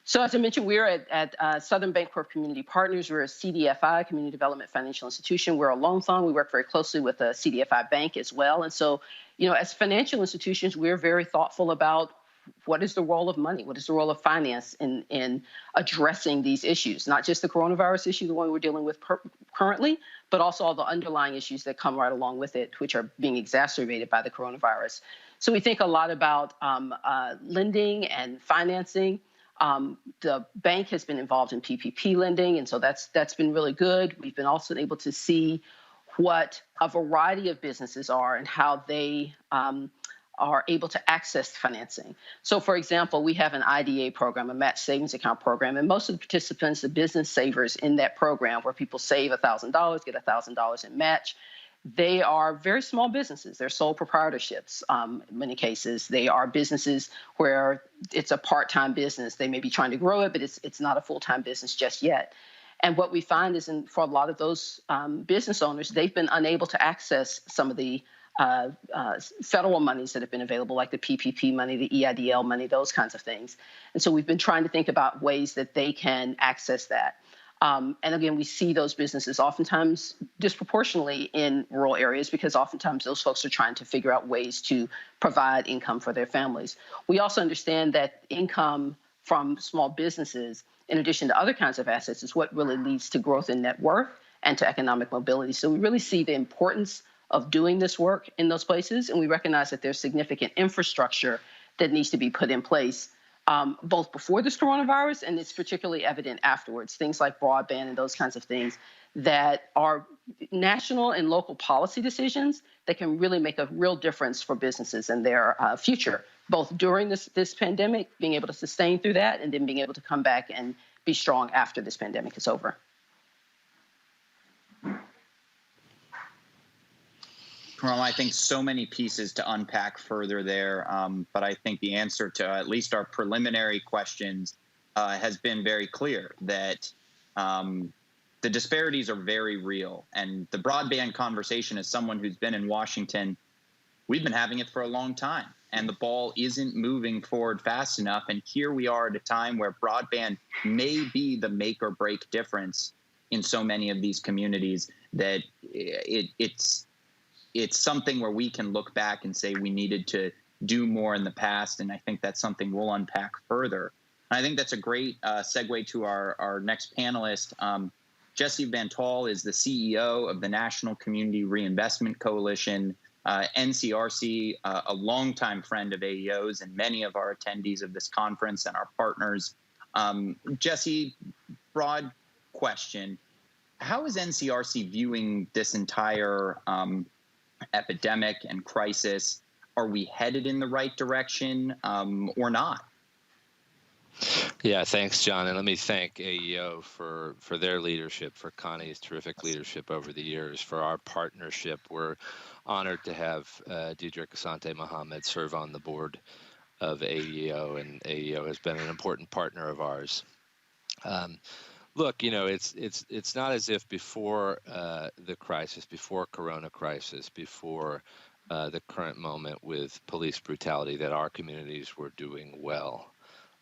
So as I mentioned, we're at Southern Bancorp Community Partners. We're a CDFI, Community Development Financial Institution. We're a loan fund. We work very closely with a CDFI bank as well. And so, as financial institutions, we're very thoughtful about what is the role of money? What is the role of finance in addressing these issues? Not just the coronavirus issue, the one we're dealing with currently, but also all the underlying issues that come right along with it, which are being exacerbated by the coronavirus. So we think a lot about lending and financing. The bank has been involved in PPP lending, and so that's been really good. We've been also able to see what a variety of businesses are and how they are able to access financing. So, for example, we have an IDA program, a match savings account program, and most of the participants, the business savers in that program, where people save $1,000, get $1,000 in match, they are very small businesses. They're sole proprietorships. In many cases, they are businesses where it's a part-time business. They may be trying to grow it, but it's not a full-time business just yet. And what we find is, for a lot of those business owners, they've been unable to access some of the federal monies that have been available, like the PPP money, the EIDL money, those kinds of things. And so we've been trying to think about ways that they can access that. And again, we see those businesses oftentimes disproportionately in rural areas because oftentimes those folks are trying to figure out ways to provide income for their families. We also understand that income from small businesses, in addition to other kinds of assets, is what really leads to growth in net worth and to economic mobility. So we really see the importance of doing this work in those places, and we recognize that there's significant infrastructure that needs to be put in place, both before this coronavirus, and it's particularly evident afterwards. Things like broadband and those kinds of things that are national and local policy decisions that can really make a real difference for businesses and their future, both during this pandemic, being able to sustain through that, and then being able to come back and be strong after this pandemic is over. Well, I think so many pieces to unpack further there, but I think the answer to at least our preliminary questions has been very clear, that the disparities are very real. And the broadband conversation, as someone who's been in Washington, we've been having it for a long time, and the ball isn't moving forward fast enough. And here we are at a time where broadband may be the make or break difference in so many of these communities, that it's something where we can look back and say we needed to do more in the past. And I think that's something we'll unpack further. And I think that's a great segue to our next panelist. Jesse Van Tol is the CEO of the National Community Reinvestment Coalition, NCRC, a longtime friend of AEO's and many of our attendees of this conference and our partners. Jesse, broad question. How is NCRC viewing this entire epidemic and crisis? Are we headed in the right direction or not? Yeah, thanks, John. And let me thank AEO for their leadership, for Connie's terrific leadership over the years, for our partnership. We're honored to have Diedrich Asante Mohammed serve on the board of AEO, and AEO has been an important partner of ours. Look, it's not as if before the crisis, before Corona crisis, before the current moment with police brutality, that our communities were doing well.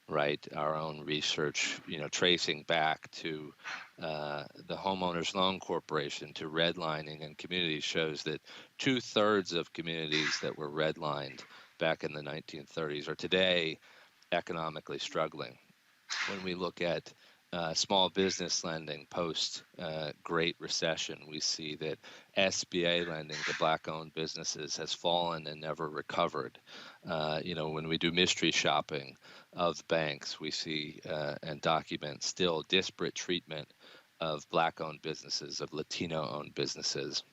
Right, our own research, tracing back to the Homeowners Loan Corporation, to redlining in communities, shows that 2/3 of communities that were redlined back in the 1930s are today economically struggling. When we look at small business lending post Great Recession, we see that SBA lending to Black-owned businesses has fallen and never recovered. When we do mystery shopping of banks, we see and document still disparate treatment of Black-owned businesses, of Latino-owned businesses.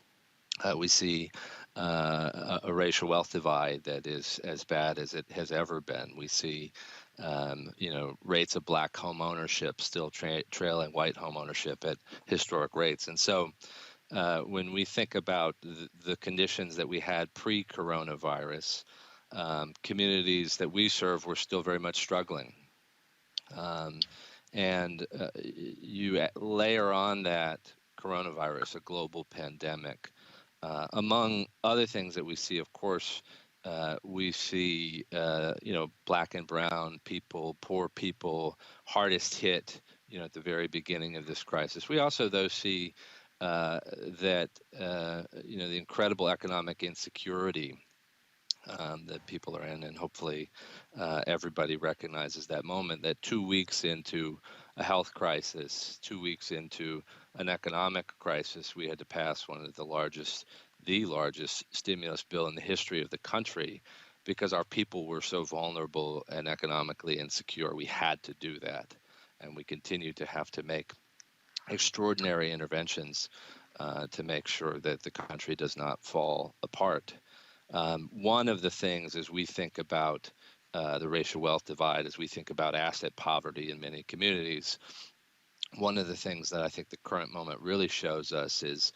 We see a racial wealth divide that is as bad as it has ever been. We see rates of Black home ownership still trailing white home ownership at historic rates. And so when we think about the conditions that we had pre-coronavirus, communities that we serve were still very much struggling. You layer on that coronavirus, a global pandemic. Among other things that we see, of course, we see, Black and brown people, poor people, hardest hit, at the very beginning of this crisis. We also, though, see that, the incredible economic insecurity that people are in, and hopefully everybody recognizes that moment, that 2 weeks into a health crisis, 2 weeks into an economic crisis, we had to pass one of the largest stimulus bill in the history of the country, because our people were so vulnerable and economically insecure. We had to do that, and we continue to have to make extraordinary interventions to make sure that the country does not fall apart. One of the things, as we think about the racial wealth divide, as we think about asset poverty in many communities, one of the things that I think the current moment really shows us is,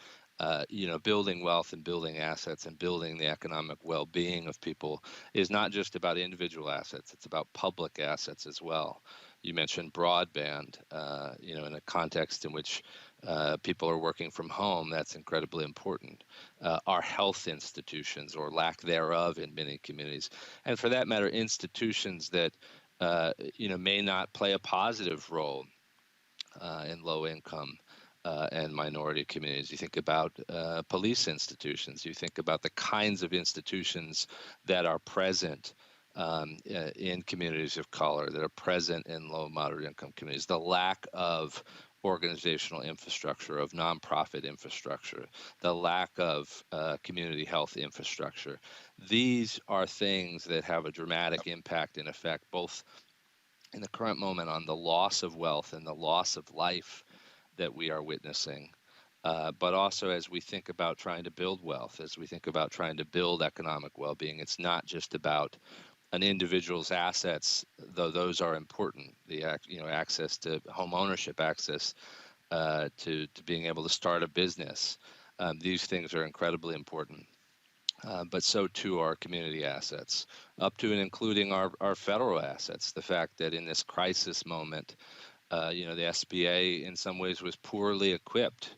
building wealth and building assets and building the economic well-being of people is not just about individual assets, it's about public assets as well. You mentioned broadband, in a context in which people are working from home, that's incredibly important. Our health institutions, or lack thereof in many communities, and for that matter, institutions that, may not play a positive role in low income and minority communities. You think about police institutions, you think about the kinds of institutions that are present in communities of color, that are present in low and moderate income communities, the lack of organizational infrastructure, of nonprofit infrastructure, the lack of community health infrastructure. These are things that have a dramatic impact and effect both in the current moment on the loss of wealth and the loss of life that we are witnessing, but also as we think about trying to build wealth, as we think about trying to build economic well-being. It's not just about an individual's assets, though those are important. The access to home ownership, access to being able to start a business. These things are incredibly important. But so too are community assets, up to and including our federal assets. The fact that in this crisis moment, the SBA in some ways was poorly equipped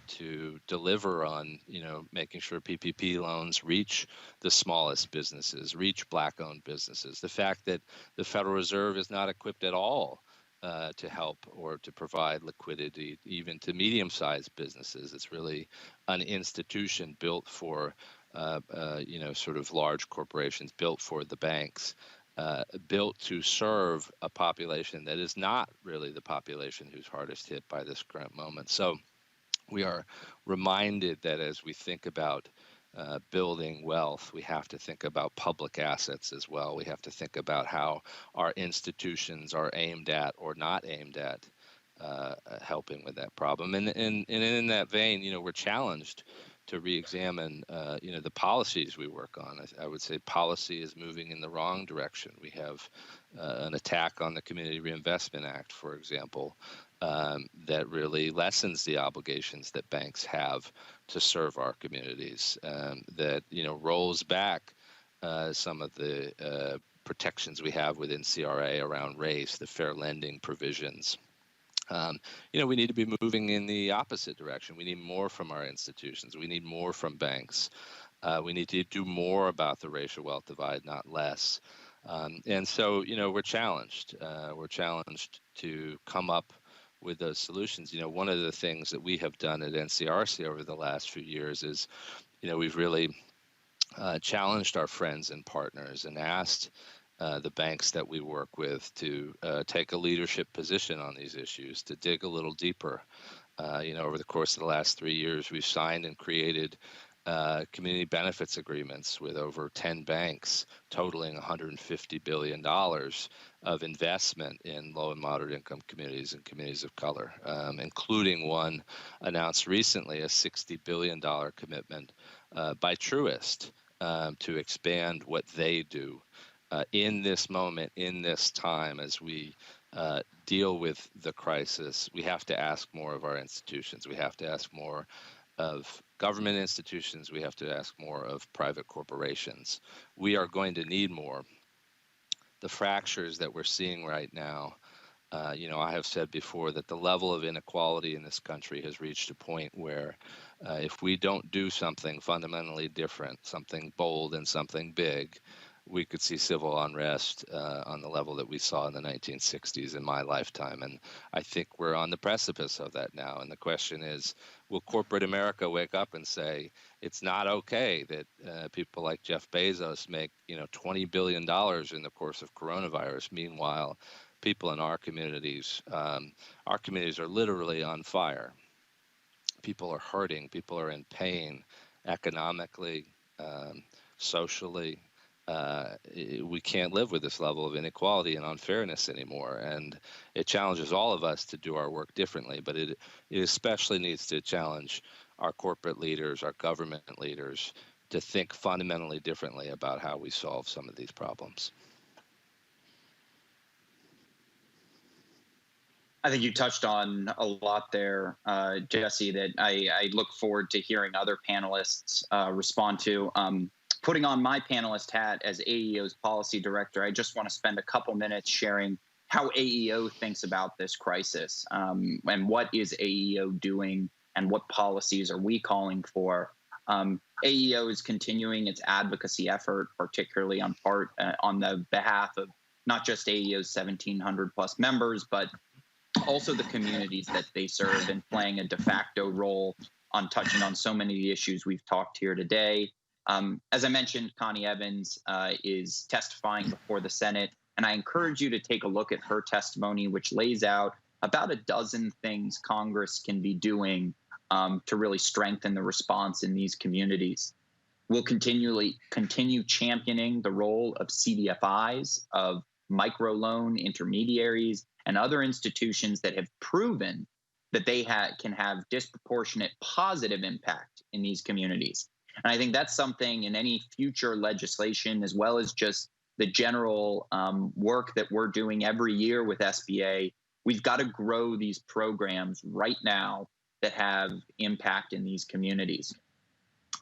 to deliver on, making sure PPP loans reach the smallest businesses, reach Black-owned businesses. The fact that the Federal Reserve is not equipped at all to help or to provide liquidity even to medium-sized businesses. It's really an institution built for, sort of large corporations, built for the banks, built to serve a population that is not really the population who's hardest hit by this current moment. So we are reminded that as we think about building wealth, we have to think about public assets as well. We have to think about how our institutions are aimed at or not aimed at helping with that problem. And in that vein, we're challenged to re-examine, the policies we work on. I would say policy is moving in the wrong direction. We have an attack on the Community Reinvestment Act, for example, that really lessens the obligations that banks have to serve our communities, that rolls back some of the protections we have within CRA around race, the fair lending provisions. We need to be moving in the opposite direction. We need more from our institutions. We need more from banks. We need to do more about the racial wealth divide, not less. And so, we're challenged. We're challenged to come up with those solutions. One of the things that we have done at NCRC over the last few years is, we've really challenged our friends and partners and asked the banks that we work with to take a leadership position on these issues, to dig a little deeper. Over the course of the last 3 years, we've signed and created community benefits agreements with over 10 banks, totaling $150 billion of investment in low and moderate income communities and communities of color, including one announced recently, a $60 billion commitment by Truist to expand what they do in this moment, in this time, as we deal with the crisis. We have to ask more of our institutions. We have to ask more of government institutions. We have to ask more of private corporations. We are going to need more. The fractures that we're seeing right now, I have said before that the level of inequality in this country has reached a point where if we don't do something fundamentally different, something bold and something big, we could see civil unrest on the level that we saw in the 1960s in my lifetime. And I think we're on the precipice of that now. And the question is, will corporate America wake up and say, it's not okay that people like Jeff Bezos make, $20 billion in the course of coronavirus. Meanwhile, people in our communities are literally on fire. People are hurting. People are in pain economically, socially. We can't live with this level of inequality and unfairness anymore. And it challenges all of us to do our work differently, but it especially needs to challenge our corporate leaders, our government leaders, to think fundamentally differently about how we solve some of these problems. I think you touched on a lot there, Jesse, that I look forward to hearing other panelists respond to. Putting on my panelist hat as AEO's policy director, I just want to spend a couple minutes sharing how AEO thinks about this crisis, and what is AEO doing and what policies are we calling for. AEO is continuing its advocacy effort, particularly on the behalf of not just AEO's 1,700 plus members, but also the communities that they serve, and playing a de facto role on touching on so many of the issues we've talked here today. As I mentioned, Connie Evans is testifying before the Senate, and I encourage you to take a look at her testimony, which lays out about a dozen things Congress can be doing to really strengthen the response in these communities. We'll continue championing the role of CDFIs, of microloan intermediaries, and other institutions that have proven that they can have disproportionate positive impact in these communities. And I think that's something in any future legislation, as well as just the general work that we're doing every year with SBA, we've got to grow these programs right now that have impact in these communities.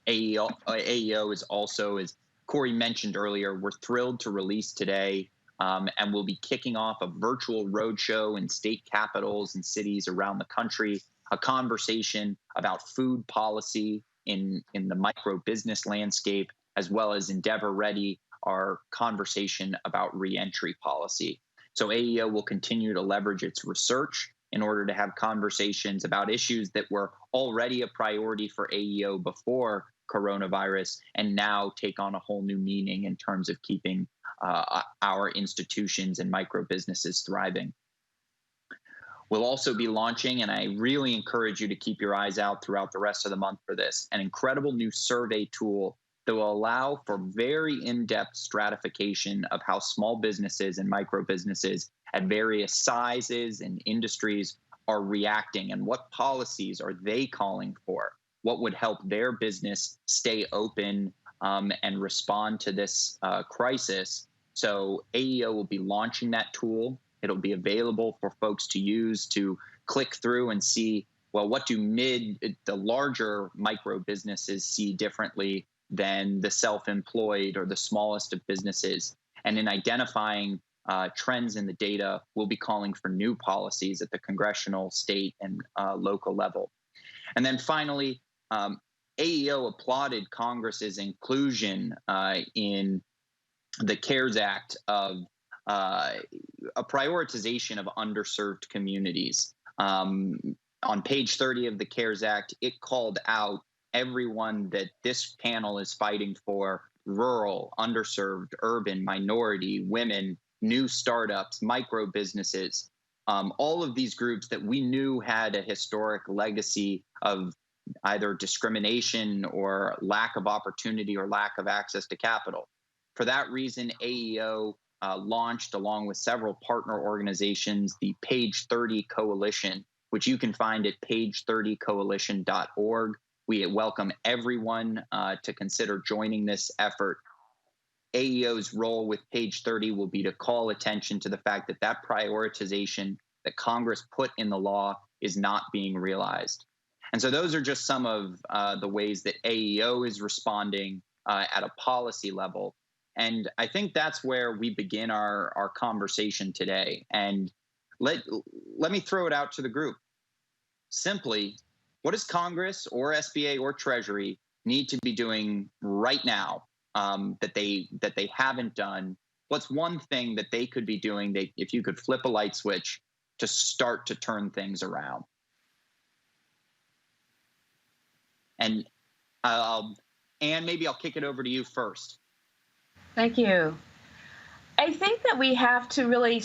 AEO is also, as Corey mentioned earlier, we're thrilled to release today, and we'll be kicking off a virtual roadshow in state capitals and cities around the country, a conversation about food policy in the micro business landscape, as well as Endeavor Ready, our conversation about reentry policy. So AEO will continue to leverage its research in order to have conversations about issues that were already a priority for AEO before coronavirus, and now take on a whole new meaning in terms of keeping our institutions and micro businesses thriving. We'll also be launching, and I really encourage you to keep your eyes out throughout the rest of the month for this, an incredible new survey tool that will allow for very in-depth stratification of how small businesses and micro businesses at various sizes and industries are reacting, and what policies are they calling for? What would help their business stay open and respond to this crisis? So AEO will be launching that tool. It'll be available for folks to use to click through and see, well, what do the larger micro businesses see differently than the self-employed or the smallest of businesses? And in identifying trends in the data, we'll be calling for new policies at the congressional, state, and local level. And then finally, AEO applauded Congress's inclusion in the CARES Act of a prioritization of underserved communities. On page 30 of the CARES Act, it called out everyone that this panel is fighting for: rural, underserved, urban, minority, women, new startups, micro businesses, all of these groups that we knew had a historic legacy of either discrimination or lack of opportunity or lack of access to capital. For that reason, AEO launched, along with several partner organizations, the Page 30 Coalition, which you can find at page30coalition.org. We welcome everyone to consider joining this effort. AEO's role with Page 30 will be to call attention to the fact that that prioritization that Congress put in the law is not being realized. And so those are just some of the ways that AEO is responding at a policy level. And I think that's where we begin our conversation today. And let me throw it out to the group. Simply, what does Congress or SBA or Treasury need to be doing right now that they haven't done? What's one thing that they could be doing if you could flip a light switch to start to turn things around? And Anne, maybe I'll kick it over to you first. Thank you. I think that we have to really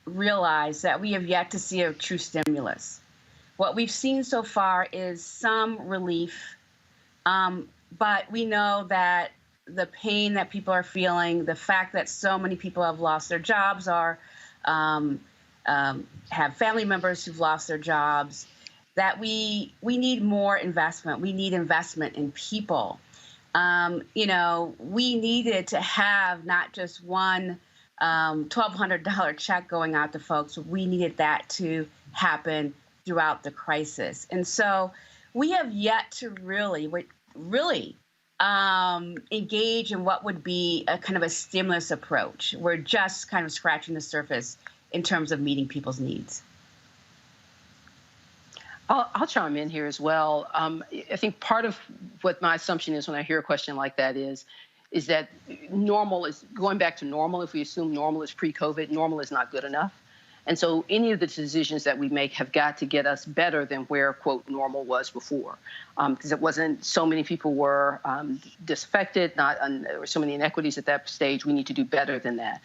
realize that we have yet to see a true stimulus. What we've seen so far is some relief, but we know that the pain that people are feeling, the fact that so many people have lost their jobs or have family members who've lost their jobs, that we need more investment. We need investment in people. We needed to have not just one $1,200 check going out to folks. We needed that to happen throughout the crisis. And so we have yet to really engage in what would be a kind of a stimulus approach. We're just kind of scratching the surface in terms of meeting people's needs. I'll chime in here as well. I think part of what my assumption is when I hear a question like that is that normal is going back to normal. If we assume normal is pre-COVID, normal is not good enough. And so any of the decisions that we make have got to get us better than where, quote, normal was before. Because it wasn't, so many people were disaffected, there were so many inequities at that stage. We need to do better than that.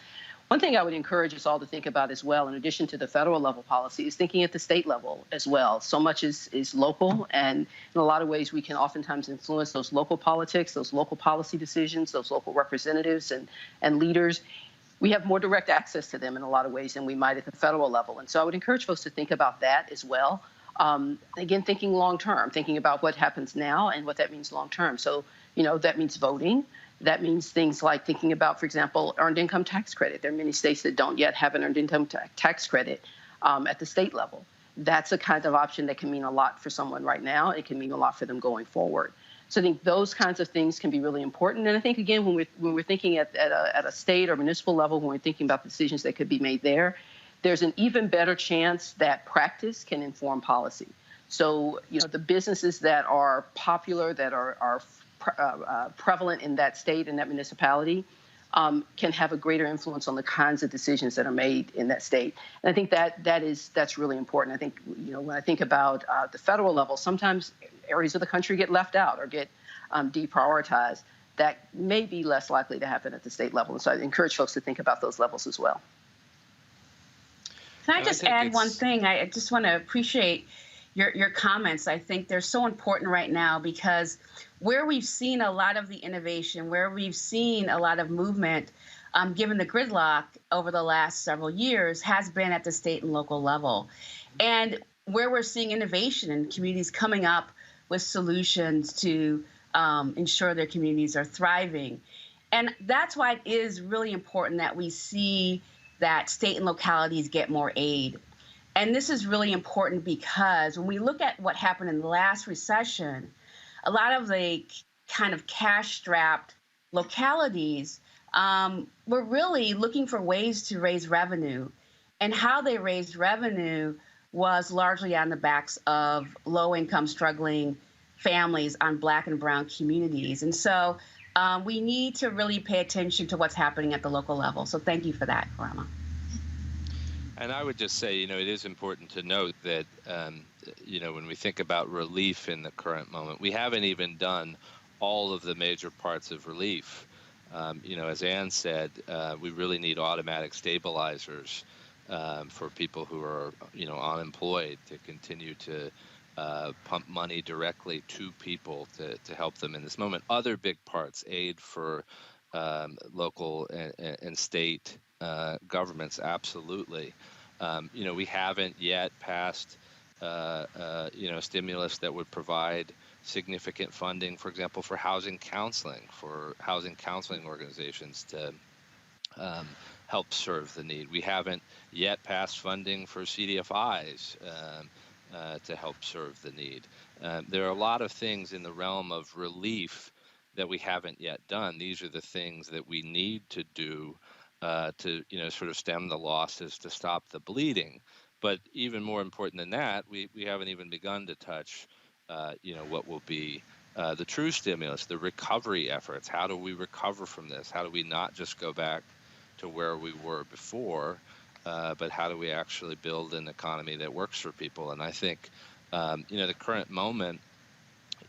One thing I would encourage us all to think about as well, in addition to the federal level policy, is thinking at the state level as well. So much is local, and in a lot of ways we can oftentimes influence those local politics, those local policy decisions, those local representatives and leaders. We have more direct access to them in a lot of ways than we might at the federal level. And so I would encourage folks to think about that as well. Again, thinking long term, thinking about what happens now and what that means long term. So, that means voting. That means things like thinking about, for example, earned income tax credit. There are many states that don't yet have an earned income tax credit at the state level. That's a kind of option that can mean a lot for someone right now. It can mean a lot for them going forward. So I think those kinds of things can be really important. And I think, again, when we're thinking at a state or municipal level, when we're thinking about decisions that could be made there, there's an even better chance that practice can inform policy. So, the businesses that are popular, that are prevalent in that state and that municipality can have a greater influence on the kinds of decisions that are made in that state. And I think that's really important. I think, when I think about the federal level, sometimes areas of the country get left out or get deprioritized. That may be less likely to happen at the state level. And so I encourage folks to think about those levels as well. Can I just add one thing? I just want to appreciate your comments. I think they're so important right now because where we've seen a lot of the innovation, where we've seen a lot of movement, given the gridlock over the last several years, has been at the state and local level. And where we're seeing innovation and communities coming up with solutions to ensure their communities are thriving. And that's why it is really important that we see that state and localities get more aid. And this is really important because when we look at what happened in the last recession, a lot of the kind of cash-strapped localities were really looking for ways to raise revenue. And how they raised revenue was largely on the backs of low-income, struggling families on Black and Brown communities. And so we need to really pay attention to what's happening at the local level. So thank you for that, Karama. And I would just say, it is important to note that, when we think about relief in the current moment, we haven't even done all of the major parts of relief. As Ann said, we really need automatic stabilizers for people who are, unemployed to continue to pump money directly to people to help them in this moment. Other big parts, aid for local and state governments, absolutely. We haven't yet passed, stimulus that would provide significant funding, for example, for housing counseling organizations to help serve the need. We haven't yet passed funding for CDFIs to help serve the need. There are a lot of things in the realm of relief that we haven't yet done. These are the things that we need to do to sort of stem the losses, to stop the bleeding. But even more important than that, we haven't even begun to touch what will be the true stimulus, the recovery efforts. How do we recover from this? How do we not just go back to where we were before, but how do we actually build an economy that works for people? And I think the current moment,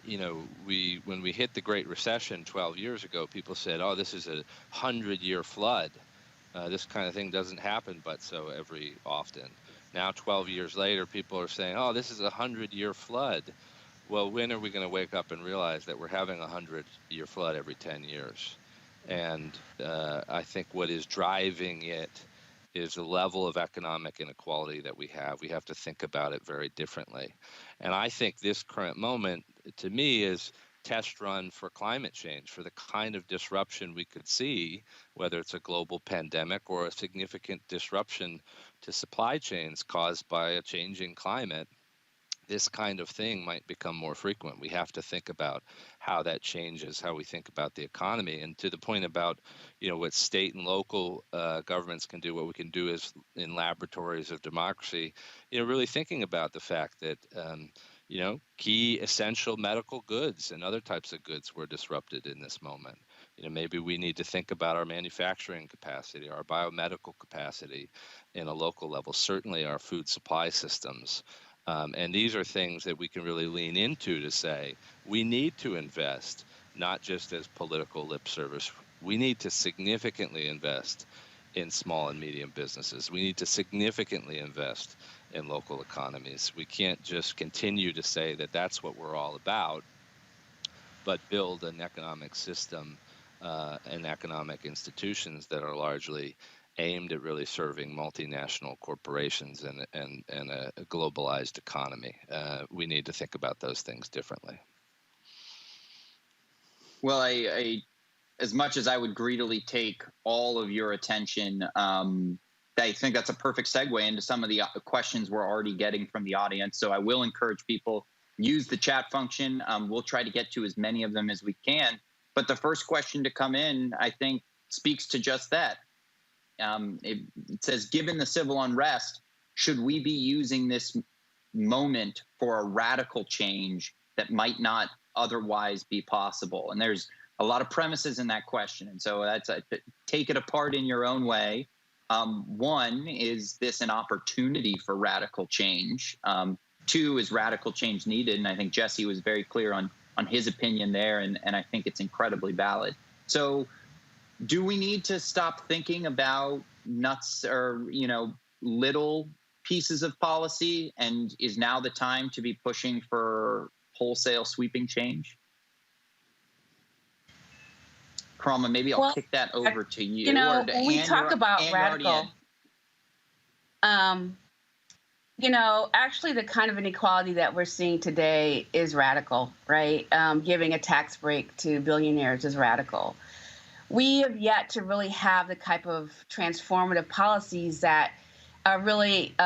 when we hit the Great Recession 12 years ago, people said, "Oh, this is a 100-year flood. This kind of thing doesn't happen but so every often." Now, 12 years later, people are saying, "Oh, this is a 100-year flood." Well, when are we going to wake up and realize that we're having a 100-year flood every 10 years? And I think what is driving it is the level of economic inequality that we have. We have to think about it very differently. And I think this current moment, to me, is test run for climate change, for the kind of disruption we could see, whether it's a global pandemic or a significant disruption to supply chains caused by a changing climate. This kind of thing might become more frequent. We have to think about how that changes, how we think about the economy. And to the point about, what state and local governments can do, what we can do is in laboratories of democracy, really thinking about the fact that, key essential medical goods and other types of goods were disrupted in this moment. Maybe we need to think about our manufacturing capacity, our biomedical capacity in a local level, certainly our food supply systems. And these are things that we can really lean into to say, we need to invest, not just as political lip service. We need to significantly invest in small and medium businesses. We need to significantly invest in local economies. We can't just continue to say that that's what we're all about, but build an economic system and economic institutions that are largely aimed at really serving multinational corporations and a globalized economy. We need to think about those things differently. Well, I as much as I would greedily take all of your attention, I think that's a perfect segue into some of the questions we're already getting from the audience. So I will encourage people, use the chat function. We'll try to get to as many of them as we can. But the first question to come in, I think, speaks to just that. It says, given the civil unrest, should we be using this moment for a radical change that might not otherwise be possible? And there's a lot of premises in that question. And so that's take it apart in your own way. One, is this an opportunity for radical change? Two, is radical change needed? And I think Jesse was very clear on his opinion there, and I think it's incredibly valid. So do we need to stop thinking about nuts or, little pieces of policy, and is now the time to be pushing for wholesale sweeping change? Karama, maybe I'll kick that over to you. When we talk about radical, actually the kind of inequality that we're seeing today is radical, right? Giving a tax break to billionaires is radical. We have yet to really have the type of transformative policies that really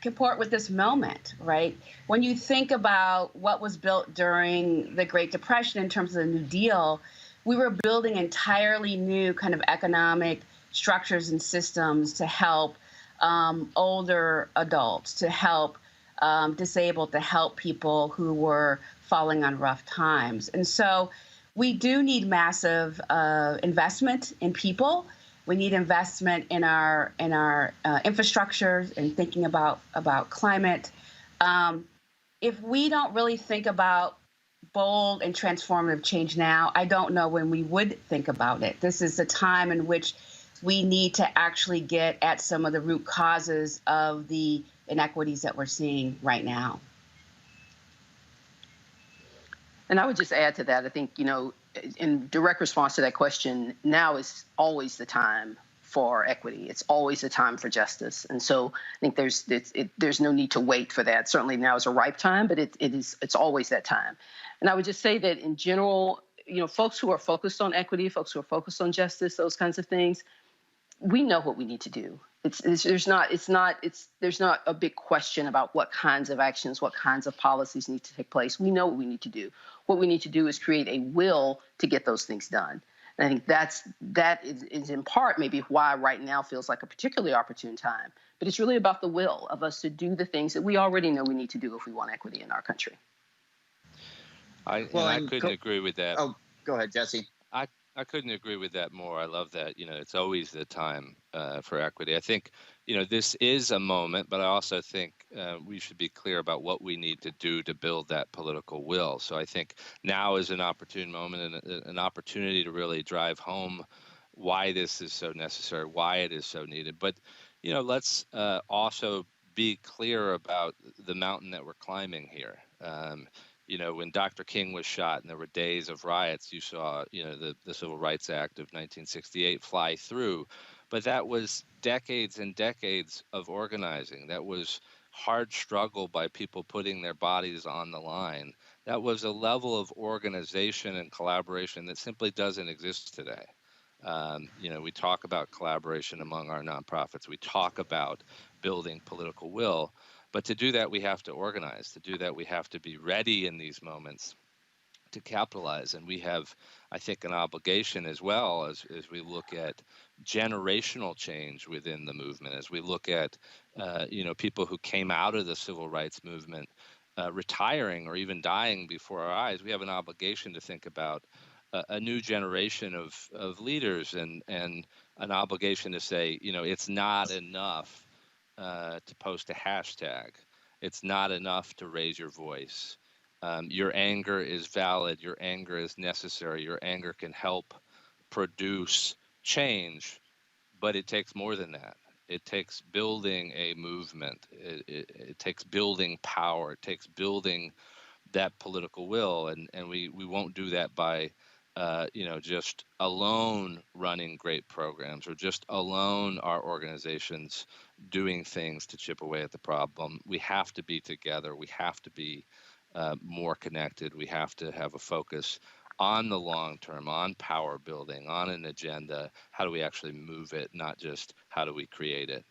comport with this moment, right? When you think about what was built during the Great Depression in terms of the New Deal, we were building entirely new kind of economic structures and systems to help older adults, to help disabled, to help people who were falling on rough times. And so we do need massive investment in people. We need investment in our infrastructures and thinking about climate. If we don't really think about bold and transformative change now, I don't know when we would think about it. This is a time in which we need to actually get at some of the root causes of the inequities that we're seeing right now. And I would just add to that, I think, in direct response to that question, now is always the time for equity. It's always the time for justice. And so I think there's no need to wait for that. Certainly now is a ripe time, but it's always that time. And I would just say that in general, folks who are focused on equity, folks who are focused on justice, those kinds of things, we know what we need to do. There's not a big question about what kinds of actions, what kinds of policies need to take place. We know what we need to do. What we need to do is create a will to get those things done. And I think that is in part maybe why right now feels like a particularly opportune time. But it's really about the will of us to do the things that we already know we need to do if we want equity in our country. I couldn't agree with that. Oh, go ahead, Jesse. I couldn't agree with that more. I love that. It's always the time for equity. I think, this is a moment, but I also think we should be clear about what we need to do to build that political will. So I think now is an opportune moment and an opportunity to really drive home why this is so necessary, why it is so needed. But, let's also be clear about the mountain that we're climbing here. When Dr. King was shot and there were days of riots, you saw, the Civil Rights Act of 1968 fly through. But that was decades and decades of organizing. That was hard struggle by people putting their bodies on the line. That was a level of organization and collaboration that simply doesn't exist today. We talk about collaboration among our nonprofits. We talk about building political will. But to do that, we have to organize. To do that, we have to be ready in these moments to capitalize. And we have, I think, an obligation as well as we look at generational change within the movement, as we look at, people who came out of the civil rights movement retiring or even dying before our eyes. We have an obligation to think about a new generation of leaders and an obligation to say, it's not enough to post a hashtag. It's not enough to raise your voice. Your anger is valid. Your anger is necessary. Your anger can help produce change, but it takes more than that. It takes building a movement. It takes building power. It takes building that political will, and we won't do that by just alone running great programs or just alone our organizations doing things to chip away at the problem. We have to be together. We have to be more connected. We have to have a focus on the long term, on power building, on an agenda. How do we actually move it, not just how do we create it?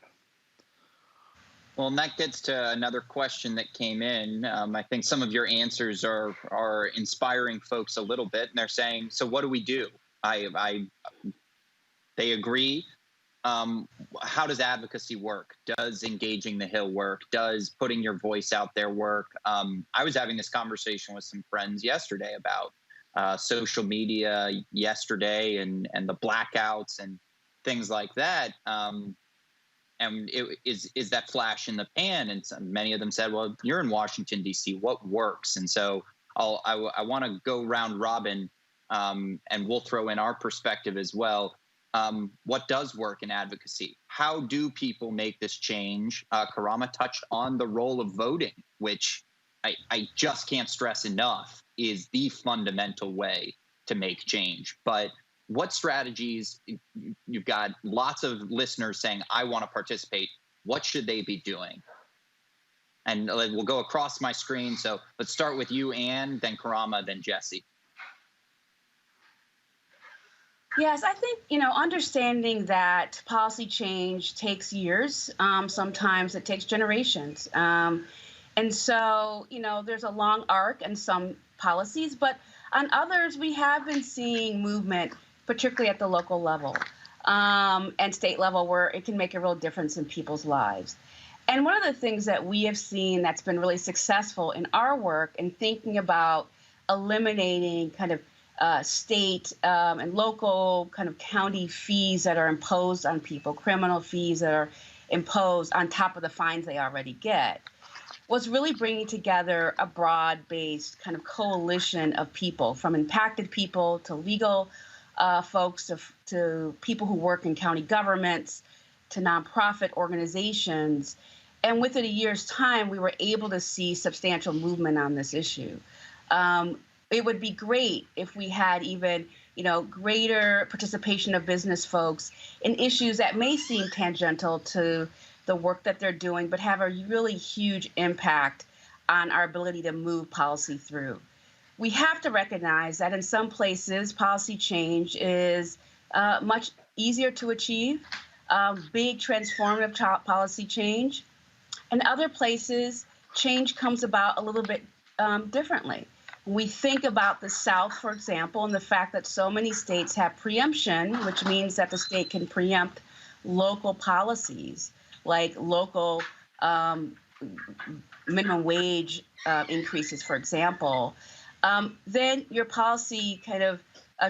Well, and that gets to another question that came in. I think some of your answers are inspiring folks a little bit, and they're saying, "So what do we do?" They agree. How does advocacy work? Does engaging the Hill work? Does putting your voice out there work? I was having this conversation with some friends yesterday about social media yesterday and the blackouts and things like that. And it is that flash in the pan? And many of them said, "Well, you're in Washington, D.C. What works?" And so I want to go round robin, and we'll throw in our perspective as well. What does work in advocacy? How do people make this change? Karama touched on the role of voting, which I just can't stress enough is the fundamental way to make change. But what strategies, you've got lots of listeners saying, "I want to participate." What should they be doing? And we'll go across my screen. So let's start with you, Anne, then Karama, then Jesse. Yes, I think, understanding that policy change takes years. Sometimes it takes generations. And so, there's a long arc in some policies, but on others, we have been seeing movement, particularly at the local level and state level, where it can make a real difference in people's lives. And one of the things that we have seen that's been really successful in our work in thinking about eliminating kind of state and local kind of county fees that are imposed on people, criminal fees that are imposed on top of the fines they already get, was really bringing together a broad-based kind of coalition of people, from impacted people to legal folks to people who work in county governments to nonprofit organizations. And within a year's time, we were able to see substantial movement on this issue. It would be great if we had even, greater participation of business folks in issues that may seem tangential to the work that they're doing, but have a really huge impact on our ability to move policy through. We have to recognize that in some places, policy change is much easier to achieve, big transformative policy change. In other places, change comes about a little bit differently. We think about the South, for example, and the fact that so many states have preemption, which means that the state can preempt local policies, like local minimum wage increases, for example. Then your policy kind of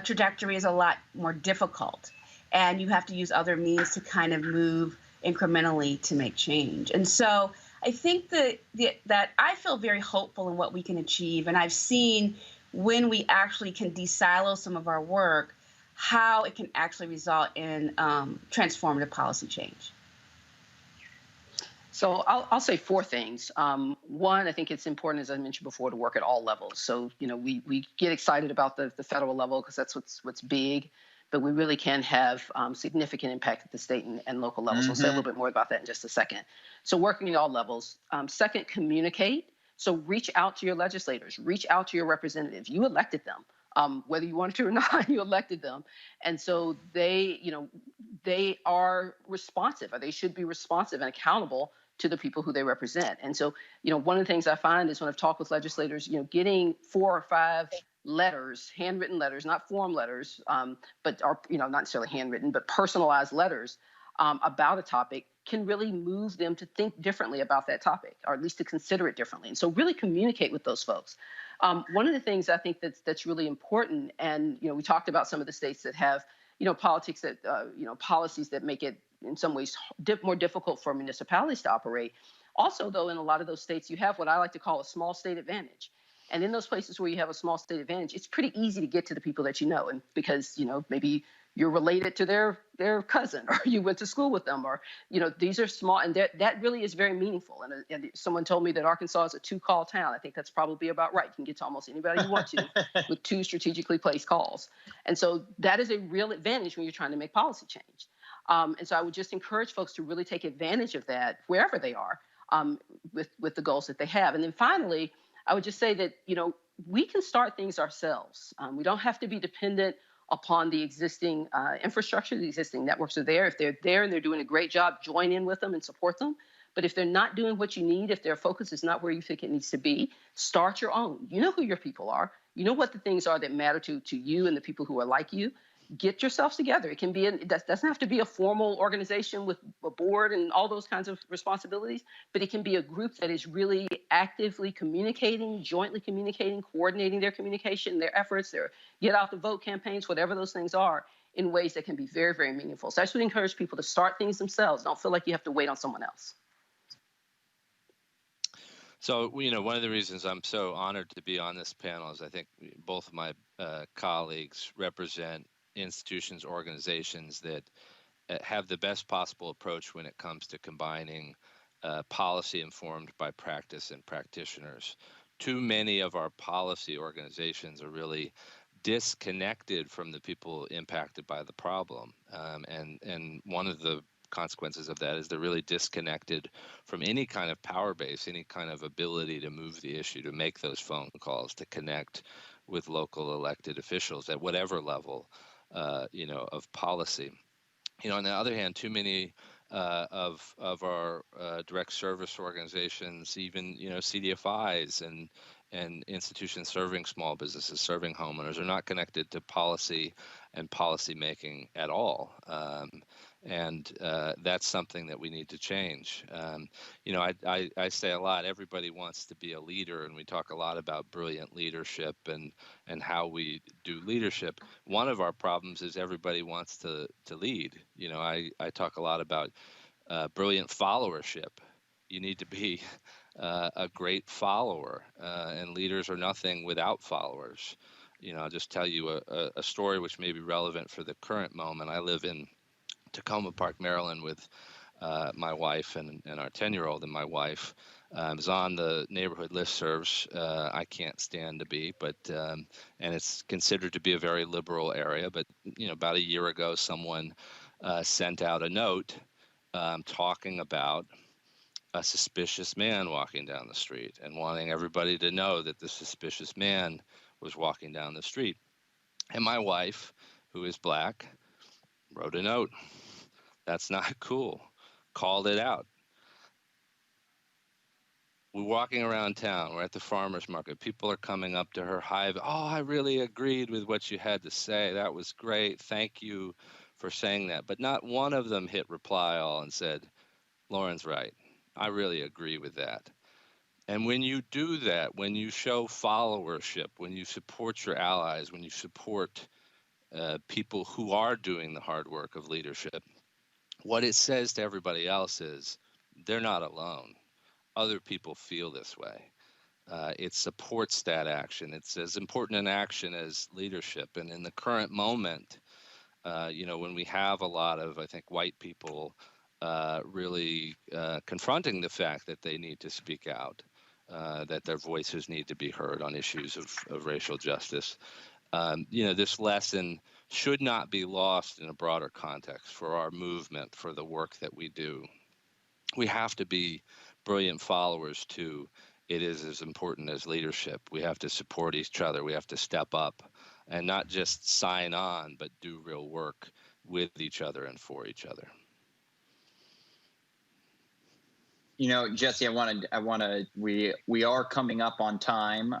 trajectory is a lot more difficult, and you have to use other means to kind of move incrementally to make change. And so I think that I feel very hopeful in what we can achieve, and I've seen when we actually can de-silo some of our work, how it can actually result in transformative policy change. So I'll say four things. One, I think it's important, as I mentioned before, to work at all levels. So, we get excited about the federal level because that's what's big, but we really can have significant impact at the state and local levels. We'll say a little bit more about that in just a second. So working at all levels. Second, communicate. So reach out to your legislators, reach out to your representatives. You elected them. Whether you wanted to or not, you elected them. And so they are responsive, or they should be responsive and accountable to the people who they represent. And so, one of the things I find is when I've talked with legislators, getting 4 or 5 letters, handwritten letters, not form letters, but are, not necessarily handwritten, but personalized letters about a topic can really move them to think differently about that topic, or at least to consider it differently. And so really communicate with those folks. One of the things I think that's really important, and we talked about some of the states that have politics that policies that make it in some ways more difficult for municipalities to operate. Also, though, in a lot of those states, you have what I like to call a small state advantage. And in those places where you have a small state advantage, it's pretty easy to get to the people that you know, and because maybe you're related to their cousin, or you went to school with them, or these are small, and that really is very meaningful. And someone told me that Arkansas is a 2-call town. I think that's probably about right. You can get to almost anybody you want to with 2 strategically placed calls. And so that is a real advantage when you're trying to make policy change. And so I would just encourage folks to really take advantage of that wherever they are, with the goals that they have. And then finally, I would just say that we can start things ourselves. We don't have to be dependent upon the existing infrastructure. The existing networks are there. If they're there and they're doing a great job, join in with them and support them. But if they're not doing what you need, if their focus is not where you think it needs to be, start your own. You know who your people are. You know what the things are that matter to you and the people who are like you. Get yourselves together. It can be it doesn't have to be a formal organization with a board and all those kinds of responsibilities, but it can be a group that is really actively communicating, jointly communicating, coordinating their communication, their efforts, their get out the vote campaigns, whatever those things are, in ways that can be very, very meaningful. So I just would encourage people to start things themselves. Don't feel like you have to wait on someone else. So, one of the reasons I'm so honored to be on this panel is I think both of my colleagues represent institutions, organizations that have the best possible approach when it comes to combining policy informed by practice and practitioners. Too many of our policy organizations are really disconnected from the people impacted by the problem. And one of the consequences of that is they're really disconnected from any kind of power base, any kind of ability to move the issue, to make those phone calls, to connect with local elected officials at whatever level of policy. On the other hand, too many of our direct service organizations, even CDFIs and institutions serving small businesses, serving homeowners, are not connected to policy and policy making at all. And that's something that we need to change. I say a lot, everybody wants to be a leader, and we talk a lot about brilliant leadership and how we do leadership. One of our problems is everybody wants to lead. I talk a lot about brilliant followership. You need to be a great follower, and leaders are nothing without followers. I'll just tell you a story which may be relevant for the current moment. I live in Tacoma Park, Maryland, with my wife and our 10-year-old and my wife. Was on the neighborhood listservs. I can't stand to be, but and it's considered to be a very liberal area. But about a year ago, someone sent out a note talking about a suspicious man walking down the street and wanting everybody to know that the suspicious man was walking down the street. And my wife, who is Black, wrote a note. That's not cool. Called it out. We're walking around town. We're at the farmer's market. People are coming up to her. Hi, oh, I really agreed with what you had to say. That was great. Thank you for saying that. But not one of them hit reply all and said, Lauren's right. I really agree with that. And when you do that, when you show followership, when you support your allies, when you support people who are doing the hard work of leadership, what it says to everybody else is they're not alone. Other people feel this way. It supports that action. It's as important an action as leadership. And in the current moment, when we have a lot of, I think, white people really confronting the fact that they need to speak out, that their voices need to be heard on issues of racial justice, this lesson should not be lost in a broader context for our movement, for the work that we do. We have to be brilliant followers too. It is as important as leadership. We have to support each other. We have to step up and not just sign on, but do real work with each other and for each other. Jesse, we are coming up on time,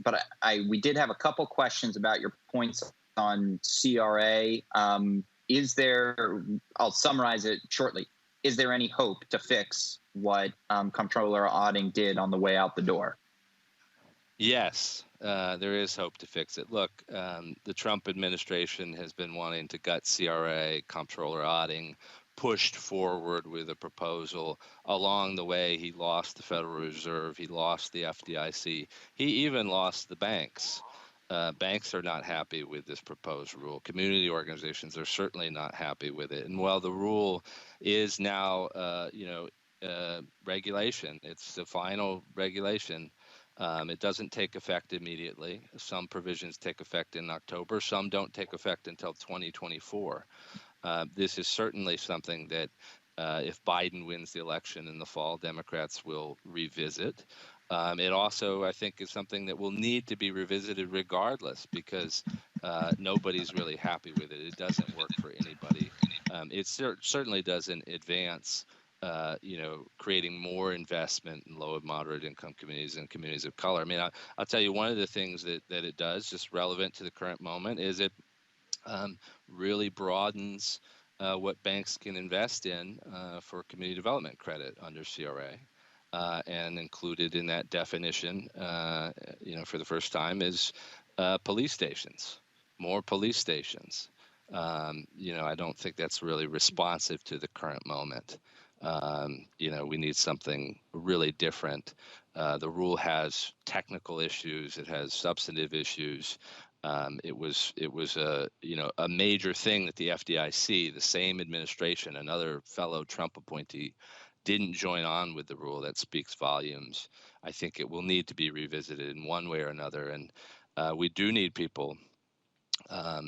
but we did have a couple questions about your points on CRA. I'll summarize it shortly. is there any hope to fix what Comptroller Otting did on the way out the door? Yes, there is hope to fix it. Look, the Trump administration has been wanting to gut CRA. Comptroller Otting pushed forward with a proposal. Along the way, he lost the Federal Reserve. He lost the FDIC. He even lost the banks. Banks are not happy with this proposed rule. Community organizations are certainly not happy with it. And while the rule is now, regulation, it's the final regulation. It doesn't take effect immediately. Some provisions take effect in October. Some don't take effect until 2024. This is certainly something that if Biden wins the election in the fall, Democrats will revisit. It also, I think, is something that will need to be revisited regardless, because nobody's really happy with it. It doesn't work for anybody. It certainly doesn't advance creating more investment in low and moderate income communities and communities of color. I mean, I'll tell you, one of the things that it does, just relevant to the current moment, is it really broadens what banks can invest in for community development credit under CRA. And included in that definition, for the first time, is police stations, more police stations. I don't think that's really responsive to the current moment. We need something really different. The rule has technical issues. It has substantive issues. It was a major thing that the FDIC, the same administration, another fellow Trump appointee, didn't join on with the rule. That speaks volumes. I think it will need to be revisited in one way or another. And we do need people, I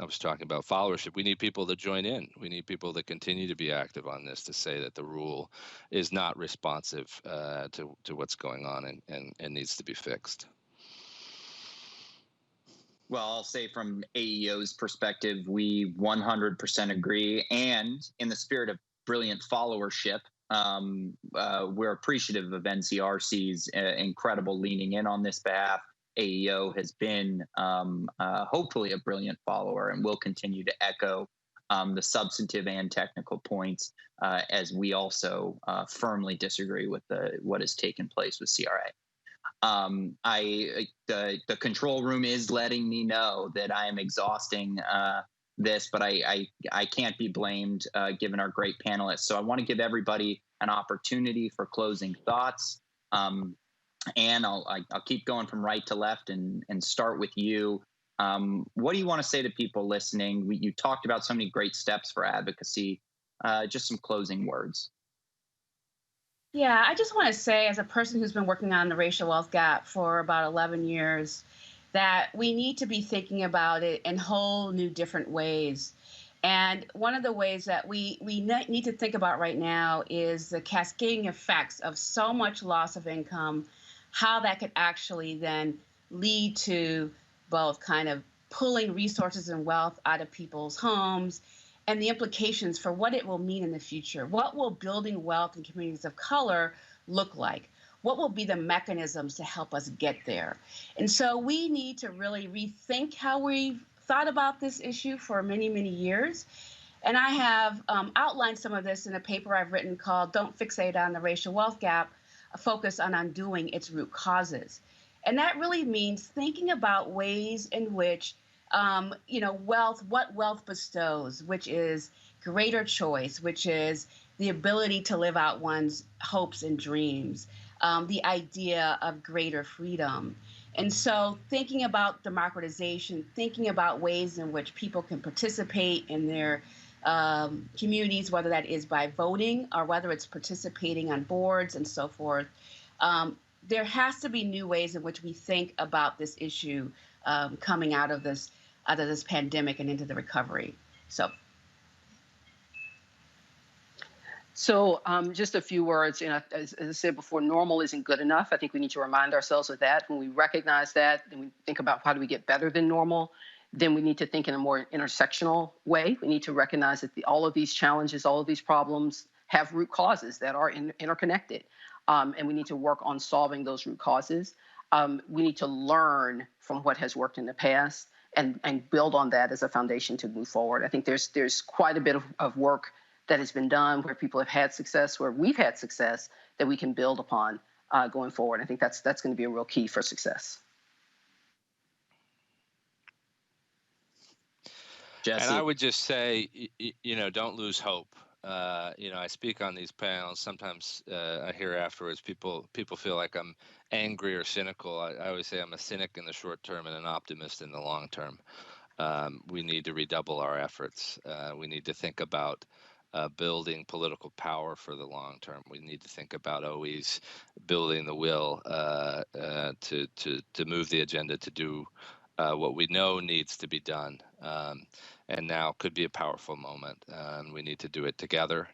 was talking about followership. We need people to join in. We need people to continue to be active on this, to say that the rule is not responsive to what's going on and needs to be fixed. Well, I'll say from AEO's perspective, we 100% agree. And in the spirit of brilliant followership, we're appreciative of NCRC's incredible leaning in on this behalf. AEO has been hopefully a brilliant follower and will continue to echo the substantive and technical points as we also firmly disagree with what has taken place with CRA. The control room is letting me know that I am exhausting this, but I can't be blamed given our great panelists. So I want to give everybody an opportunity for closing thoughts. And I'll keep going from right to left and start with you. What do you want to say to people listening? You talked about so many great steps for advocacy. Just some closing words. Yeah, I just want to say, as a person who's been working on the racial wealth gap for about 11 years, that we need to be thinking about it in whole new different ways. And one of the ways that we need to think about right now is the cascading effects of so much loss of income, how that could actually then lead to both kind of pulling resources and wealth out of people's homes, and the implications for what it will mean in the future. What will building wealth in communities of color look like? What will be the mechanisms to help us get there? And so we need to really rethink how we've thought about this issue for many, many years. And I have outlined some of this in a paper I've written called Don't Fixate on the Racial Wealth Gap, a focus on undoing its root causes. And that really means thinking about ways in which what wealth bestows, which is greater choice, which is the ability to live out one's hopes and dreams, the idea of greater freedom. And so thinking about democratization, thinking about ways in which people can participate in their communities, whether that is by voting or whether it's participating on boards and so forth. There has to be new ways in which we think about this issue coming out of this pandemic and into the recovery. So just a few words. As I said before, normal isn't good enough. I think we need to remind ourselves of that. When we recognize that, and we think about how do we get better than normal, then we need to think in a more intersectional way. We need to recognize that all of these challenges, all of these problems have root causes that are interconnected. And we need to work on solving those root causes. We need to learn from what has worked in the past and build on that as a foundation to move forward. I think there's quite a bit of work that has been done, where people have had success, where we've had success, that we can build upon going forward. I think that's going to be a real key for success. Jesse. And I would just say, don't lose hope. I speak on these panels. Sometimes I hear afterwards people feel like I'm angry or cynical. I always say I'm a cynic in the short term and an optimist in the long term. We need to redouble our efforts. We need to think about building political power for the long term. We need to think about always building the will to move the agenda to do what we know needs to be done. And now could be a powerful moment. We need to do it together,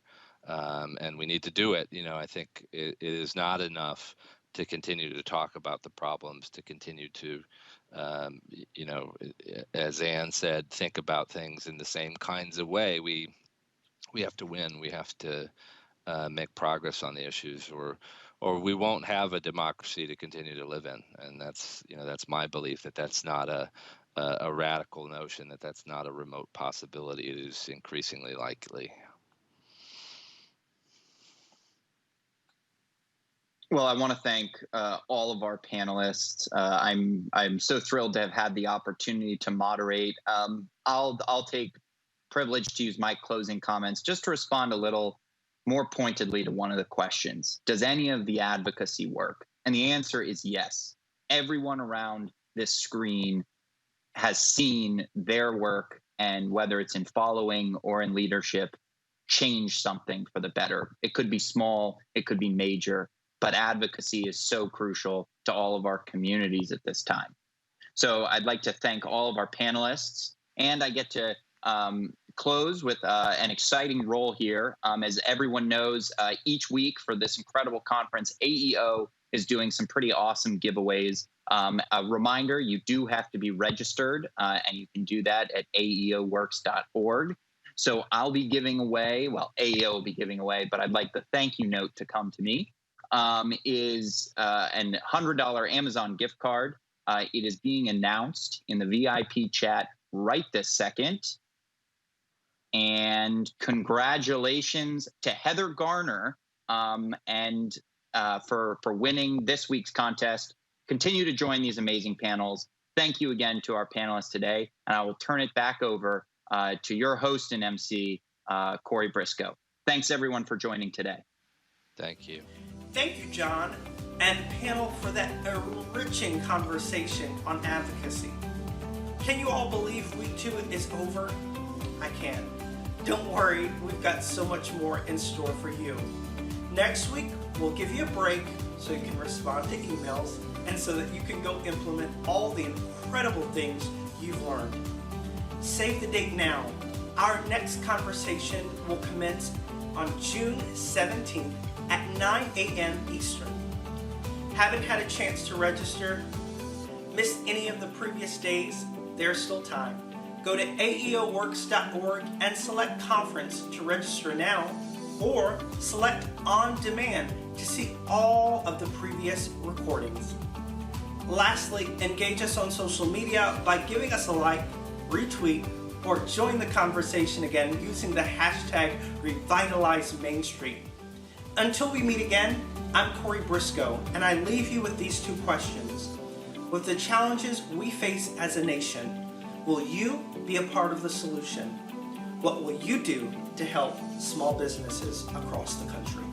and we need to do it. I think it is not enough to continue to talk about the problems, to continue to, as Ann said, think about things in the same kinds of way. We have to win. We have to make progress on the issues, or we won't have a democracy to continue to live in. And that's my belief that that's not a radical notion, that's not a remote possibility. It is increasingly likely. Well, I want to thank all of our panelists. I'm so thrilled to have had the opportunity to moderate. I'll take privilege to use my closing comments just to respond a little more pointedly to one of the questions. Does any of the advocacy work? And the answer is yes. Everyone around this screen has seen their work, and whether it's in following or in leadership, change something for the better. It could be small, it could be major, but advocacy is so crucial to all of our communities at this time. So I'd like to thank all of our panelists, and I get to close with an exciting role here. As everyone knows, each week for this incredible conference, AEO is doing some pretty awesome giveaways. A reminder, you do have to be registered, and you can do that at aeoworks.org. So I'll be giving away, well, AEO will be giving away, but I'd like the thank you note to come to me, is an $100 Amazon gift card. It is being announced in the VIP chat right this second. And congratulations to Heather Garner and for winning this week's contest. Continue to join these amazing panels. Thank you again to our panelists today, and I will turn it back over to your host and MC, Corey Briscoe. Thanks everyone for joining today. Thank you. Thank you, John and panel, for that enriching conversation on advocacy. Can you all believe week 2 is over? I can. Don't worry, we've got so much more in store for you. Next week, we'll give you a break so you can respond to emails and so that you can go implement all the incredible things you've learned. Save the date now. Our next conversation will commence on June 17th at 9 a.m. Eastern. Haven't had a chance to register? Missed any of the previous days? There's still time. Go to aeoworks.org and select conference to register now, or select on demand to see all of the previous recordings. Lastly, engage us on social media by giving us a like, retweet, or join the conversation again using the hashtag #RevitalizeMainStreet. Until we meet again, I'm Corey Briscoe, and I leave you with these 2 questions. With the challenges we face as a nation, will you be a part of the solution? What will you do to help small businesses across the country?